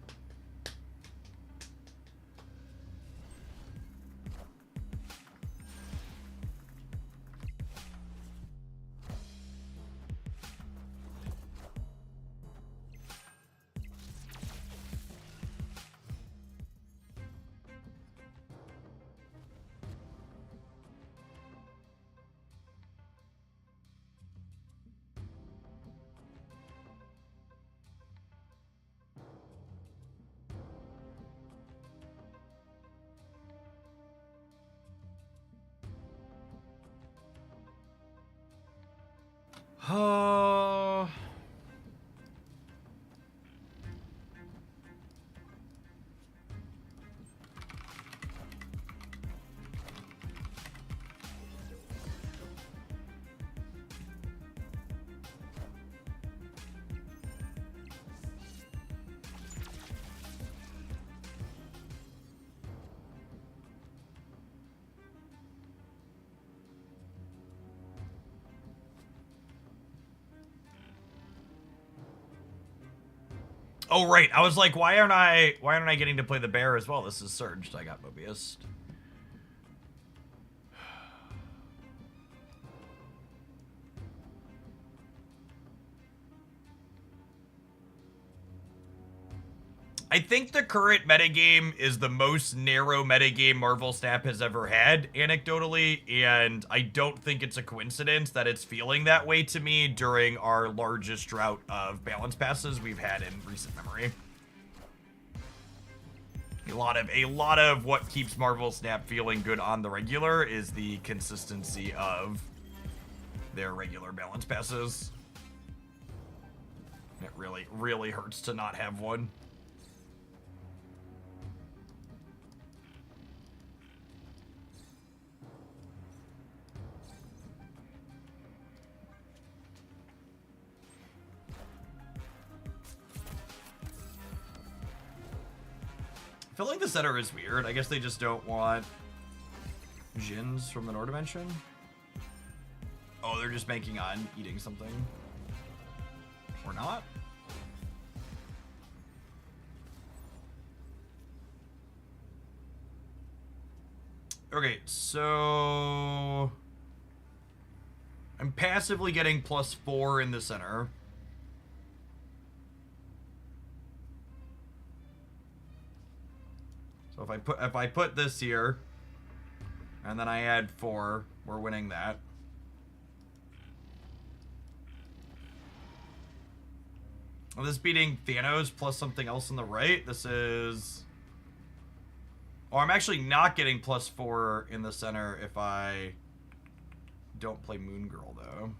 Oh. Oh right, I was like, why aren't I getting to play the bear as well? This is surged. I got Mobius. I think the current metagame is the most narrow metagame Marvel Snap has ever had, anecdotally, and I don't think it's a coincidence that it's feeling that way to me during our largest drought of balance passes we've had in recent memory. A lot of what keeps Marvel Snap feeling good on the regular is the consistency of their regular balance passes. It really hurts to not have one. I feel like the center is weird. I guess they just don't want Jins from the Nord Dimension. Oh, they're just banking on eating something. Or not? Okay, so I'm passively getting +4 in the center. So if I put this here, and then I add 4, we're winning that. Well, this beating Thanos plus something else on the right. This is... Oh, I'm actually not getting +4 in the center if I don't play Moon Girl, though.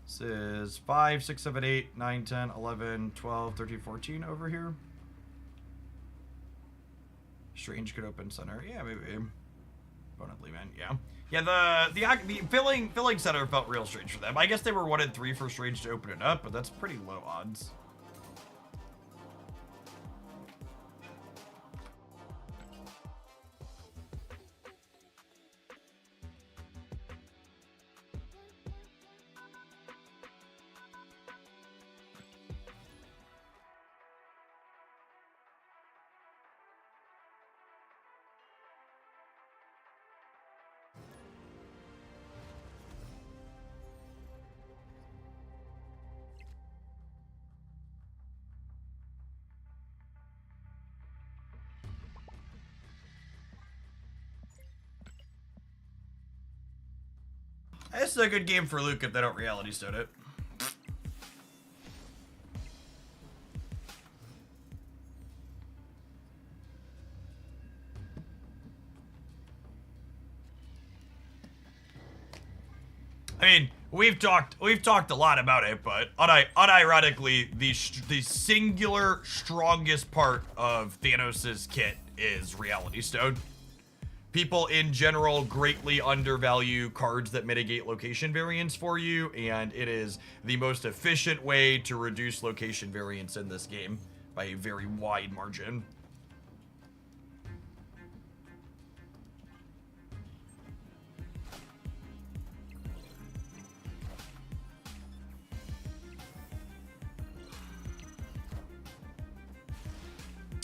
This is 5, 6, 7, 8, 9, 10, 11, 12, 13, 14 over here. Strange could open center. Yeah, maybe. Bonitly, man. Yeah. Yeah, the filling center felt real strange for them. I guess they were 1 and 3 for Strange to open it up, but that's pretty low odds. This is a good game for Luke if they don't reality stone it. I mean, we've talked a lot about it, but unironically, the singular strongest part of Thanos' kit is Reality Stone. People in general greatly undervalue cards that mitigate location variance for you, and it is the most efficient way to reduce location variance in this game by a very wide margin.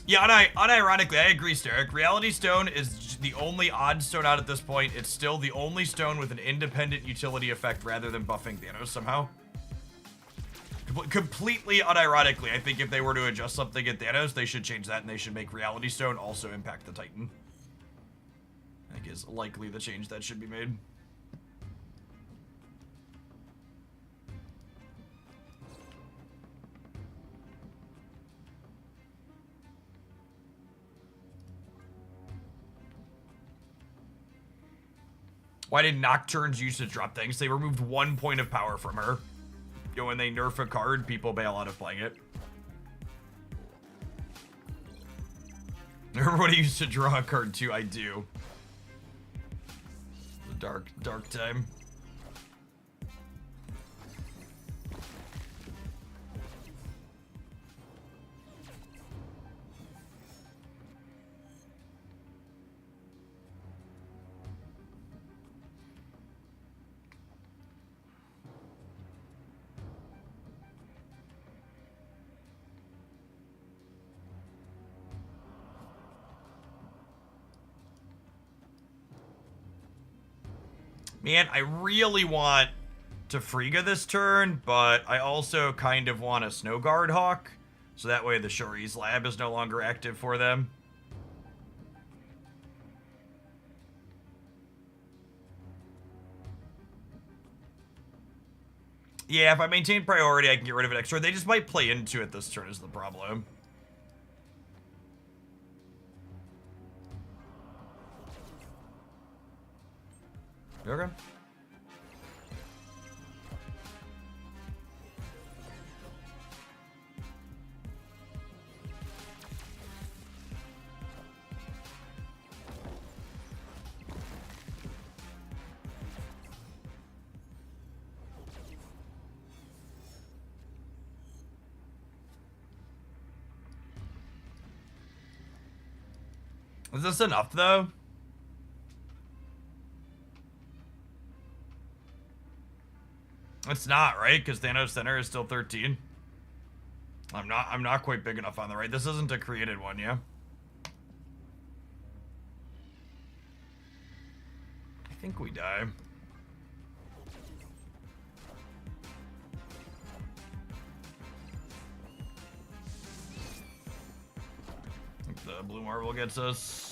Yeah, unironically, I agree, Steric. Reality Stone is the only odd stone out at this point. It's still the only stone with an independent utility effect rather than buffing Thanos somehow. Completely unironically, I think if they were to adjust something at Thanos, they should change that and they should make Reality Stone also impact the Titan. I think is likely the change that should be made. Why did Nocturne's use to drop things? They removed 1 point of power from her. You know, when they nerf a card, people bail out of playing it. Everybody used to draw a card too, I do. The dark time. Man, I really want to Frigga this turn, but I also kind of want a Snow Guard Hawk, so that way the Shuri's lab is no longer active for them. Yeah, if I maintain priority, I can get rid of it extra. They just might play into it this turn is the problem. Okay. Is this enough, though? It's not, right? Because Thanos Center is still 13. I'm not quite big enough on the right. This isn't a created one, yeah? I think we die. I think the Blue Marvel gets us.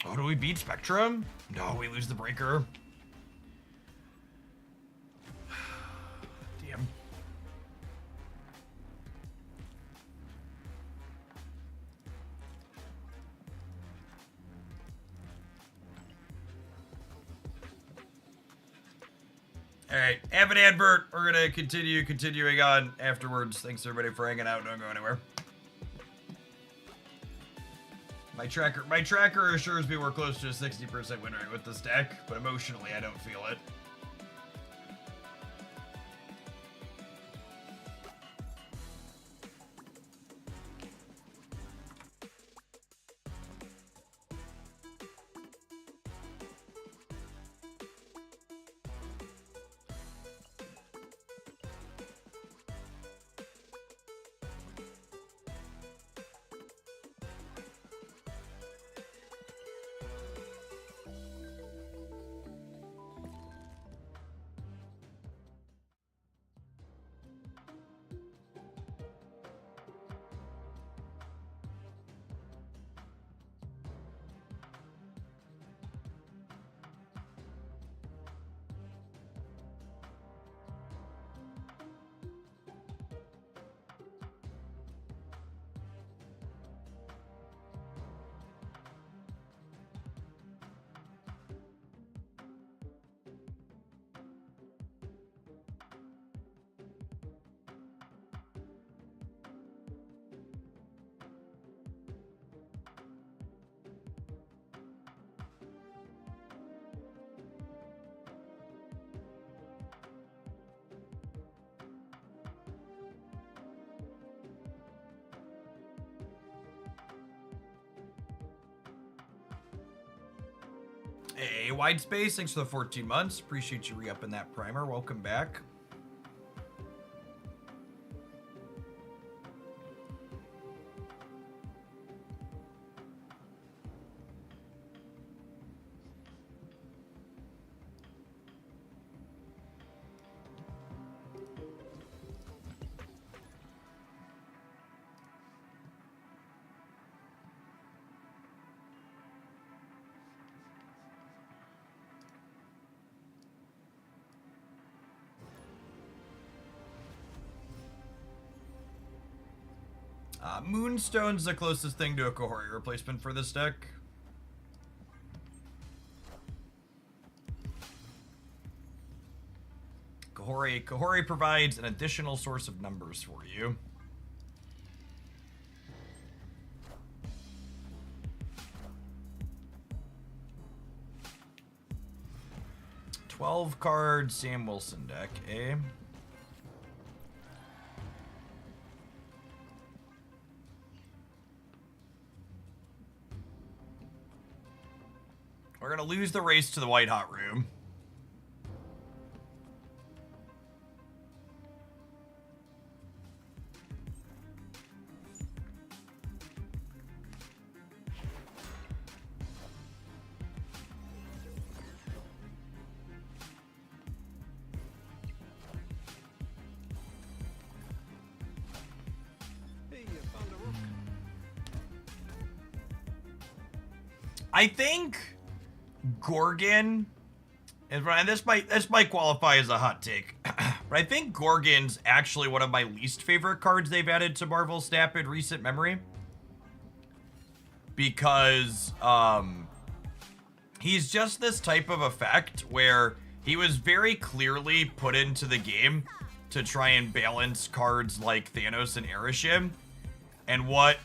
Oh, do we beat Spectrum? No, we lose the Breaker. Damn. Alright, have an advert. We're gonna continuing on afterwards. Thanks everybody for hanging out. Don't go anywhere. My tracker assures me we're close to a 60% win rate with this deck, but emotionally I don't feel it. Hey, Wide Space, thanks for the 14 months. Appreciate you re-upping that primer. Welcome back. Moonstone's the closest thing to a Kahori replacement for this deck. Kahori provides an additional source of numbers for you. $12-card Sam Wilson deck, eh? We're gonna lose the race to the White Hot Room. Hey, you found a rook. I think Gorgon, and this might qualify as a hot take, but I think Gorgon's actually one of my least favorite cards they've added to Marvel Snap in recent memory, because he's just this type of effect where he was very clearly put into the game to try and balance cards like Thanos and Arishem, and what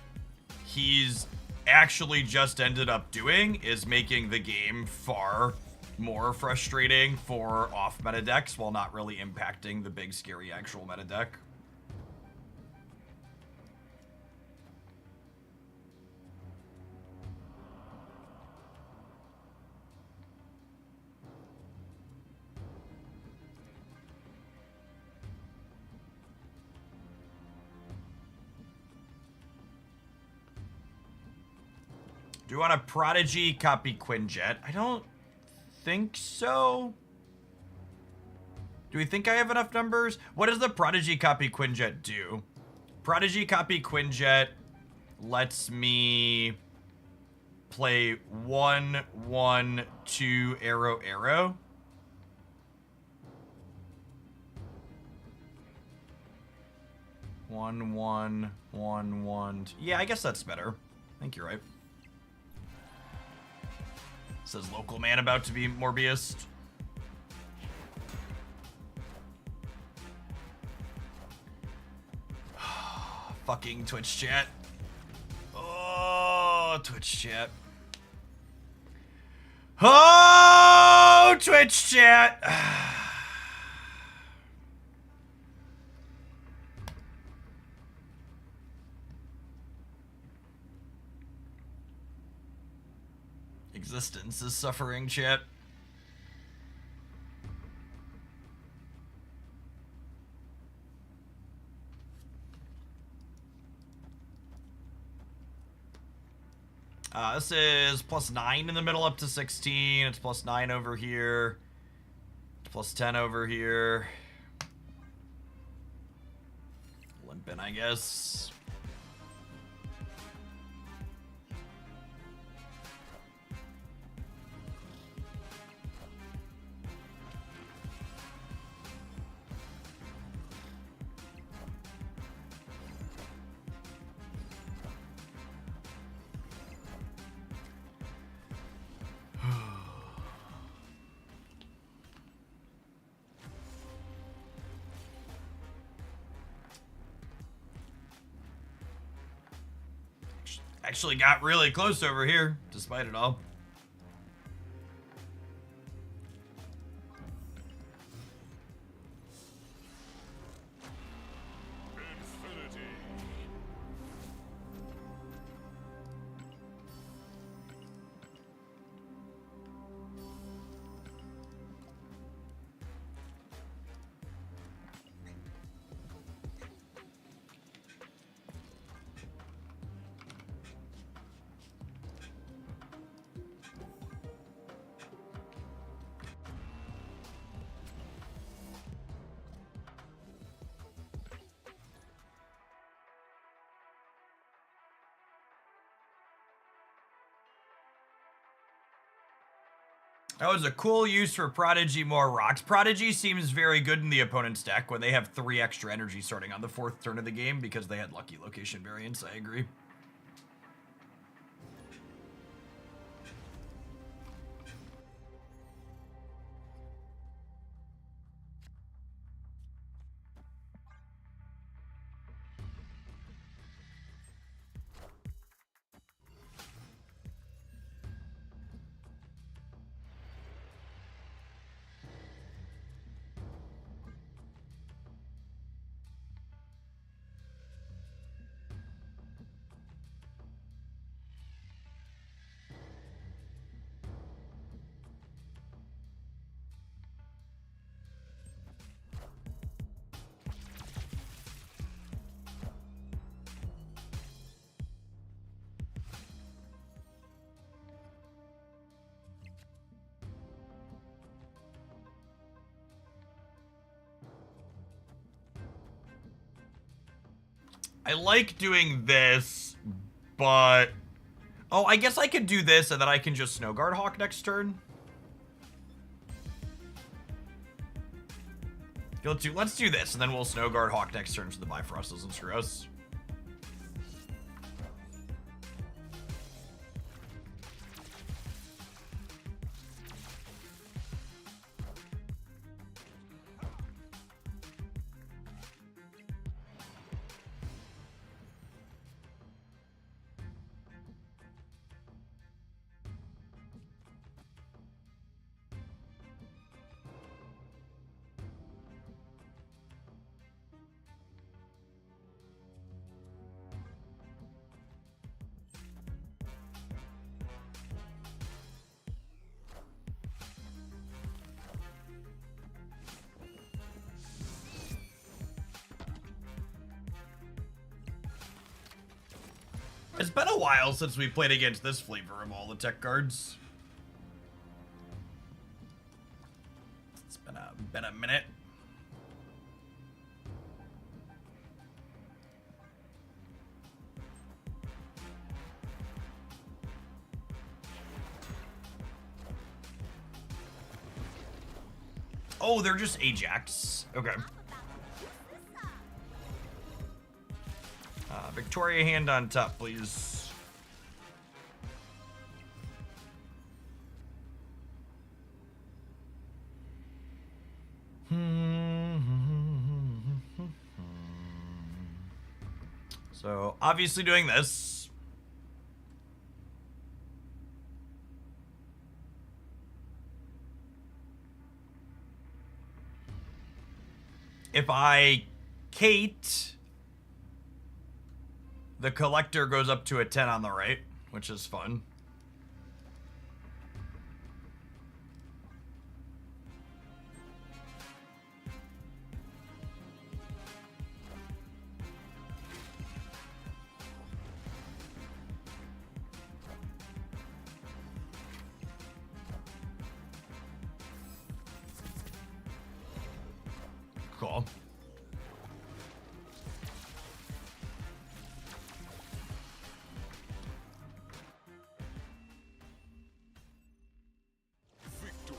he's actually just ended up doing is making the game far more frustrating for off meta decks while not really impacting the big scary actual meta deck. Do you want a Prodigy copy Quinjet? I don't think so. Do we think I have enough numbers? What does the Prodigy copy Quinjet do? Prodigy copy Quinjet lets me play 1/1/2 arrow arrow. One, one, one, one. Yeah, I guess that's better. I think you're right. Says local man about to be Morbius. Fucking Twitch chat. Oh, Twitch chat. Oh, Twitch chat. Existence is suffering, chat. This is +9 in the middle up to 16. It's +9 over here. It's +10 over here. Limping, I guess. Actually got really close over here, despite it all. Infinity. That was a cool use for Prodigy more rocks. Prodigy seems very good in the opponent's deck when they have 3 extra energy starting on the 4th turn of the game because they had lucky location variants, I agree. I like doing this, but... Oh, I guess I could do this and then I can just Snowguard Hawk next turn. Let's do this, and then we'll Snowguard Hawk next turn so the Bifrost doesn't screw us. It's been a while since we played against this flavor of all the tech cards. It's been a minute. Oh, they're just Ajax. Okay. Victoria hand on top, please. So, obviously doing this. If I Kate, the collector goes up to a 10 on the right, which is fun. Cool. Victory.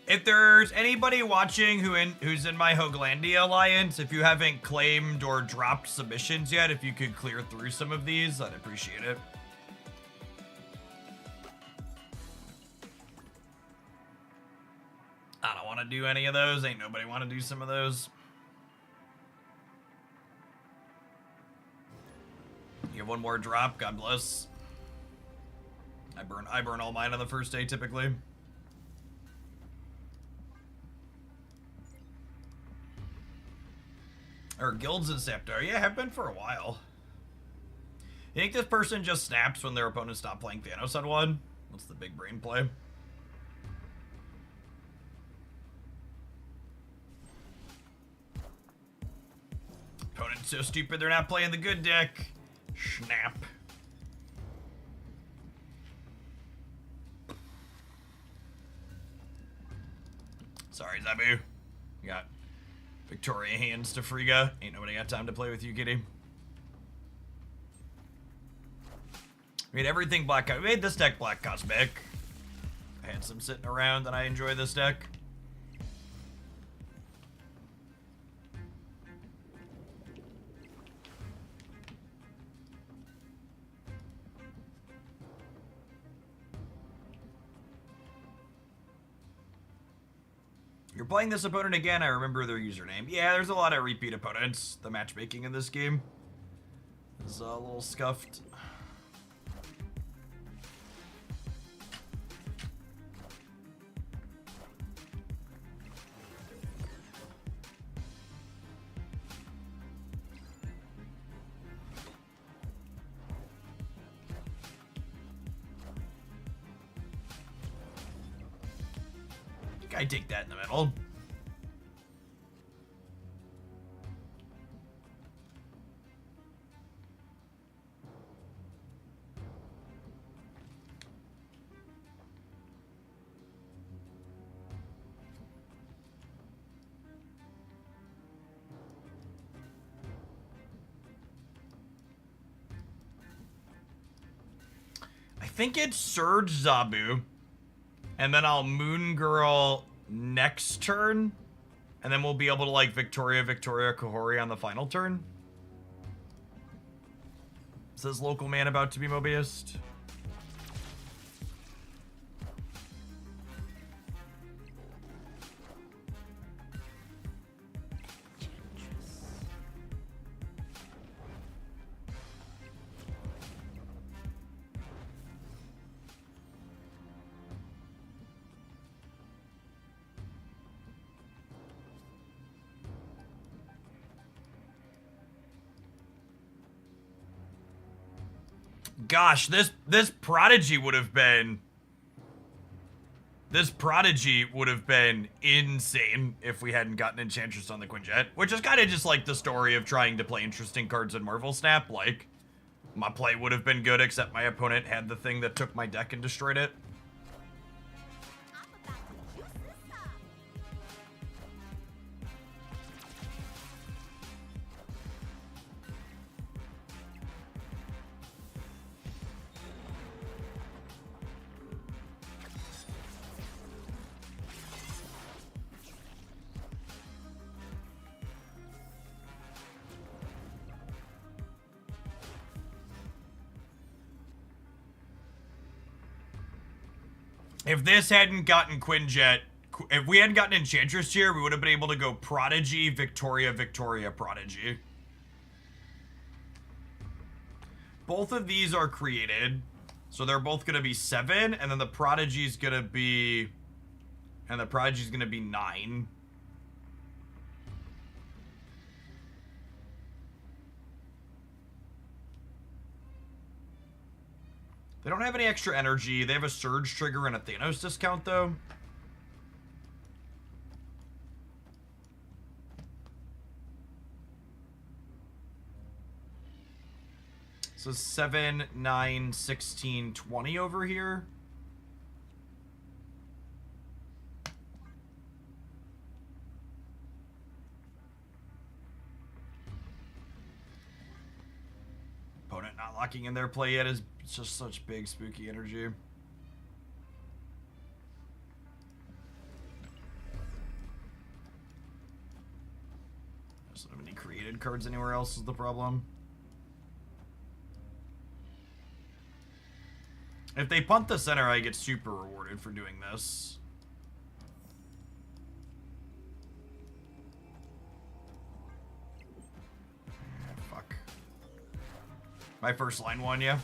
If there's anybody watching who's in my Hoaglandia alliance, if you haven't claimed or dropped submissions yet, if you could clear through some of these, I'd appreciate it. I don't want to do any of those. Ain't nobody want to do some of those. You have one more drop. God bless. I burn all mine on the first day typically. Or guilds and Scepter. Yeah, have been for a while. You think this person just snaps when their opponents stop playing Thanos on one? What's the big brain play? So stupid they're not playing the good deck. Snap. Sorry, Zabu. You got Victoria hands to Frigga. Ain't nobody got time to play with you, kitty. We made everything black. We made this deck black cosmic. I had some sitting around and I enjoy this deck. You're playing this opponent again? I remember their username. Yeah, there's a lot of repeat opponents. The matchmaking in this game is a little scuffed. I take that in the middle. I think it's Surge Zabu. And then I'll Moon Girl next turn. And then we'll be able to like Victoria Kahori on the final turn. Says local man about to be Mobiused. Gosh, this Prodigy would have been... This Prodigy would have been insane if we hadn't gotten Enchantress on the Quinjet. Which is kind of just like the story of trying to play interesting cards in Marvel Snap. Like, my play would have been good, except my opponent had the thing that took my deck and destroyed it. If this hadn't gotten Quinjet, if we hadn't gotten Enchantress here, we would have been able to go Prodigy, Victoria, Prodigy. Both of these are created, so they're both going to be 7, and then the Prodigy's going to be... And the Prodigy's going to be 9. They don't have any extra energy. They have a Surge trigger and a Thanos discount, though. So 7, 9, 16, 20 over here. Opponent not locking in their play yet is just such big spooky energy. There's not any created cards anywhere else is the problem. If they punt the center, I get super rewarded for doing this. Fuck. My first line one, yeah.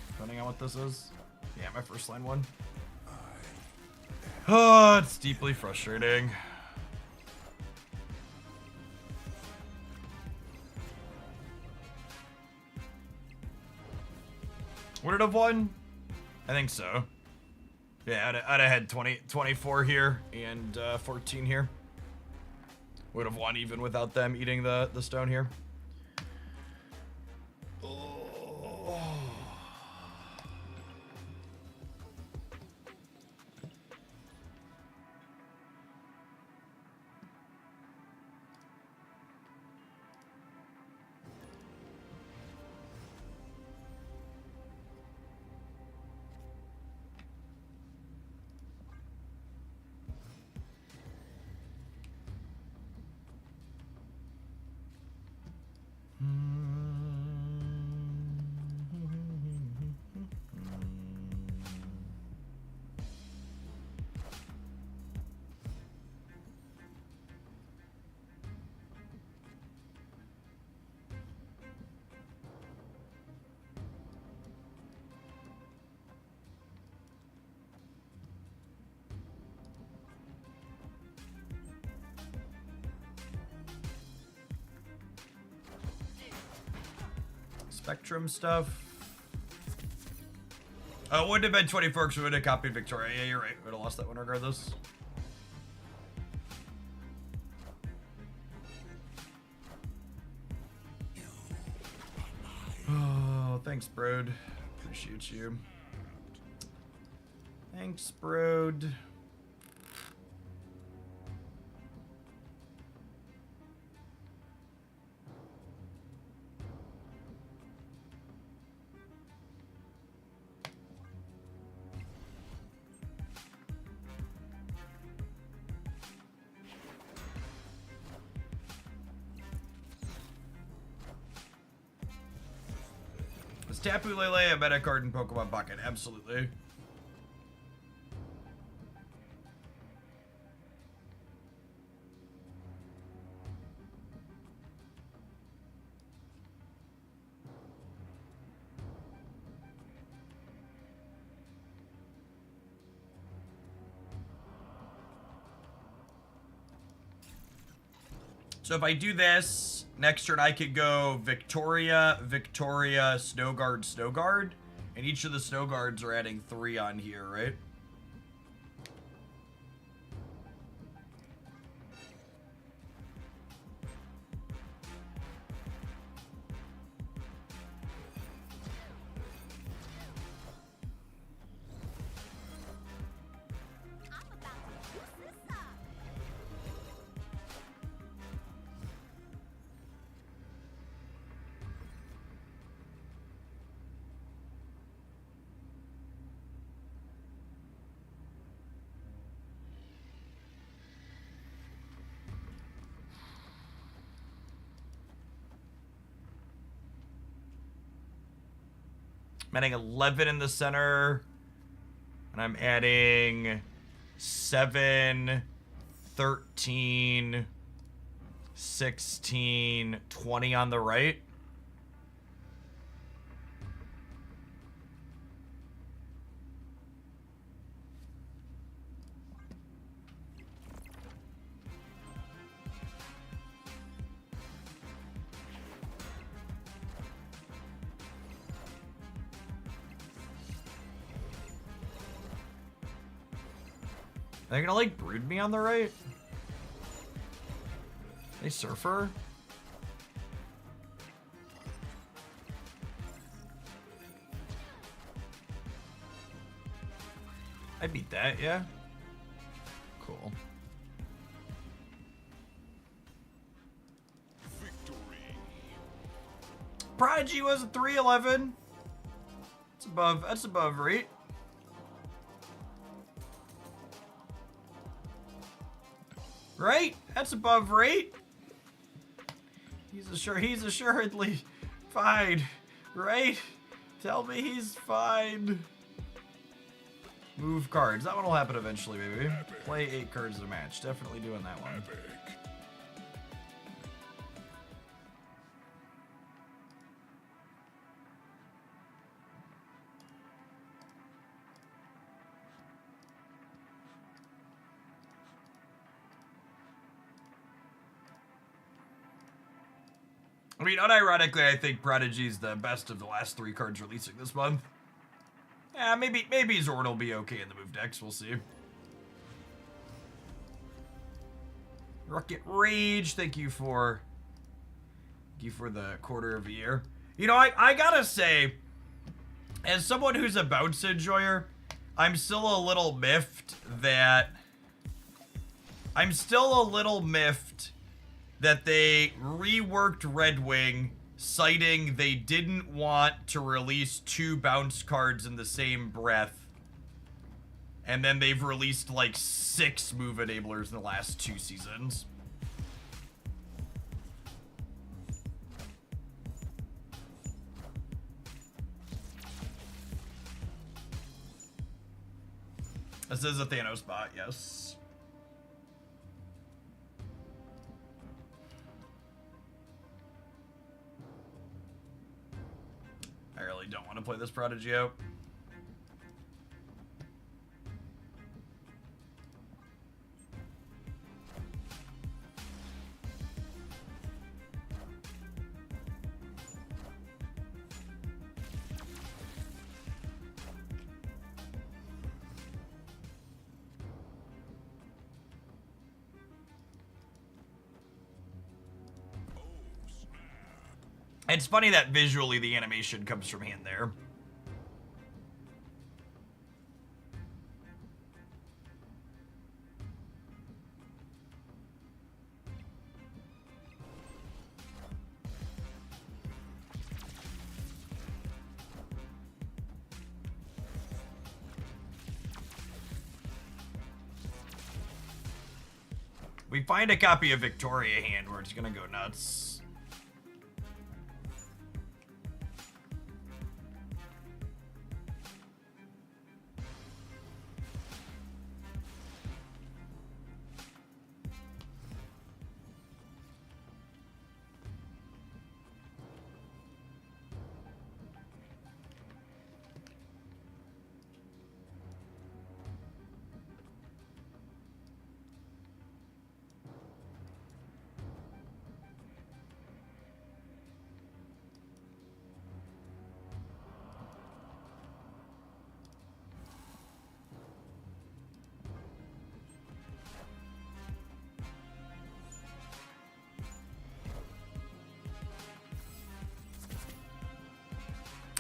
Depending on what this is. Yeah, my first line one. Oh, it's deeply frustrating. Would it have won? I think so. Yeah, I'd have had 24 here and 14 here. Would have won even without them eating the stone here. Spectrum stuff. Oh, it wouldn't have been 24 because we would have copied Victoria. Yeah, you're right. We would have lost that one regardless. Oh, thanks, Brode. Appreciate you. Thanks, Brode. Is Tapu Lele a meta card in Pokemon Pocket? Absolutely. So if I do this, next turn I could go Victoria, Victoria, Snowguard, Snowguard. And each of the Snowguards are adding 3 on here, right? I'm adding 11 in the center. And I'm adding 7, 13, 16, 20 on the right. Are they gonna like brood me on the right? They surfer? I beat that, yeah. Cool. Victory. Prodigy was a 311. That's above rate. Right? That's above rate. He's assuredly fine. Right? Tell me he's fine. Move cards. That one will happen eventually, baby. Play 8 cards in a match. Definitely doing that one. Epic. I mean, unironically, I think Prodigy's the best of the last 3 cards releasing this month. Yeah, maybe Zord will be okay in the move decks. We'll see. Rocket Rage, thank you for the quarter of a year. You know, I gotta say, as someone who's a bounce enjoyer, I'm still a little miffed that they reworked Red Wing, citing they didn't want to release 2 bounce cards in the same breath. And then they've released like 6 move enablers in the last 2 seasons. This is a Thanos bot, yes. I really don't want to play this Prodigy out. It's funny that visually the animation comes from hand there. We find a copy of Victoria hand where it's gonna go nuts.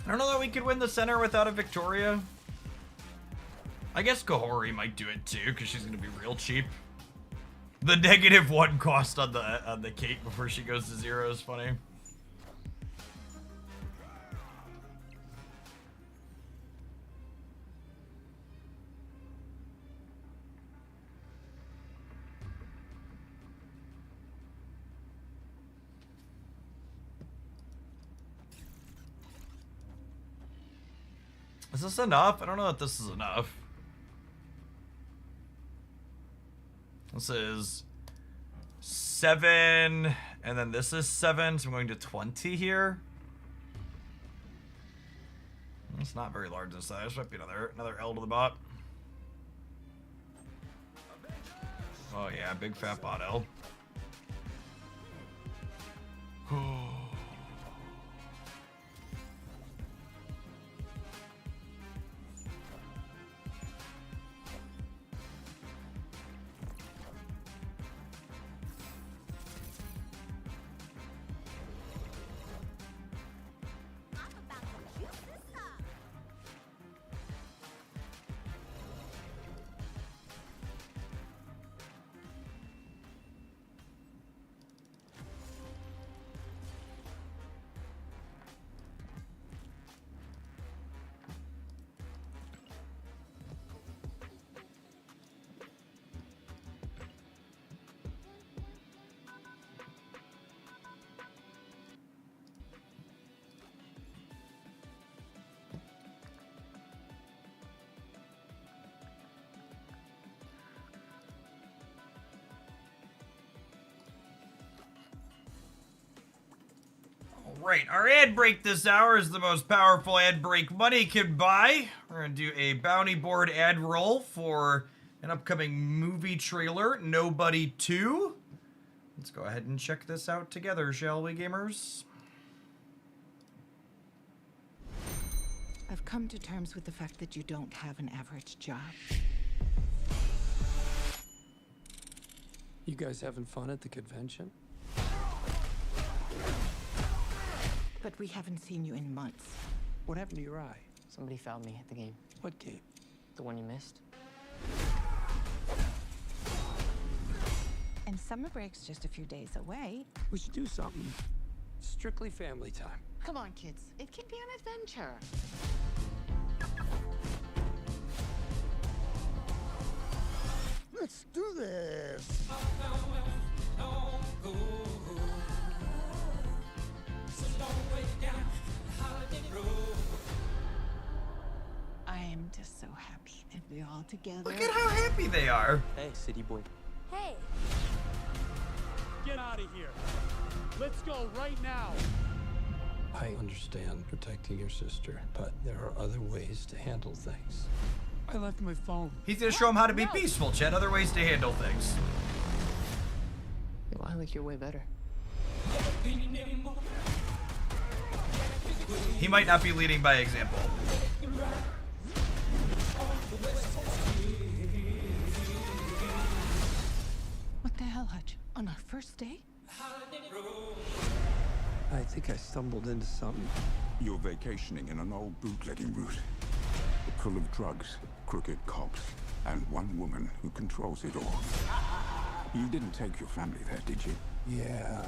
I don't know that we could win the center without a Victoria. I guess Kahori might do it too, because she's gonna be real cheap. The -1 cost on the Kate before she goes to 0 is funny. Is this enough? I don't know if this is enough. This is 7, and then this is 7, so I'm going to 20 here. It's not very large in size. Might be another L to the bot. Oh yeah, big fat bot L. Right, our ad break this hour is the most powerful ad break money can buy. We're gonna do a bounty board ad roll for an upcoming movie trailer, Nobody 2. Let's go ahead and check this out together, shall we, gamers? I've come to terms with the fact that you don't have an average job. You guys having fun at the convention? But we haven't seen you in months. What happened to your eye? Somebody found me at the game. What game? The one you missed. And summer break's just a few days away. We should do something. Strictly family time. Come on, kids. It can be an adventure. Let's do this. I am just so happy that we're all together. Look at how happy they are. Hey, city boy. Hey, Get out of here. Let's go right now. I understand protecting your sister, but there are other ways to handle things. I left my phone. He's gonna show him how to be peaceful, Chad. Other ways to handle things. Well, I like your way better. He might not be leading by example. What the hell, Hutch? On our first date? I think I stumbled into something. You're vacationing in an old bootlegging route. Full of drugs, crooked cops, and one woman who controls it all. You didn't take your family there, did you? Yeah.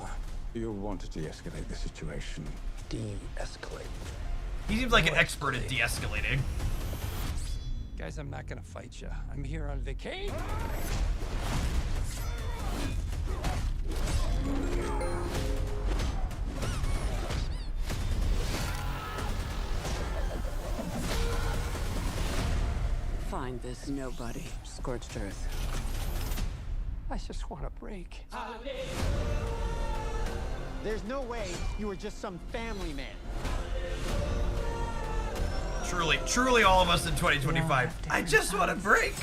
You wanted to de-escalate the situation. De-escalate. He seems like an expert at de-escalating. Guys, I'm not gonna fight you. I'm here on vacation. Find this nobody. Scorched earth. I just want a break. There's no way you were just some family man. Truly all of us in 2025. I just want a break.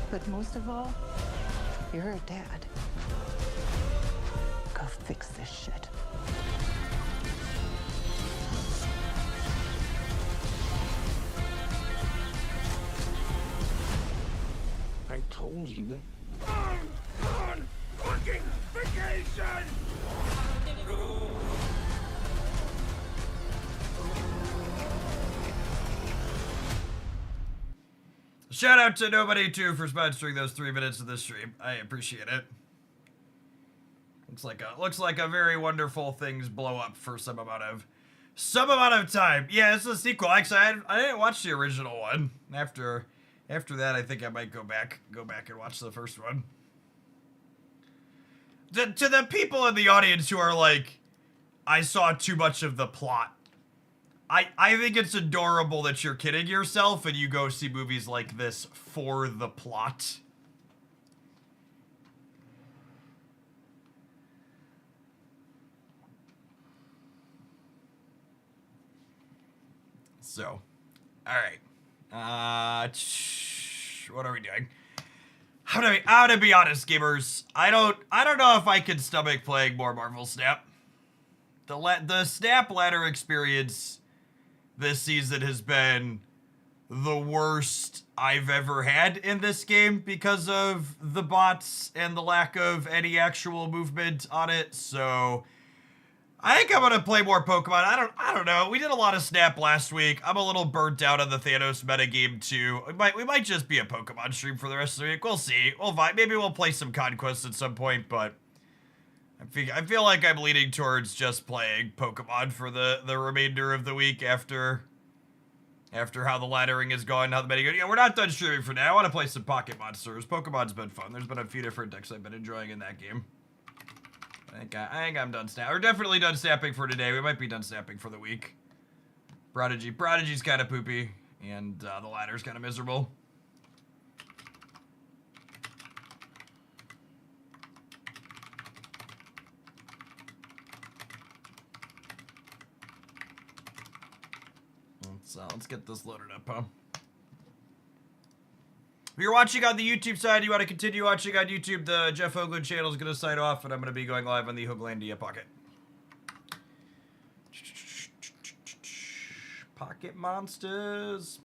But most of all, you're a dad. Go fix this shit. I told you. On fucking vacation! Shout out to Nobody2 for sponsoring those 3 minutes of this stream. I appreciate it. Looks like a very wonderful things blow up for some amount of time. Yeah, it's a sequel. Actually, I didn't watch the original one. After that, I think I might go back and watch the first one. To the people in the audience who are like, I saw too much of the plot. I think it's adorable that you're kidding yourself and you go see movies like this for the plot. So, all right. What are we doing? I'm gonna be honest, gamers. I don't know if I can stomach playing more Marvel Snap. The Snap ladder experience this season has been the worst I've ever had in this game because of the bots and the lack of any actual movement on it. So I think I'm gonna play more Pokemon. I don't know. We did a lot of Snap last week. I'm a little burnt out on the Thanos metagame too. We might just be a Pokemon stream for the rest of the week. We'll see. Maybe we'll play some Conquest at some point, but I feel like I'm leaning towards just playing Pokemon for the remainder of the week after how the laddering is going, how the metagame. Yeah, we're not done streaming for now. I want to play some Pocket Monsters. Pokemon's been fun. There's been a few different decks I've been enjoying in that game. I think I'm done snapping. We're definitely done snapping for today. We might be done snapping for the week. Prodigy's kind of poopy, and the ladder's kind of miserable. Let's get this loaded up, huh? If you're watching on the YouTube side, you want to continue watching on YouTube, the Jeff Hoagland channel is going to sign off, and I'm going to be going live on the Hoaglandia Pocket. Pocket Monsters.